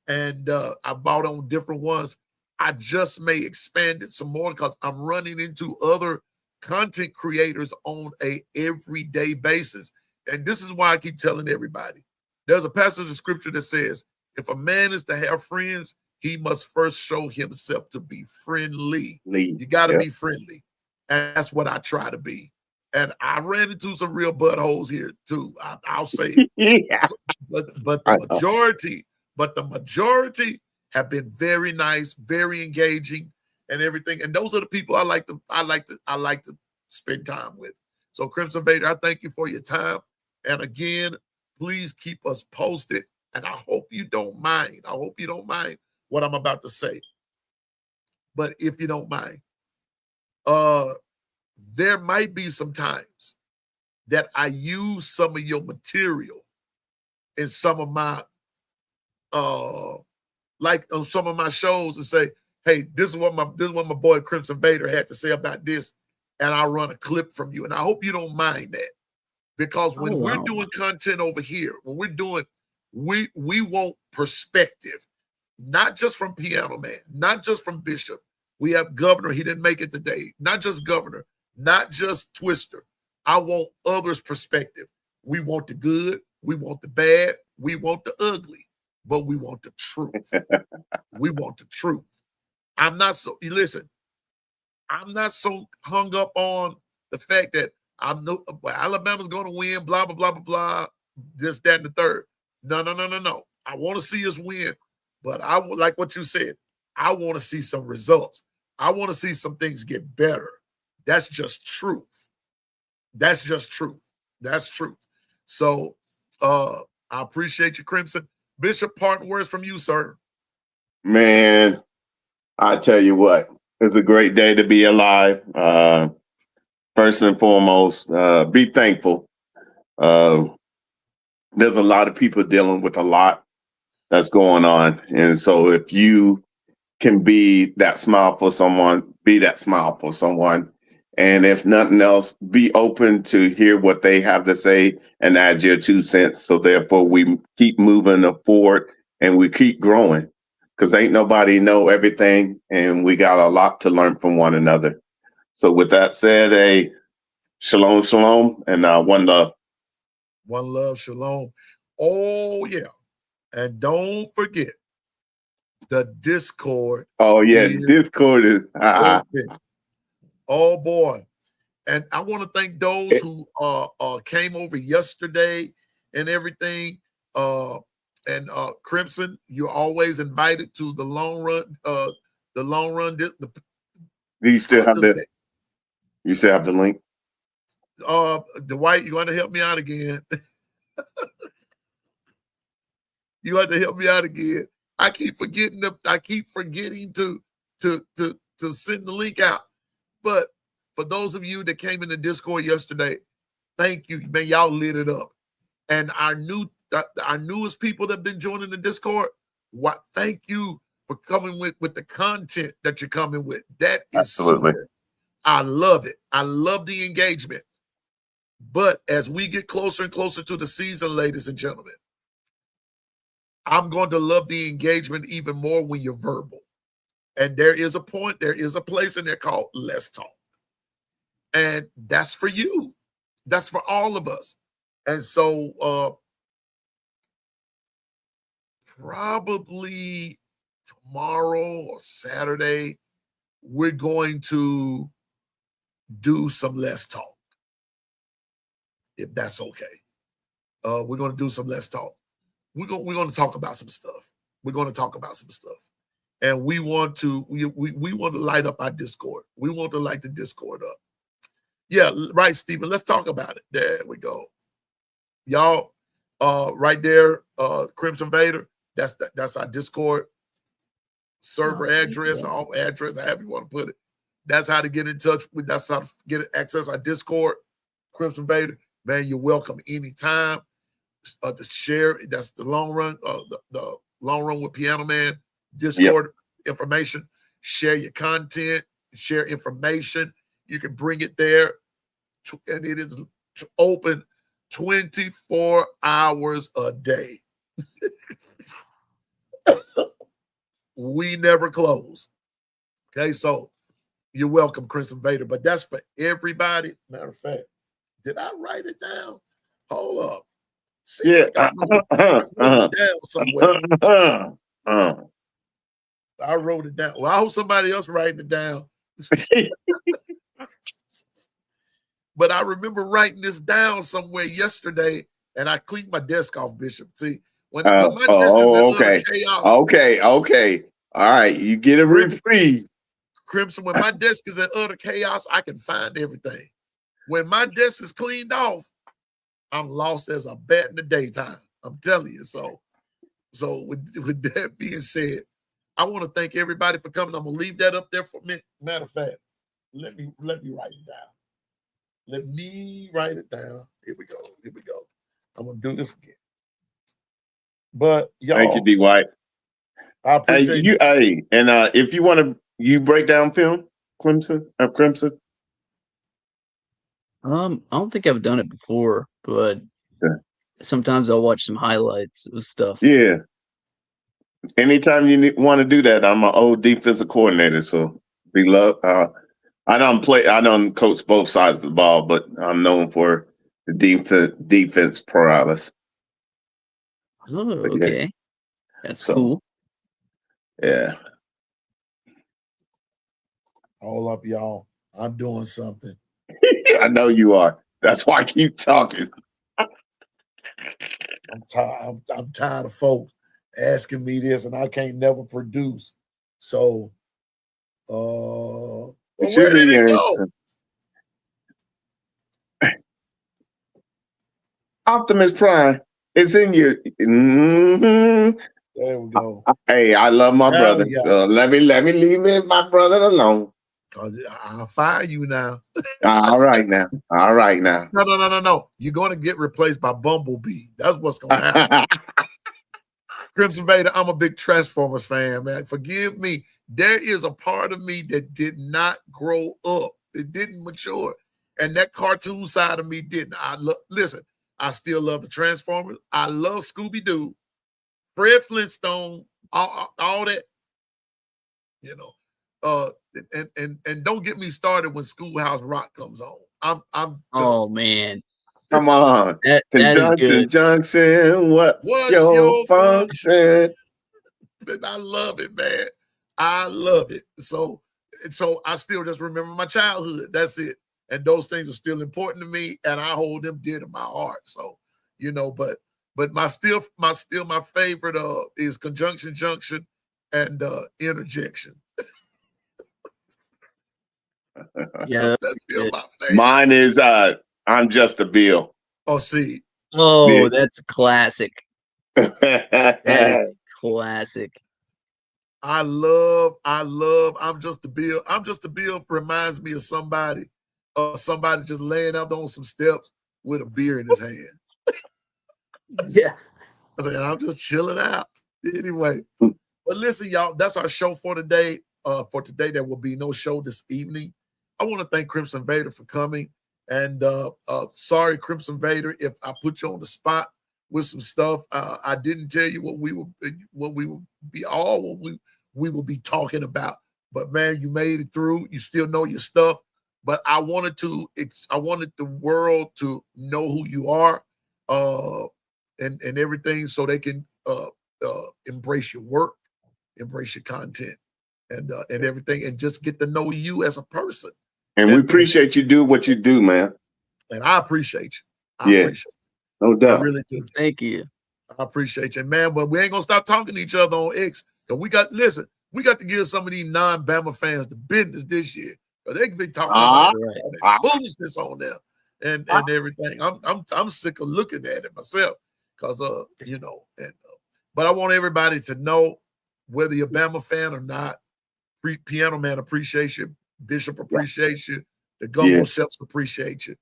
Speaker 2: And I bought on different ones. I just may expand it some more because I'm running into other content creators on a everyday basis. And this is why I keep telling everybody. There's a passage of scripture that says, if a man is to have friends, he must first show himself to be friendly. You got to be friendly. And that's what I try to be. And I ran into some real buttholes here too. I'll say it.
Speaker 4: Yeah.
Speaker 2: But the majority have been very nice, very engaging, and everything. And those are the people I like to spend time with. So Crimson Vader, I thank you for your time. And again, please keep us posted. And I hope you don't mind. I hope you don't mind what I'm about to say. But if you don't mind, there might be some times that I use some of your material in some of my like on some of my shows and say, hey, this is what my boy Crimson Vader had to say about this, and I'll run a clip from you. And I hope you don't mind that, because when we're doing content over here, when we're doing, we want perspective, not just from Piano Man, not just from Bishop. We have Governor, he didn't make it today. Not just Governor, not just Twister. I want others' perspective. We want the good, we want the bad, we want the ugly, but we want the truth. We want the truth. I'm not so hung up on the fact that Alabama's going to win, blah, blah, blah, blah, blah, this, that, and the third. No. I want to see us win, but I would like what you said. I want to see some results. I want to see some things get better. That's just truth. That's just truth. That's truth. So I appreciate you, Crimson. Bishop, parting words from you, sir.
Speaker 4: Man, I tell you what, it's a great day to be alive. First and foremost, be thankful. There's a lot of people dealing with a lot that's going on. And so if you can be that smile for someone, be that smile for someone. And if nothing else, be open to hear what they have to say and add your 2 cents. So therefore we keep moving forward and we keep growing, because ain't nobody know everything, and we got a lot to learn from one another. So with that said, shalom, shalom, and one love.
Speaker 2: One love, shalom. Oh, yeah. And don't forget, the Discord.
Speaker 4: Oh, yeah, Discord is
Speaker 2: open. Oh, boy. And I want to thank those who came over yesterday and everything. And Crimson, you're always invited to the long run. Do you still have the?
Speaker 4: You still have the link?
Speaker 2: Dwight, you want to help me out again? You have to help me out again. I keep forgetting to send the link out. But for those of you that came in the Discord yesterday, thank you, man. Y'all lit it up. And our newest people that have been joining the Discord, thank you for coming with the content that you're coming with. That is
Speaker 4: absolutely
Speaker 2: super. I love it. I love the engagement. But as we get closer and closer to the season, ladies and gentlemen, I'm going to love the engagement even more when you're verbal. And there is a place in there called Let's Talk. And that's for you. That's for all of us. And so probably tomorrow or Saturday, we're going to do some Let's Talk, if that's okay. We're going to do some Let's Talk. We're going to talk about some stuff. We're going to talk about some stuff. And we want to light up our Discord. We want to light the Discord up. Yeah, right, Stephen. Let's talk about it. There we go. Y'all, right there, Crimson Vader. That's our Discord server address, or address, however you want to put it. That's how to get in touch with. That's how to get access our Discord. Crimson Vader, man, you're welcome anytime. To share, that's the long run. The long run with Piano Man. Discord information. Share your content. Share information. You can bring it there, and it is open 24 hours a day. We never close. Okay, so you're welcome, Crimson Vader. But that's for everybody. Matter of fact, did I write it down? Hold up. See, like I wrote it down somewhere. I wrote it down. Well, I hope somebody else writing it down. but I remember writing this down somewhere yesterday, and I cleaned my desk off, Bishop. See, when my desk is in utter
Speaker 4: Okay.
Speaker 2: chaos,
Speaker 4: Okay. All right. You get a reprieve.
Speaker 2: Crimson, when my desk is in utter chaos, I can find everything. When my desk is cleaned off, I'm lost as a bat in the daytime. I'm telling you. So with that being said, I want to thank everybody for coming. I'm gonna leave that up there for a minute. Matter of fact, let me write it down. Let me write it down. Here we go. I'm gonna do this again. But y'all,
Speaker 4: Thank you, D. White.
Speaker 2: I appreciate
Speaker 4: you. Hey, and if you want to, you break down film, Crimson.
Speaker 3: I don't think I've done it before, but sometimes I'll watch some highlights of stuff.
Speaker 4: Yeah. Anytime you want to do that, I'm an old defensive coordinator, so we love. I don't coach both sides of the ball, but I'm known for the defense prowess.
Speaker 3: Oh, okay. That's cool.
Speaker 4: Yeah.
Speaker 2: Hold up, y'all. I'm doing something.
Speaker 4: I know you are. That's why I keep talking.
Speaker 2: I'm tired of folks asking me this, and I can't never produce. So, where did it go?
Speaker 4: Optimus Prime. It's in your. Mm-hmm.
Speaker 2: There we go.
Speaker 4: Hey, I love my brother. Let me leave my brother alone.
Speaker 2: I'll fire you now.
Speaker 4: All right now.
Speaker 2: No. You're going to get replaced by Bumblebee. That's what's going to happen. Crimson Vader, I'm a big Transformers fan, man. Forgive me. There is a part of me that did not grow up. It didn't mature. And that cartoon side of me didn't. Listen, I still love the Transformers. I love Scooby-Doo, Fred Flintstone, all that, you know. And don't get me started when Schoolhouse Rock comes on. I'm just,
Speaker 3: oh man.
Speaker 4: Come on.
Speaker 3: That is good.
Speaker 4: Junction, what's your function?
Speaker 2: And I love it, man. I love it. So I still just remember my childhood. That's it. And those things are still important to me, and I hold them dear to my heart. So, but my favorite is Conjunction Junction and Interjection.
Speaker 3: Yeah,
Speaker 2: that's still my favorite.
Speaker 4: Mine is I'm Just a Bill.
Speaker 2: Oh, see.
Speaker 3: Oh, that's classic. That is classic.
Speaker 2: I love I'm Just a Bill. I'm Just a Bill reminds me of somebody just laying up on some steps with a beer in his hand.
Speaker 3: Yeah.
Speaker 2: I was like, I'm just chilling out. Anyway, but listen, y'all, that's our show for today. For today, there will be no show this evening. I want to thank Crimson Vader for coming. And sorry, Crimson Vader, if I put you on the spot with some stuff. I didn't tell you what we will be talking about. But man, you made it through. You still know your stuff. But I wanted the world to know who you are, and everything, so they can embrace your work, embrace your content, and everything, and just get to know you as a person.
Speaker 4: And we appreciate you do what you do, man.
Speaker 2: And I appreciate you. I appreciate
Speaker 4: you. No doubt.
Speaker 2: I really do.
Speaker 3: Thank you.
Speaker 2: I appreciate you, man. But we ain't gonna stop talking to each other on X. Cause we got to give some of these non-Bama fans the business this year. Cause they can be talking about foolishness on there and everything. I'm sick of looking at it myself. Cause but I want everybody to know, whether you're a Bama fan or not, Piano Man appreciates you, Bishop appreciates you, the Gumbo Chefs appreciate you.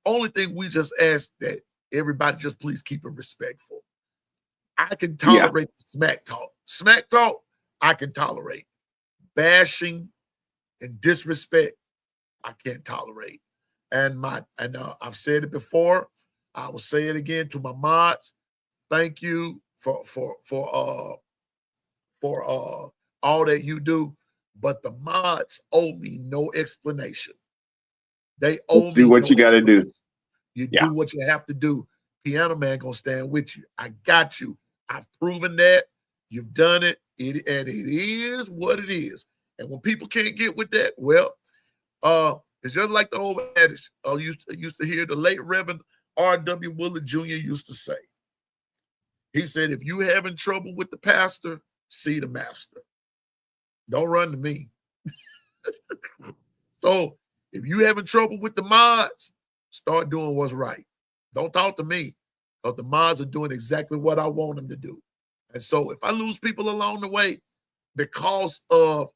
Speaker 2: Only thing we just ask that everybody just please keep it respectful. I can tolerate smack talk. Smack talk, I can tolerate. Bashing and disrespect, I can't tolerate. And I've said it before. I will say it again to my mods. Thank you for all that you do. But the mods owe me no explanation. They owe me
Speaker 4: do what you got to do.
Speaker 2: You do what you have to do. Piano Man gonna stand with you. I got you. I've proven that. You've done it. And it is what it is. And when people can't get with that, well, It's just like the old adage I used to hear the late Reverend R.W. Willard Jr. used to say. He said, if you having trouble with the pastor, see the master. Don't run to me. So if you having trouble with the mods, start doing what's right. Don't talk to me, because the mods are doing exactly what I want them to do. And so if I lose people along the way because of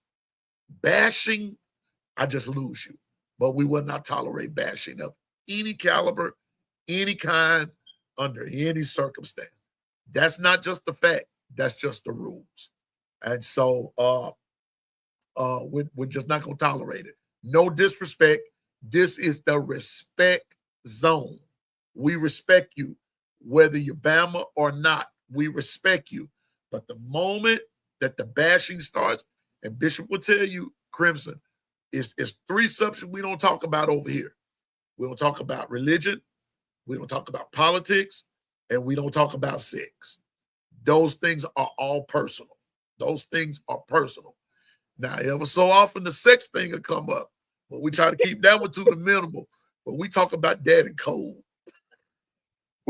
Speaker 2: bashing, I just lose you. But we will not tolerate bashing of any caliber, any kind, under any circumstance. That's not just the fact. That's just the rules. And so we're just not going to tolerate it. No disrespect. This is the respect zone. We respect you, whether you're Bama or not. We respect you. But the moment that the bashing starts, and Bishop will tell you, Crimson, it's three subjects we don't talk about over here. We don't talk about religion, we don't talk about politics, and we don't talk about sex. Those things are all personal. Those things are personal. Now, ever so often, the sex thing will come up, but we try to keep that one to the minimal. But we talk about that and cold.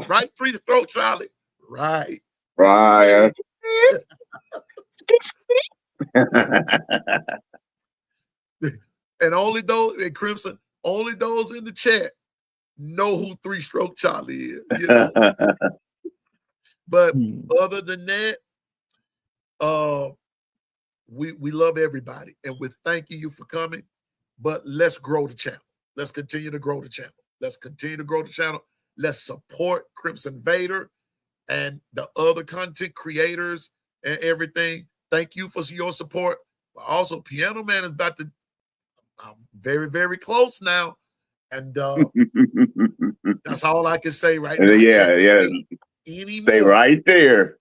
Speaker 2: Right? Free to throw, Charlie. Right.
Speaker 4: Right.
Speaker 2: And only those, and Crimson, only those in the chat know who Three Stroke Charlie is. You know? But other than that, we love everybody, and we're thanking you for coming. But let's grow the channel. Let's continue to grow the channel. Let's continue to grow the channel. Let's support Crimson Vader and the other content creators and everything. Thank you for your support. But also, Piano Man is about to, I'm very, very close now. And that's all I can say right now.
Speaker 4: Yeah. Stay right there.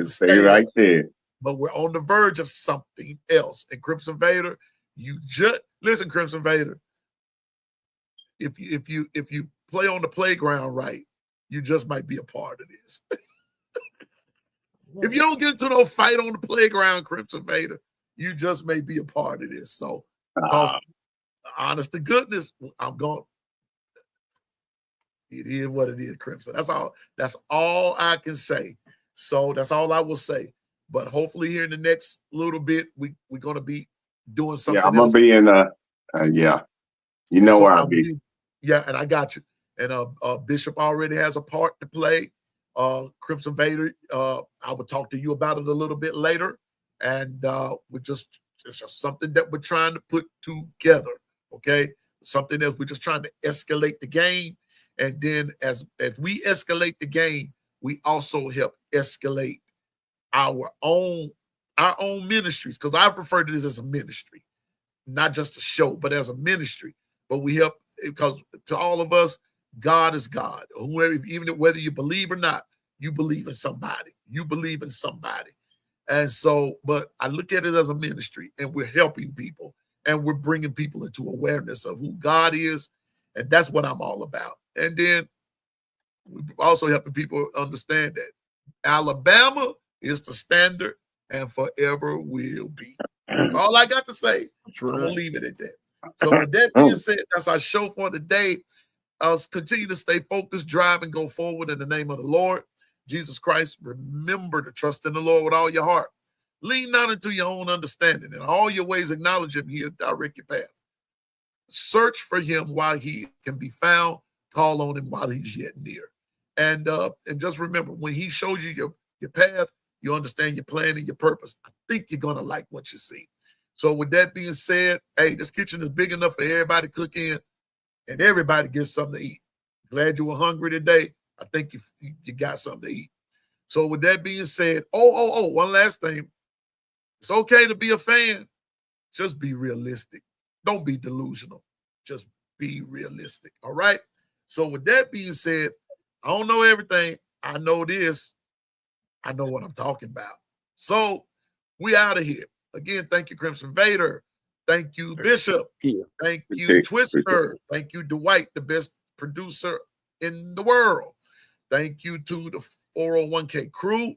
Speaker 4: Stay right there.
Speaker 2: But we're on the verge of something else. And Crimson Vader, you just listen, Crimson Vader. If you play on the playground right, you just might be a part of this. If you don't get into no fight on the playground, Crimson Vader, you just may be a part of this. So, honest to goodness, I'm going. It is what it is, Crimson. That's all. That's all I can say. So that's all I will say. But hopefully, here in the next little bit, we're gonna be doing something.
Speaker 4: Yeah, I'm gonna be in yeah. You know where I'll be.
Speaker 2: Yeah, and I got you. And Bishop already has a part to play. Crimson Vader, I will talk to you about it a little bit later. And it's just something that we're trying to put together. Okay. Something else. We're just trying to escalate the game. And then as we escalate the game, we also help escalate our own ministries. Because I've referred to this as a ministry, not just a show, but as a ministry. But we help, because to all of us, God is God. Whoever, even whether you believe or not, you believe in somebody. You believe in somebody. And so, but I look at it as a ministry, and we're helping people, and we're bringing people into awareness of who God is. And that's what I'm all about. And then we're also helping people understand that Alabama is the standard and forever will be. That's all I got to say. I'm going to leave it at that. So with that being said, that's our show for today. I'll continue to stay focused, drive, and go forward in the name of the Lord Jesus Christ. Remember to trust in the Lord with all your heart. Lean not into your own understanding. In all your ways, acknowledge him. He'll direct your path. Search for him while he can be found. Call on him while he's yet near. And just remember, when he shows you your path, you understand your plan and your purpose. I think you're going to like what you see. So with that being said, hey, this kitchen is big enough for everybody to cook in, and everybody gets something to eat. Glad you were hungry today. I think you got something to eat. So with that being said, one last thing. It's okay to be a fan. Just be realistic. Don't be delusional. Just be realistic. All right? So with that being said, I don't know everything. I know this. I know what I'm talking about. So we out of here. Again, thank you, Crimson Vader. Thank you, Bishop. Thank you, Twister. Thank you, Dwight, the best producer in the world. Thank you to the 401k crew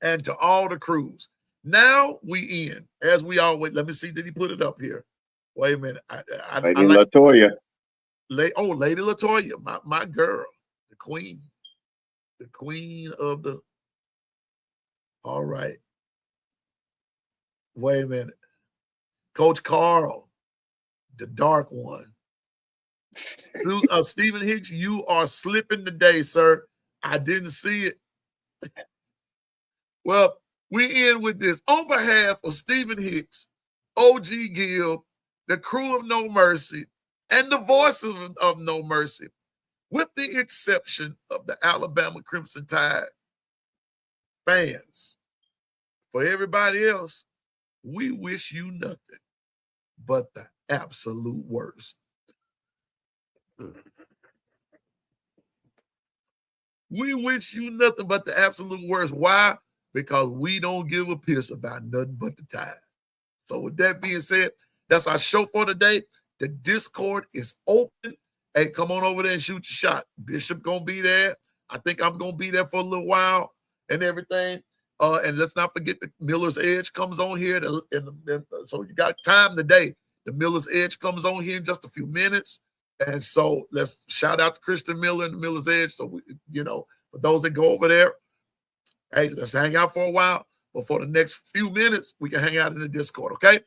Speaker 2: and to all the crews. Now we end, as we always, let me see, did he put it up here? Wait a minute. I
Speaker 4: Lady
Speaker 2: like
Speaker 4: Latoya.
Speaker 2: Lady Latoya, my girl, the queen of the. All right. Wait a minute. Coach Carl, the dark one. Stephen Hicks, you are slipping today, sir. I didn't see it. Well, we end with this. On behalf of Stephen Hicks, OG Gill, the crew of No Mercy, and the voice of No Mercy, with the exception of the Alabama Crimson Tide fans, for everybody else, we wish you nothing but the absolute worst. We wish you nothing but the absolute worst. Why? Because we don't give a piss about nothing but the Tide. So with that being said, that's our show for today. The Discord is open. Hey, come on over there and shoot your shot. Bishop gonna be there. I think I'm gonna be there for a little while and everything. And let's not forget the Miller's Edge comes on here. So you got time today. The Miller's Edge comes on here in just a few minutes. And so let's shout out to Christian Miller and the Miller's Edge. So, for those that go over there, hey, let's hang out for a while. But for the next few minutes, we can hang out in the Discord, okay?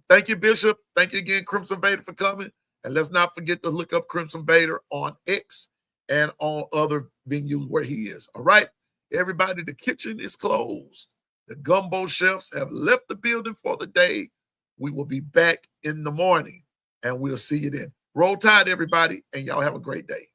Speaker 2: Thank you, Bishop. Thank you again, Crimson Vader, for coming. And let's not forget to look up Crimson Vader on X and on other venues where he is, all right? Everybody, the kitchen is closed. The Gumbo Chefs have left the building for the day. We will be back in the morning, and we'll see you then. Roll Tide, everybody, and y'all have a great day.